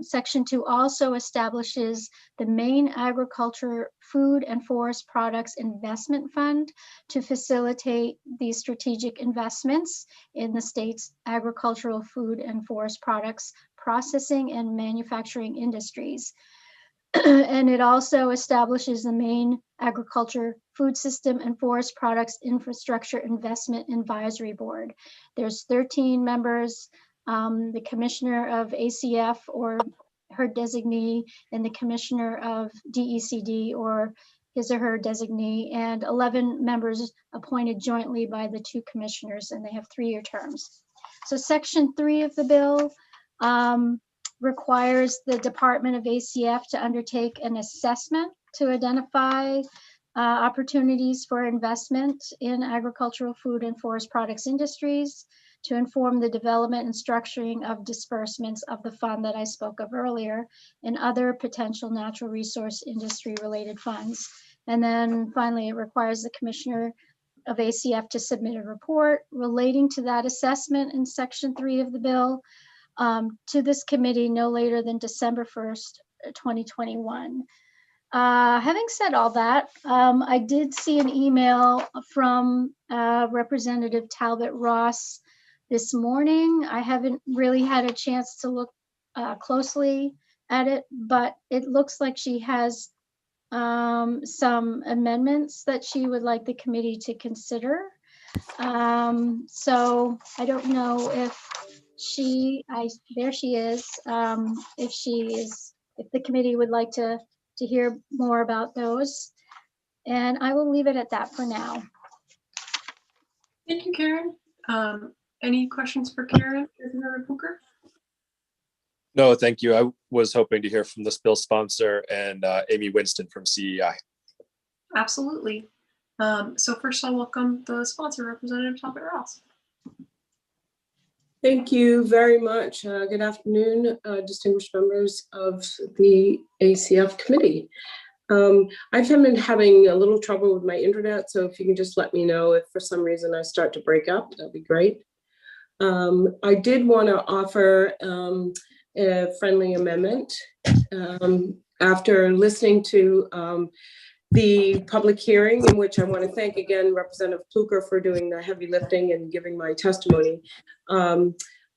Section 2 also establishes the Maine Agriculture, Food, and Forest Products Investment Fund to facilitate these strategic investments in the state's agricultural, food, and forest products processing and manufacturing industries. And it also establishes the Maine Agriculture, Food System, and Forest Products Infrastructure Investment Advisory Board. There's 13 members. The Commissioner of ACF or her designee, and the Commissioner of DECD or his or her designee, and 11 members appointed jointly by the two commissioners, and they have 3-year terms. So Section 3 of the bill requires the Department of ACF to undertake an assessment to identify opportunities for investment in agricultural, food, and forest products industries, to inform the development and structuring of disbursements of the fund that I spoke of earlier, and other potential natural resource industry related funds. And then finally, it requires the Commissioner of ACF to submit a report relating to that assessment in Section 3 of the bill to this committee no later than December 1st, 2021. Having said all that, I did see an email from Representative Talbot Ross this morning. I haven't really had a chance to look closely at it, but it looks like she has some amendments that she would like the committee to consider. So I don't know if there she is, if the committee would like to hear more about those. And I will leave it at that for now. Thank you, Karen. Any questions for Karen, Representative Booker? No, thank you. I was hoping to hear from the bill sponsor and Amy Winston from CEI. Absolutely. So first I'll welcome the sponsor, Representative Talbot Ross. Thank you very much. Good afternoon, distinguished members of the ACF committee. I've been having a little trouble with my internet, so if you can just let me know if for some reason I start to break up, that'd be great. I did want to offer a friendly amendment after listening to the public hearing, in which I want to thank again Representative Pluker for doing the heavy lifting and giving my testimony.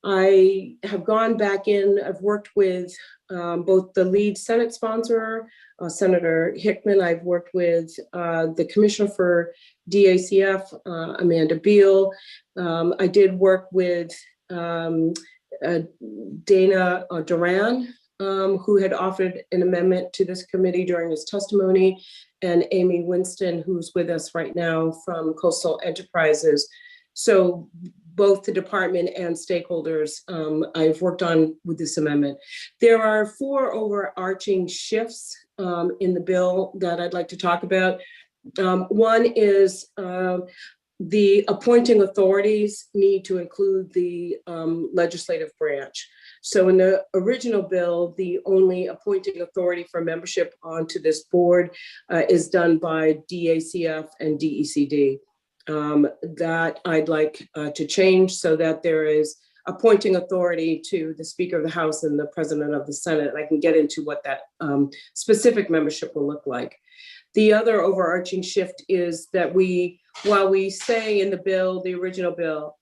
I have gone back in, I've worked with both the lead Senate sponsor, Senator Hickman. I've worked with the Commissioner for DACF, Amanda Beal. I did work with Dana Duran, who had offered an amendment to this committee during his testimony, and Amy Winston, who's with us right now from Coastal Enterprises. So both the department and stakeholders I've worked on with this amendment. There are 4 overarching shifts in the bill that I'd like to talk about. One is the appointing authorities need to include the legislative branch. So in the original bill, the only appointing authority for membership onto this board is done by DACF and DECD. That I'd like to change so that there is appointing authority to the Speaker of the House and the President of the Senate. And I can get into what that specific membership will look like. The other overarching shift is that while we say in the bill, the original bill,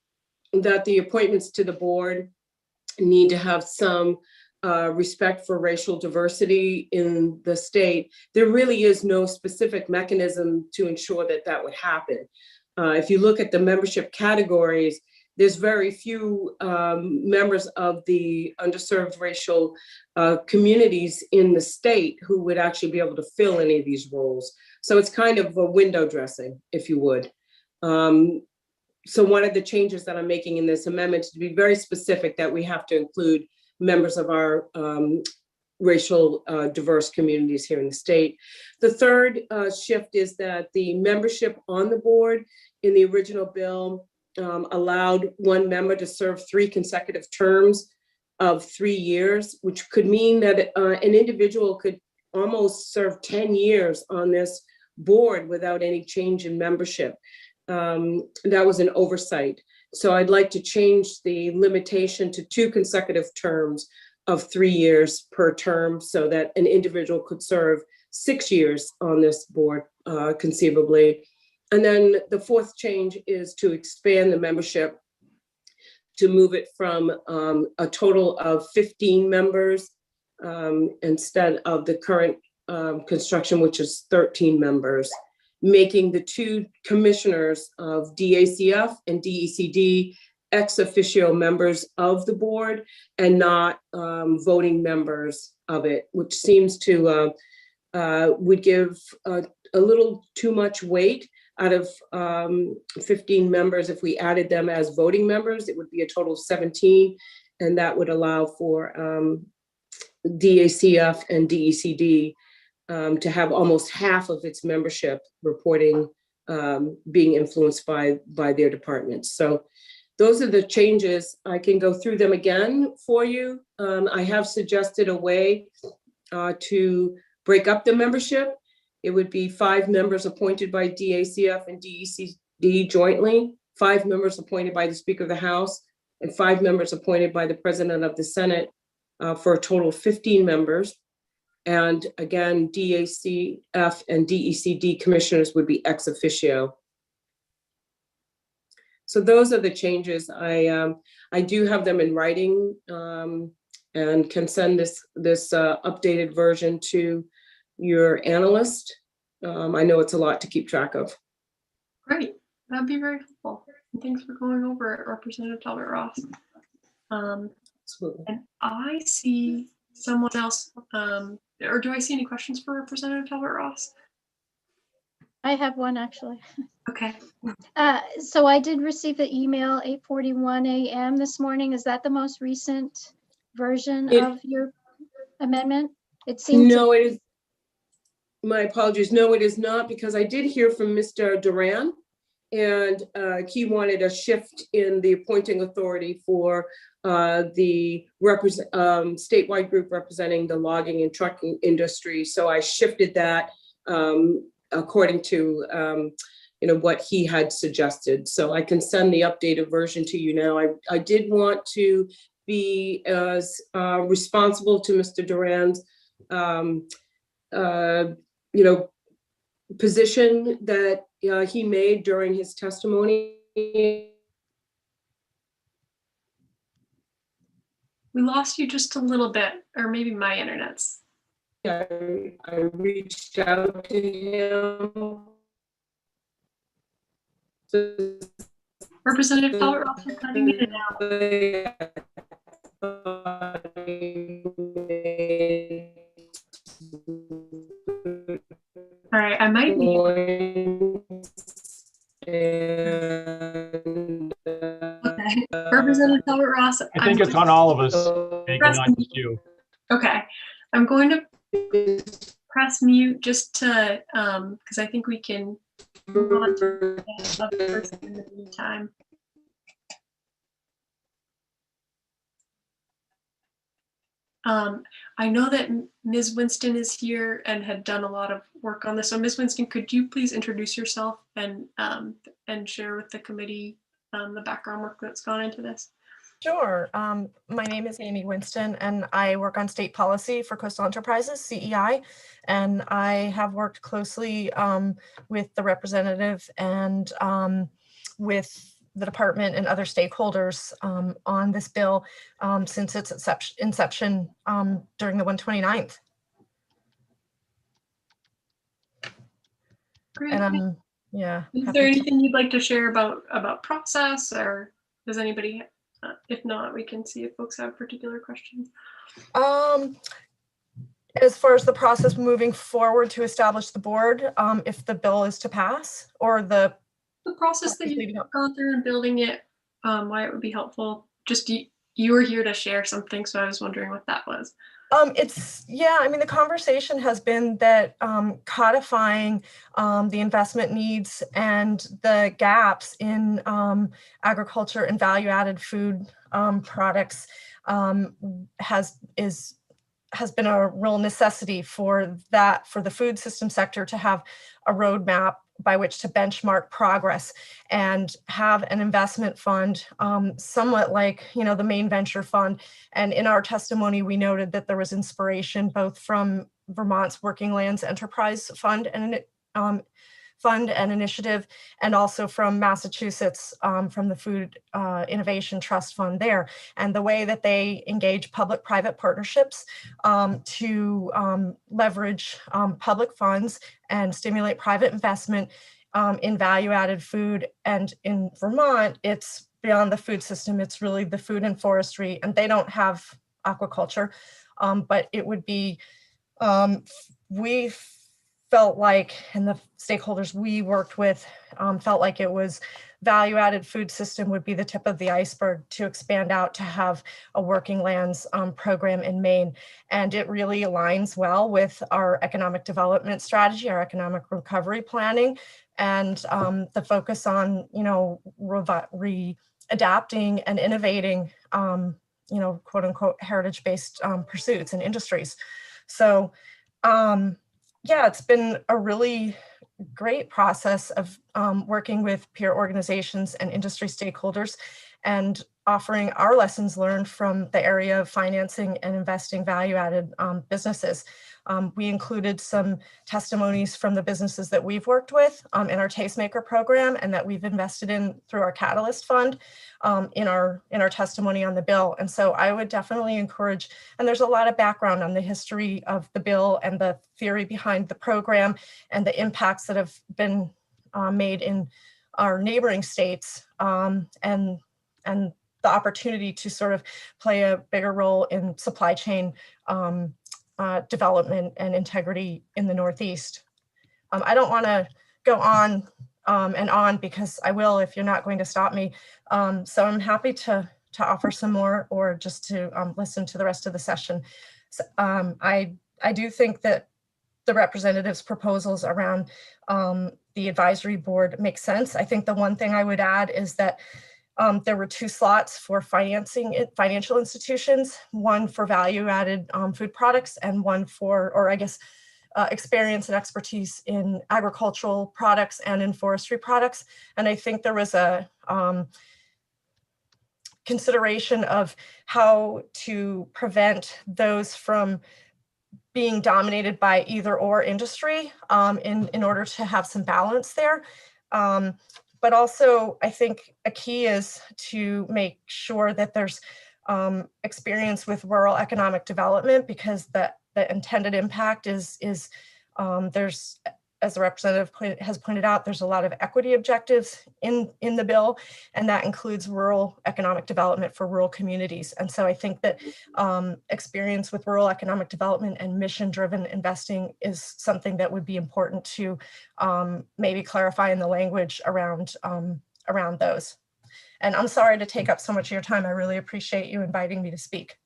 that the appointments to the board need to have some respect for racial diversity in the state, there really is no specific mechanism to ensure that that would happen. If you look at the membership categories, there's very few members of the underserved racial communities in the state who would actually be able to fill any of these roles. So it's kind of a window dressing, if you would. So one of the changes that I'm making in this amendment is to be very specific that we have to include members of our racial diverse communities here in the state. The third shift is that the membership on the board in the original bill allowed one member to serve 3 consecutive terms of 3 years, which could mean that an individual could almost serve 10 years on this board without any change in membership. That was an oversight. So I'd like to change the limitation to 2 consecutive terms of 3 years per term so that an individual could serve 6 years on this board conceivably. And then the fourth change is to expand the membership to move it from a total of 15 members instead of the current construction, which is 13 members, making the 2 commissioners of DACF and DECD ex officio members of the board and not voting members of it, which seems to would give a little too much weight. Out of 15 members, if we added them as voting members, it would be a total of 17, and that would allow for DACF and DECD to have almost half of its membership reporting being influenced by their departments. So those are the changes. I can go through them again for you. I have suggested a way to break up the membership. It would be 5 members appointed by DACF and DECD jointly, 5 members appointed by the Speaker of the House, and 5 members appointed by the President of the Senate for a total of 15 members. And again, DACF and DECD commissioners would be ex officio. So those are the changes. I do have them in writing and can send this updated version to your analyst. I know it's a lot to keep track of. Great, that'd be very helpful. And thanks for going over it, Representative Talbot Ross. Absolutely. And I see someone else, or do I see any questions for Representative Talbot Ross? I have one actually. Okay. So I did receive the email 8:41 a.m. this morning. Is that the most recent version of your amendment? It seems. No, it is. My apologies. No, it is not, because I did hear from Mr. Duran, and he wanted a shift in the appointing authority for the statewide group representing the logging and trucking industry. So I shifted that according to what he had suggested. So I can send the updated version to you now. I did want to be as responsible to Mr. Duran's position that he made during his testimony. We lost you just a little bit, or maybe my internet's. I reached out to him. Representative Talbot Ross is cutting in and out. All right, I might be. Okay, Representative Talbot Ross. I think it's on all of us, not just you. Okay, I'm going to press mute just to, because I think we can move on to the other person in the meantime. I know that Ms. Winston is here and had done a lot of work on this. So Ms. Winston, could you please introduce yourself and share with the committee the background work that's gone into this? Sure. My name is Amy Winston, and I work on state policy for Coastal Enterprises, CEI, and I have worked closely with the representative and with the department and other stakeholders on this bill since its inception during the 129th. Great. And yeah. Is there anything you'd like to share about process or? Does anybody, if not, we can see if folks have particular questions. As far as the process moving forward to establish the board, if the bill is to pass, or the process that you've gone through and building it, why it would be helpful. Just you were here to share something, so I was wondering what that was. Yeah, I mean, the conversation has been that codifying the investment needs and the gaps in agriculture and value-added food products has been a real necessity for the food system sector to have a roadmap by which to benchmark progress and have an investment fund, somewhat like, the main venture fund. And in our testimony, we noted that there was inspiration both from Vermont's Working Lands Enterprise Fund and initiative, and also from Massachusetts, from the Food Innovation Trust Fund there. And the way that they engage public-private partnerships to leverage public funds and stimulate private investment in value-added food. And in Vermont, it's beyond the food system, it's really the food and forestry, and they don't have aquaculture, but it would be, we felt like, and the stakeholders we worked with felt like it was value-added food system would be the tip of the iceberg to expand out to have a working lands program in Maine. And it really aligns well with our economic development strategy, our economic recovery planning, and the focus on, adapting and innovating, quote unquote, heritage-based pursuits and industries. So, yeah, it's been a really great process of working with peer organizations and industry stakeholders and offering our lessons learned from the area of financing and investing value-added businesses. We included some testimonies from the businesses that we've worked with in our Tastemaker program and that we've invested in through our Catalyst Fund in our testimony on the bill. And so I would definitely encourage, and there's a lot of background on the history of the bill and the theory behind the program and the impacts that have been made in our neighboring states, and the opportunity to sort of play a bigger role in supply chain development and integrity in the Northeast. I don't want to go on and on, because I will if you're not going to stop me. So I'm happy to offer some more, or just to listen to the rest of the session. So, I do think that the representatives' proposals around the advisory board make sense. I think the one thing I would add is that there were 2 slots for financial institutions, one for value-added food products and one for, or I guess, experience and expertise in agricultural products and in forestry products. And I think there was a consideration of how to prevent those from being dominated by either or industry in order to have some balance there. But also, I think a key is to make sure that there's experience with rural economic development, because the intended impact is there's, as the representative has pointed out, there's a lot of equity objectives in the bill, and that includes rural economic development for rural communities. And so I think that experience with rural economic development and mission-driven investing is something that would be important to maybe clarify in the language around those. And I'm sorry to take up so much of your time. I really appreciate you inviting me to speak.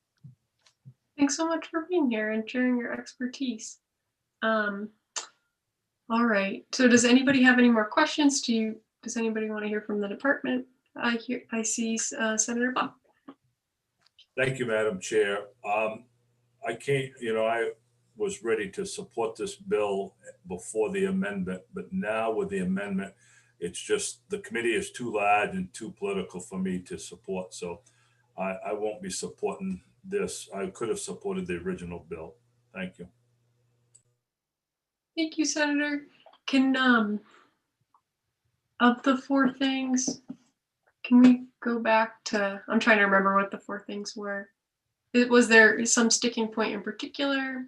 Thanks so much for being here and sharing your expertise. All right, so does anybody have any more questions? Does anybody want to hear from the department? I see Senator Bob. Thank you, Madam Chair. I can't, I was ready to support this bill before the amendment, but now with the amendment, it's just the committee is too large and too political for me to support. So I won't be supporting this. I could have supported the original bill. Thank you. Thank you, Senator. Can, of the 4 things, can we go back to, I'm trying to remember what the 4 things were. Was there some sticking point in particular?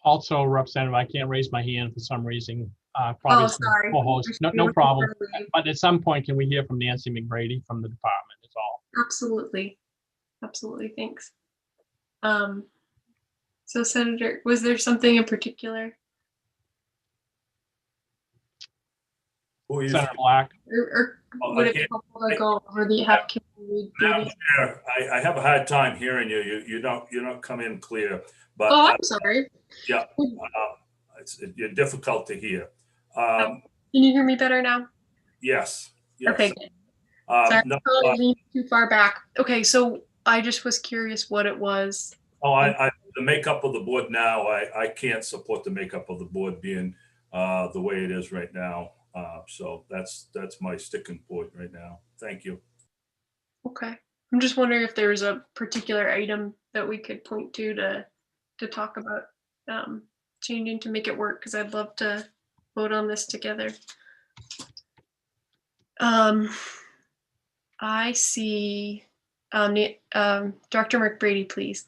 Also, Representative, I can't raise my hand for some reason. probably Oh, some sorry. co-host. No problem. But at some point, can we hear from Nancy McBrady from the department? Is all. Absolutely. Absolutely. Thanks. So Senator, was there something in particular? Senator Black. Or would it be helpful to go over the Madam Chair, I have a hard time hearing you. You don't come in clear. But oh, I'm sorry. Yeah, you're difficult to hear. Can you hear me better now? Yes. Yes. Okay, good. Sorry, No, probably leaned too far back. Okay, so I just was curious what it was. The makeup of the board now, I can't support the makeup of the board being the way it is right now. So that's my sticking point right now. Thank you. Okay. I'm just wondering if there was a particular item that we could point to talk about changing to make it work, because I'd love to vote on this together. I see Dr. McBrady, please.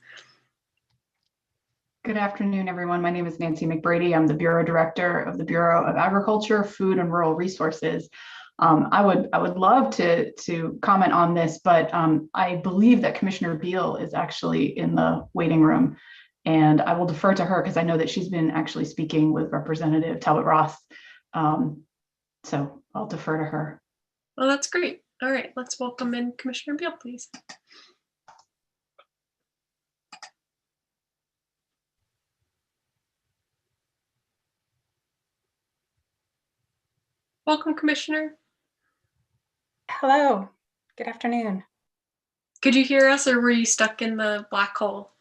Good afternoon, everyone. My name is Nancy McBrady. I'm the Bureau Director of the Bureau of Agriculture, Food and Rural Resources. I would love to comment on this, but I believe that Commissioner Beal is actually in the waiting room, and I will defer to her because I know that she's been actually speaking with Representative Talbot Ross. So I'll defer to her. Oh, that's great. All right, let's welcome in Commissioner Beal, please. Welcome, Commissioner. Hello, good afternoon. Could you hear us, or were you stuck in the black hole?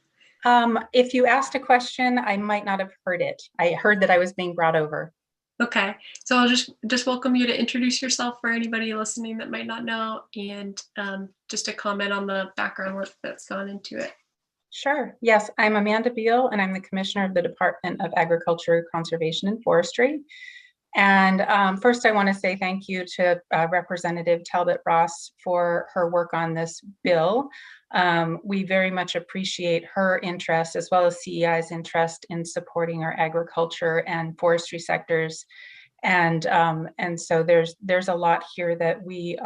If you asked a question, I might not have heard it. I heard that I was being brought over. Okay, so I'll just welcome you to introduce yourself for anybody listening that might not know, and just a comment on the background work that's gone into it. Sure. Yes, I'm Amanda Beal, and I'm the Commissioner of the Department of Agriculture, Conservation, and Forestry. And first, I want to say thank you to Representative Talbot Ross for her work on this bill. We very much appreciate her interest, as well as CEI's interest in supporting our agriculture and forestry sectors. And so there's a lot here that we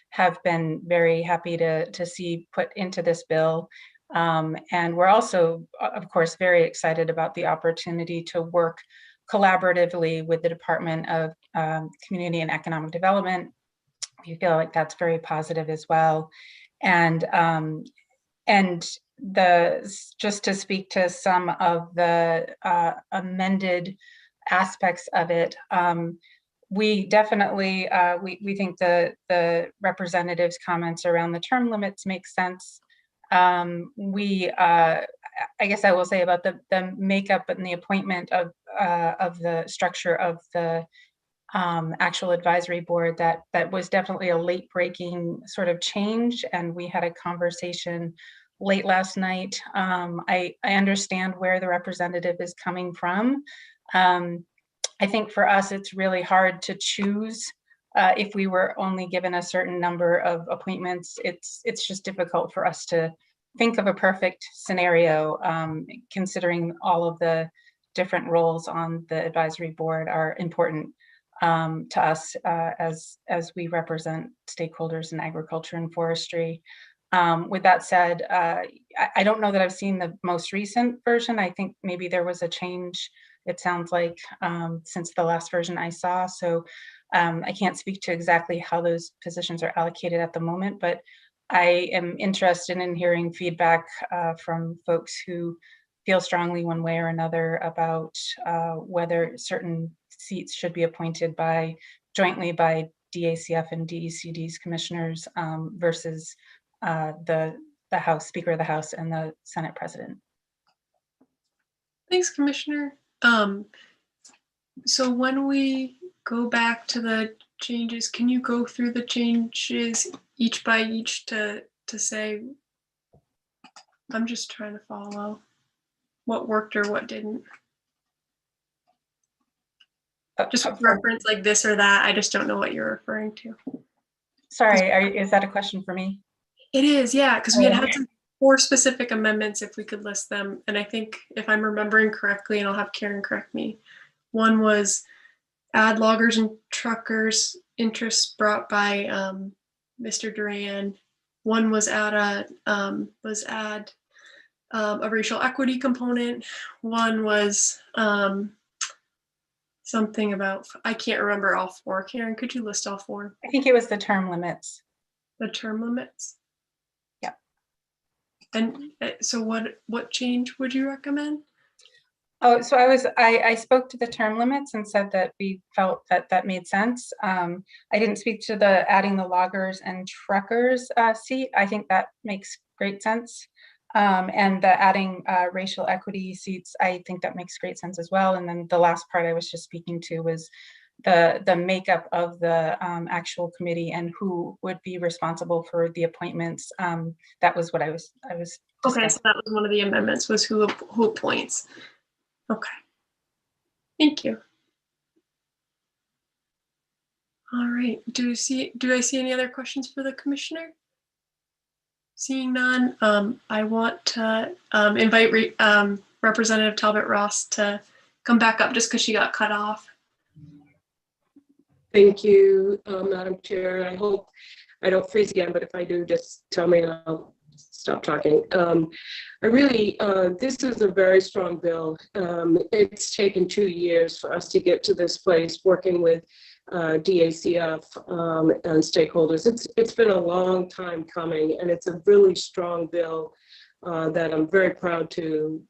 have been very happy to see put into this bill. And we're also, of course, very excited about the opportunity to work collaboratively with the Department of Community and Economic Development. We feel like that's very positive as well. And just to speak to some of the amended aspects of it, we definitely we think the representative's comments around the term limits make sense. I guess I will say about the makeup and the appointment of the structure of the actual advisory board, that was definitely a late breaking sort of change, and we had a conversation late last night. I understand where the representative is coming from. I think for us, it's really hard to choose. If we were only given a certain number of appointments, it's just difficult for us to think of a perfect scenario, considering all of the different roles on the advisory board are important to us as we represent stakeholders in agriculture and forestry. With that said, I don't know that I've seen the most recent version. I think maybe there was a change, it sounds like, since the last version I saw. So I can't speak to exactly how those positions are allocated at the moment, but I am interested in hearing feedback from folks who feel strongly one way or another about whether certain seats should be appointed jointly by DACF and DECD's commissioners versus the House, Speaker of the House, and the Senate President. Thanks, Commissioner. So when we go back to the changes, can you go through the changes each by each to say, I'm just trying to follow what worked or what didn't? Just a reference like this or that. I just don't know what you're referring to. Sorry, is that a question for me? It is, yeah, because we had some 4 specific amendments, if we could list them. And I think if I'm remembering correctly, and I'll have Karen correct me, one was add loggers and truckers interests brought by Mr. Duran. One was add a racial equity component. One was something about, I can't remember all four. Karen, could you list all four? I think it was the term limits. The term limits? Yeah. And so what change would you recommend? Oh, so I spoke to the term limits and said that we felt that made sense. I didn't speak to the adding the loggers and truckers seat. I think that makes great sense. And the adding racial equity seats, I think that makes great sense as well. And then the last part I was just speaking to was the makeup of the actual committee and who would be responsible for the appointments. That was what I was Okay, so that was one of the amendments, was who appoints. Okay, thank you. All right, do I see any other questions for the commissioner? Seeing none, I want to invite Representative Talbot Ross to come back up just because she got cut off. Thank you, Madam Chair. I hope I don't freeze again, but if I do, just tell me and I'll stop talking. I really, this is a very strong bill. It's taken 2 years for us to get to this place, working with DACF and stakeholders. It's been a long time coming, and it's a really strong bill that I'm very proud to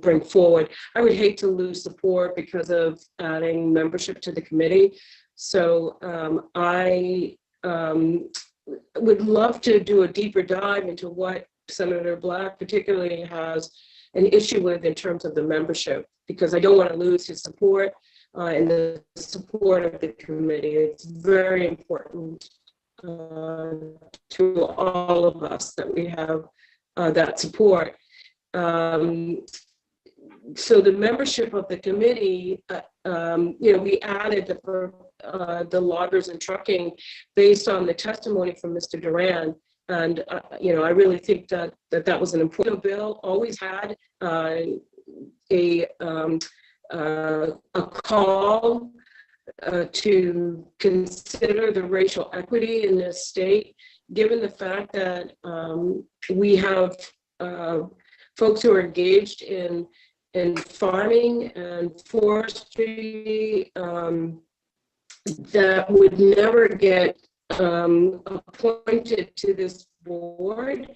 bring forward. I would hate to lose support because of adding membership to the committee. So I would love to do a deeper dive into what Senator Black particularly has an issue with in terms of the membership, because I don't want to lose his support and the support of the committee. It's very important to all of us that we have that support. So the membership of the committee, we added the loggers and trucking based on the testimony from Mr. Duran. And, I really think that was an important bill, always had a call to consider the racial equity in this state, given the fact that we have folks who are engaged in farming and forestry that would never get appointed to this board.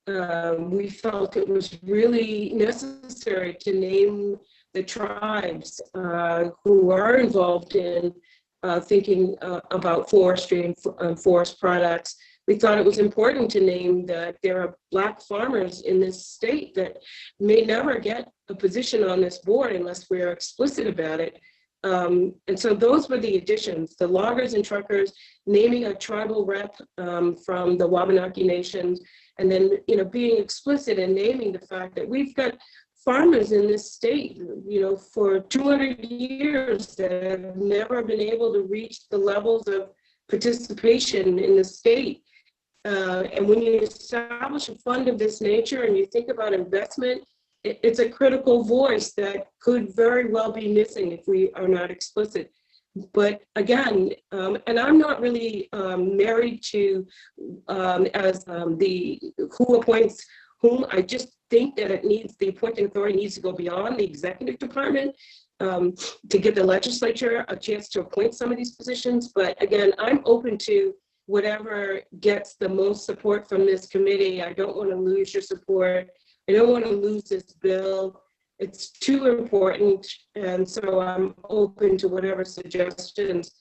We felt it was really necessary to name the tribes who are involved in thinking about forestry and forest products. We thought it was important to name that there are Black farmers in this state that may never get a position on this board unless we're explicit about it. And so those were the additions: the loggers and truckers, naming a tribal rep from the Wabanaki Nation, and then being explicit and naming the fact that we've got farmers in this state, for 200 years that have never been able to reach the levels of participation in the state. And when you establish a fund of this nature and you think about investment, it's a critical voice that could very well be missing if we are not explicit. But again, and I'm not really married to who appoints whom. I just think that the appointing authority needs to go beyond the executive department to give the legislature a chance to appoint some of these positions. But again, I'm open to whatever gets the most support from this committee. I don't want to lose your support. I don't want to lose this bill. It's too important. And so I'm open to whatever suggestions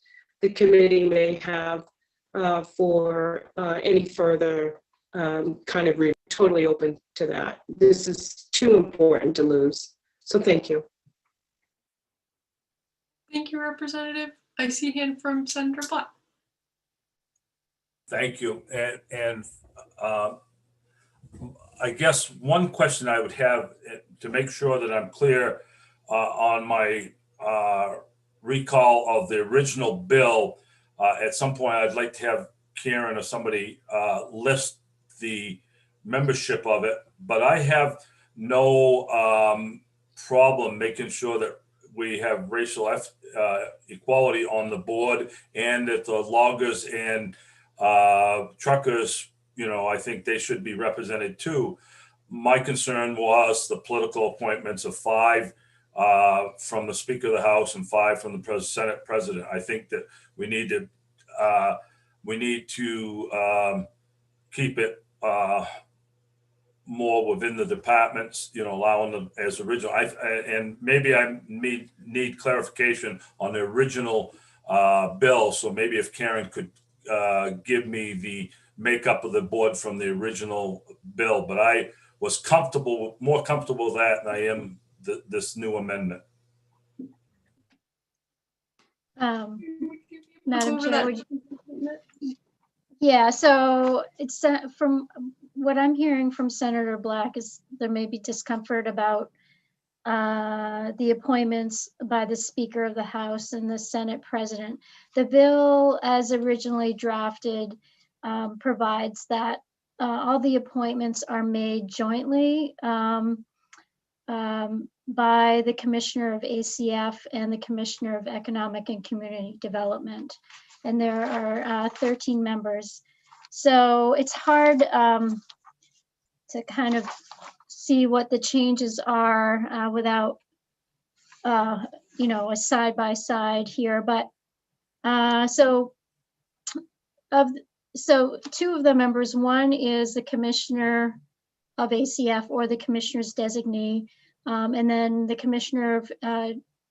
the committee may have for any further kind of totally open to that. This is too important to lose. So thank you. Thank you, Representative. I see a hand from Senator Black. Thank you. And I guess one question I would have to make sure that I'm clear on my recall of the original bill, at some point I'd like to have Karen or somebody list the membership of it, but I have no problem making sure that we have racial equality on the board, and that the loggers and truckers, I think they should be represented too. My concern was the political appointments of 5 from the Speaker of the House and 5 from the Senate President. I think that we need to keep it more within the departments, allowing them as original. And maybe I need clarification on the original bill. So maybe if Karen could give me the makeup of the board from the original bill, but I was more comfortable with that than I am this new amendment. Madam Chair, yeah, so it's from what I'm hearing from Senator Black is there may be discomfort about the appointments by the Speaker of the House and the Senate President. The bill as originally drafted provides that all the appointments are made jointly by the Commissioner of ACF and the Commissioner of Economic and Community Development. And there are 13 members. So it's hard to kind of see what the changes are without, a side-by-side here. But so 2 of the members, one is the Commissioner of ACF or the Commissioner's designee, and then the Commissioner of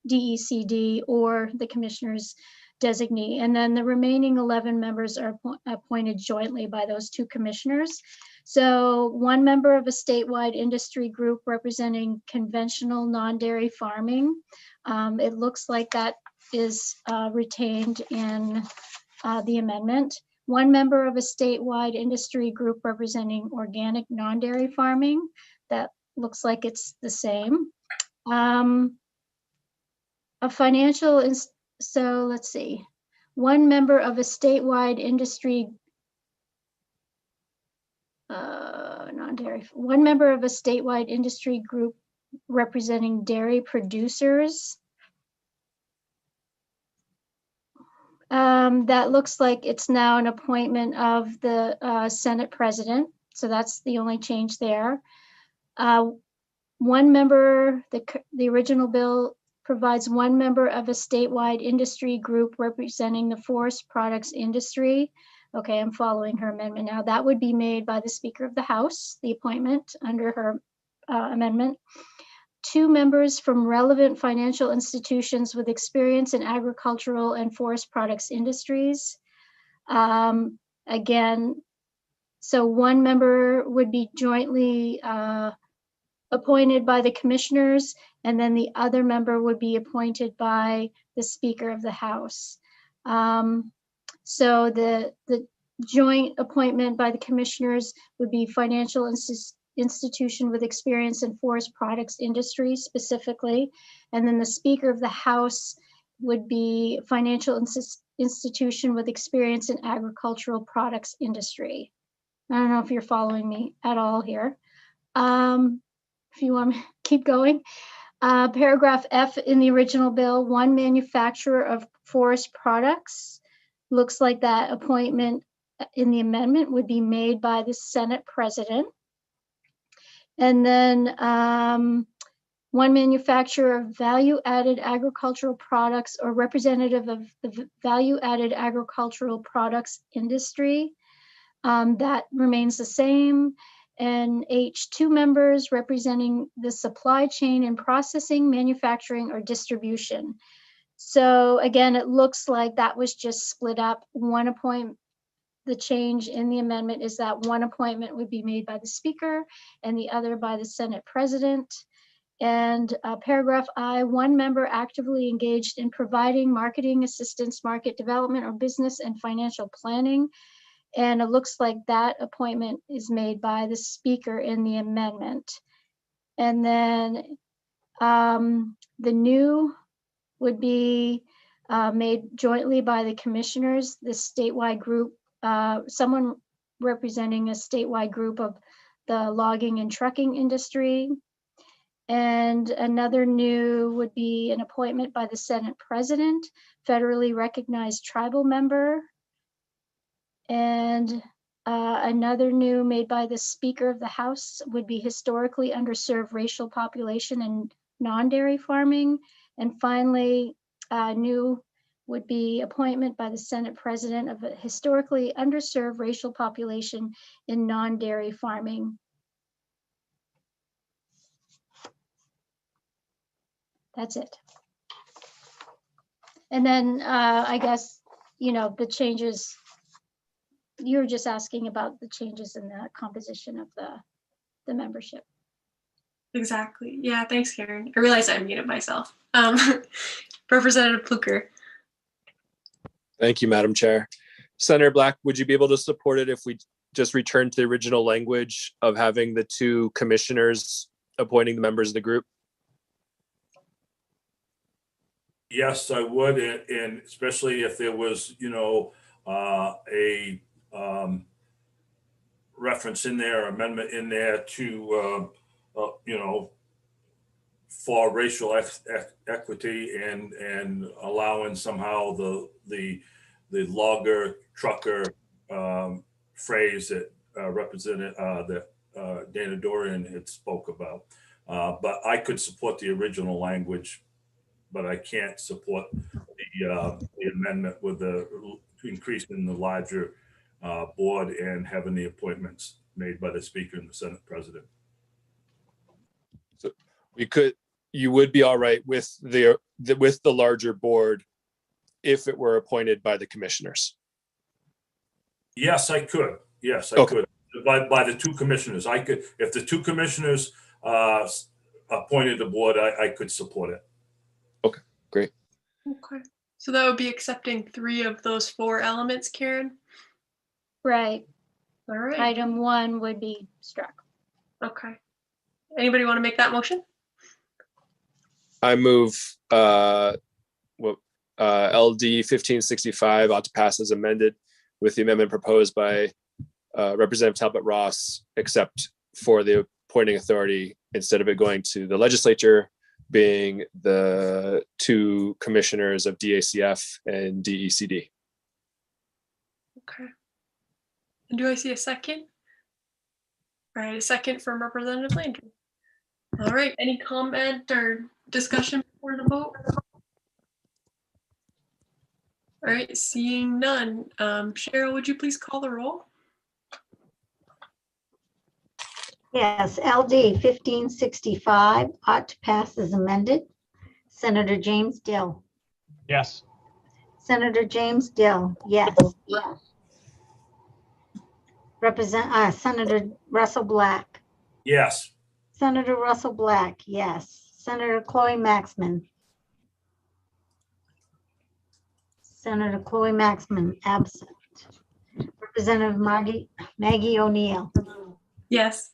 DECD or the Commissioner's designee. And then the remaining 11 members are appointed jointly by those 2 commissioners. So 1 member of a statewide industry group representing conventional non-dairy farming. It looks like that is retained in the amendment. 1 member of a statewide industry group representing organic non-dairy farming. That looks like it's the same. A financial, so let's see. 1 member of a statewide industry, non-dairy, 1 member of a statewide industry group representing dairy producers. That looks like it's now an appointment of the Senate President. So that's the only change there. 1 member, the original bill provides 1 member of a statewide industry group representing the forest products industry. Okay, I'm following her amendment now. That would be made by the Speaker of the House, the appointment under her amendment. 2 members from relevant financial institutions with experience in agricultural and forest products industries. Again, so 1 member would be jointly appointed by the commissioners, and then the other member would be appointed by the Speaker of the House. So the joint appointment by the commissioners would be financial institution with experience in forest products industry specifically, and then the Speaker of the House would be financial institution with experience in agricultural products industry. I don't know if you're following me at all here. If you want to keep going. Paragraph F in the original bill, 1 manufacturer of forest products. Looks like that appointment in the amendment would be made by the Senate President. And then 1 manufacturer of value-added agricultural products or representative of the value-added agricultural products industry. That remains the same. And H, 2 members representing the supply chain and processing, manufacturing, or distribution. So again, it looks like that was just split up. 1 appointment, the change in the amendment is that 1 appointment would be made by the Speaker and the other by the Senate President. And paragraph I, 1 member actively engaged in providing marketing assistance, market development, or business and financial planning. And it looks like that appointment is made by the Speaker in the amendment. And then the new would be made jointly by the commissioners, the statewide group, someone representing a statewide group of the logging and trucking industry. And another new would be an appointment by the Senate President, federally recognized tribal member. And another new made by the Speaker of the House would be historically underserved racial population and non-dairy farming. And finally, new would be appointment by the Senate President of a historically underserved racial population in non-dairy farming. That's it. And then I guess, you know, the changes, you were just asking about the changes in the composition of the membership. Exactly. Yeah, thanks, Karen. I realized I muted myself. Representative Pluker. Thank you, Madam Chair. Senator Black, would you be able to support it if we just return to the original language of having the two commissioners appointing the members of the group? Yes, I would, and especially if there was, you know, a reference in there, amendment in there to, you know, for racial equity and allowing somehow the logger trucker phrase that represented that Dana Dorian had spoke about. But I could support the original language, but I can't support the amendment with the increase in the larger board and having the appointments made by the Speaker and the Senate President. So you would be all right with the larger board if it were appointed by the commissioners? Yes, I could. Yes, I could. By the two commissioners. I could, if the two commissioners appointed the board, I could support it. Okay, great. Okay. So that would be accepting 3 of those 4 elements, Karen? Right. All right. Item 1 would be struck. Okay. Anybody want to make that motion? I move LD 1565 ought to pass as amended with the amendment proposed by Representative Talbot Ross, except for the appointing authority, instead of it going to the legislature, being the 2 commissioners of DACF and DECD. Okay. And do I see a second? All right, a second from Representative Landry. All right, any comment or discussion before the vote? All right, seeing none. Cheryl, would you please call the roll? Yes, LD 1565 ought to pass as amended. Senator James Dill. Yes. Senator James Dill, yes. Senator Russell Black. Yes. Senator Russell Black, yes. Senator Chloe Maxman. Senator Chloe Maxman, absent. Representative Maggie O'Neill. Yes.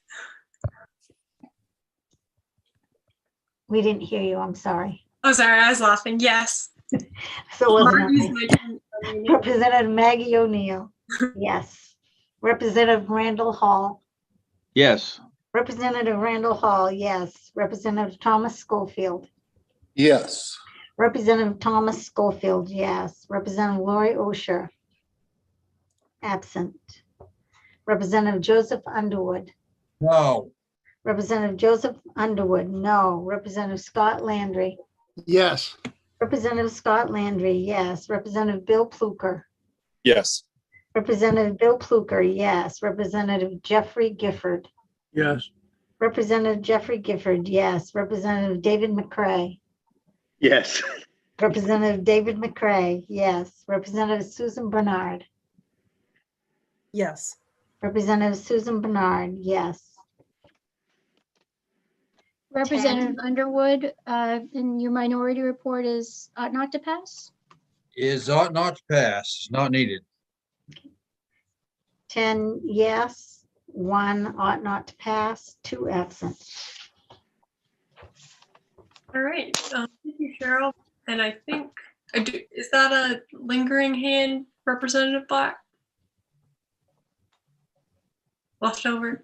We didn't hear you, I'm sorry. Oh, sorry, I was laughing. Yes. So wasn't Margie's I. Representative Maggie O'Neill, yes. Representative Randall Hall. Yes. Representative Randall Hall, yes. Representative Thomas Schofield. Yes. Representative Thomas Schofield, yes. Representative Lori Osher. Absent. Representative Joseph Underwood. No. Representative Joseph Underwood, no. Representative Scott Landry. Yes. Representative Scott Landry, yes. Representative Bill Pluker. Yes. Representative Bill Pluker, yes. Representative Jeffrey Gifford. Yes. Representative Jeffrey Gifford, yes. Representative David McCray. Yes. Representative David McCray, yes. Representative Susan Bernard. Yes. Representative Susan Bernard, yes. Representative Underwood, in your minority report is ought not to pass? Is ought not to pass, is not needed. 10 yes, 1 ought not to pass, 2 absent. All right. Thank you, Cheryl. And I think, is that a lingering hand, Representative Black? Left over.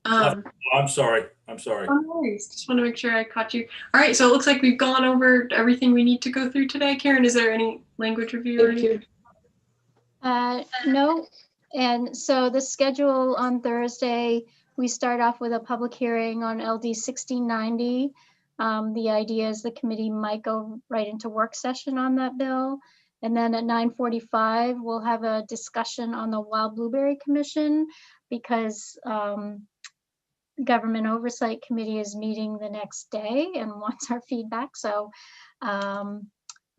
I'm sorry. No worries. Just want to make sure I caught you. All right, so it looks like we've gone over everything we need to go through today. Karen, is there any language review or anything? No. And so the schedule on Thursday, we start off with a public hearing on LD 1690. The idea is the committee might go right into work session on that bill. And then at 9:45, we'll have a discussion on the Wild Blueberry Commission because Government Oversight Committee is meeting the next day and wants our feedback. So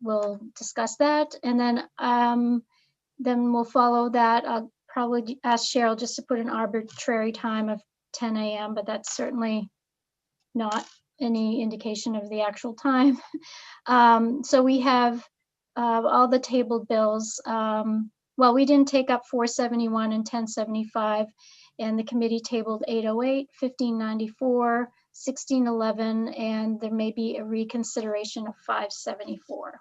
we'll discuss that. And then we'll follow that. I'll probably ask Cheryl just to put an arbitrary time of 10 a.m., but that's certainly not any indication of the actual time. So we have all the tabled bills. Well, we didn't take up 471 and 1075, and the committee tabled 808, 1594, 1611, and there may be a reconsideration of 574.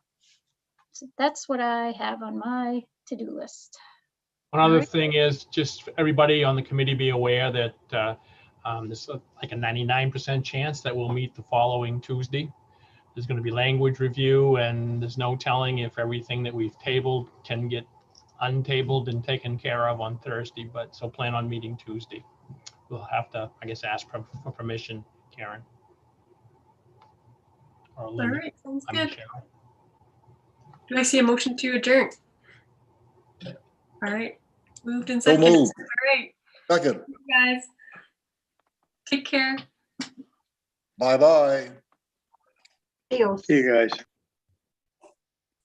So that's what I have on my to-do list. One other thing is just everybody on the committee be aware that there's like a 99% chance that we'll meet the following Tuesday. There's going to be language review, and there's no telling if everything that we've tabled can get untabled and taken care of on Thursday, but so plan on meeting Tuesday. We'll have to, I guess, ask for permission, Karen. Or All Linda. right, sounds I mean, good. Cheryl. Do I see a motion to adjourn? All right, moved and So seconded. moved. All right, Second, guys, take care. bye-bye. Adios. See you guys.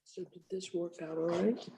So did this work out all right?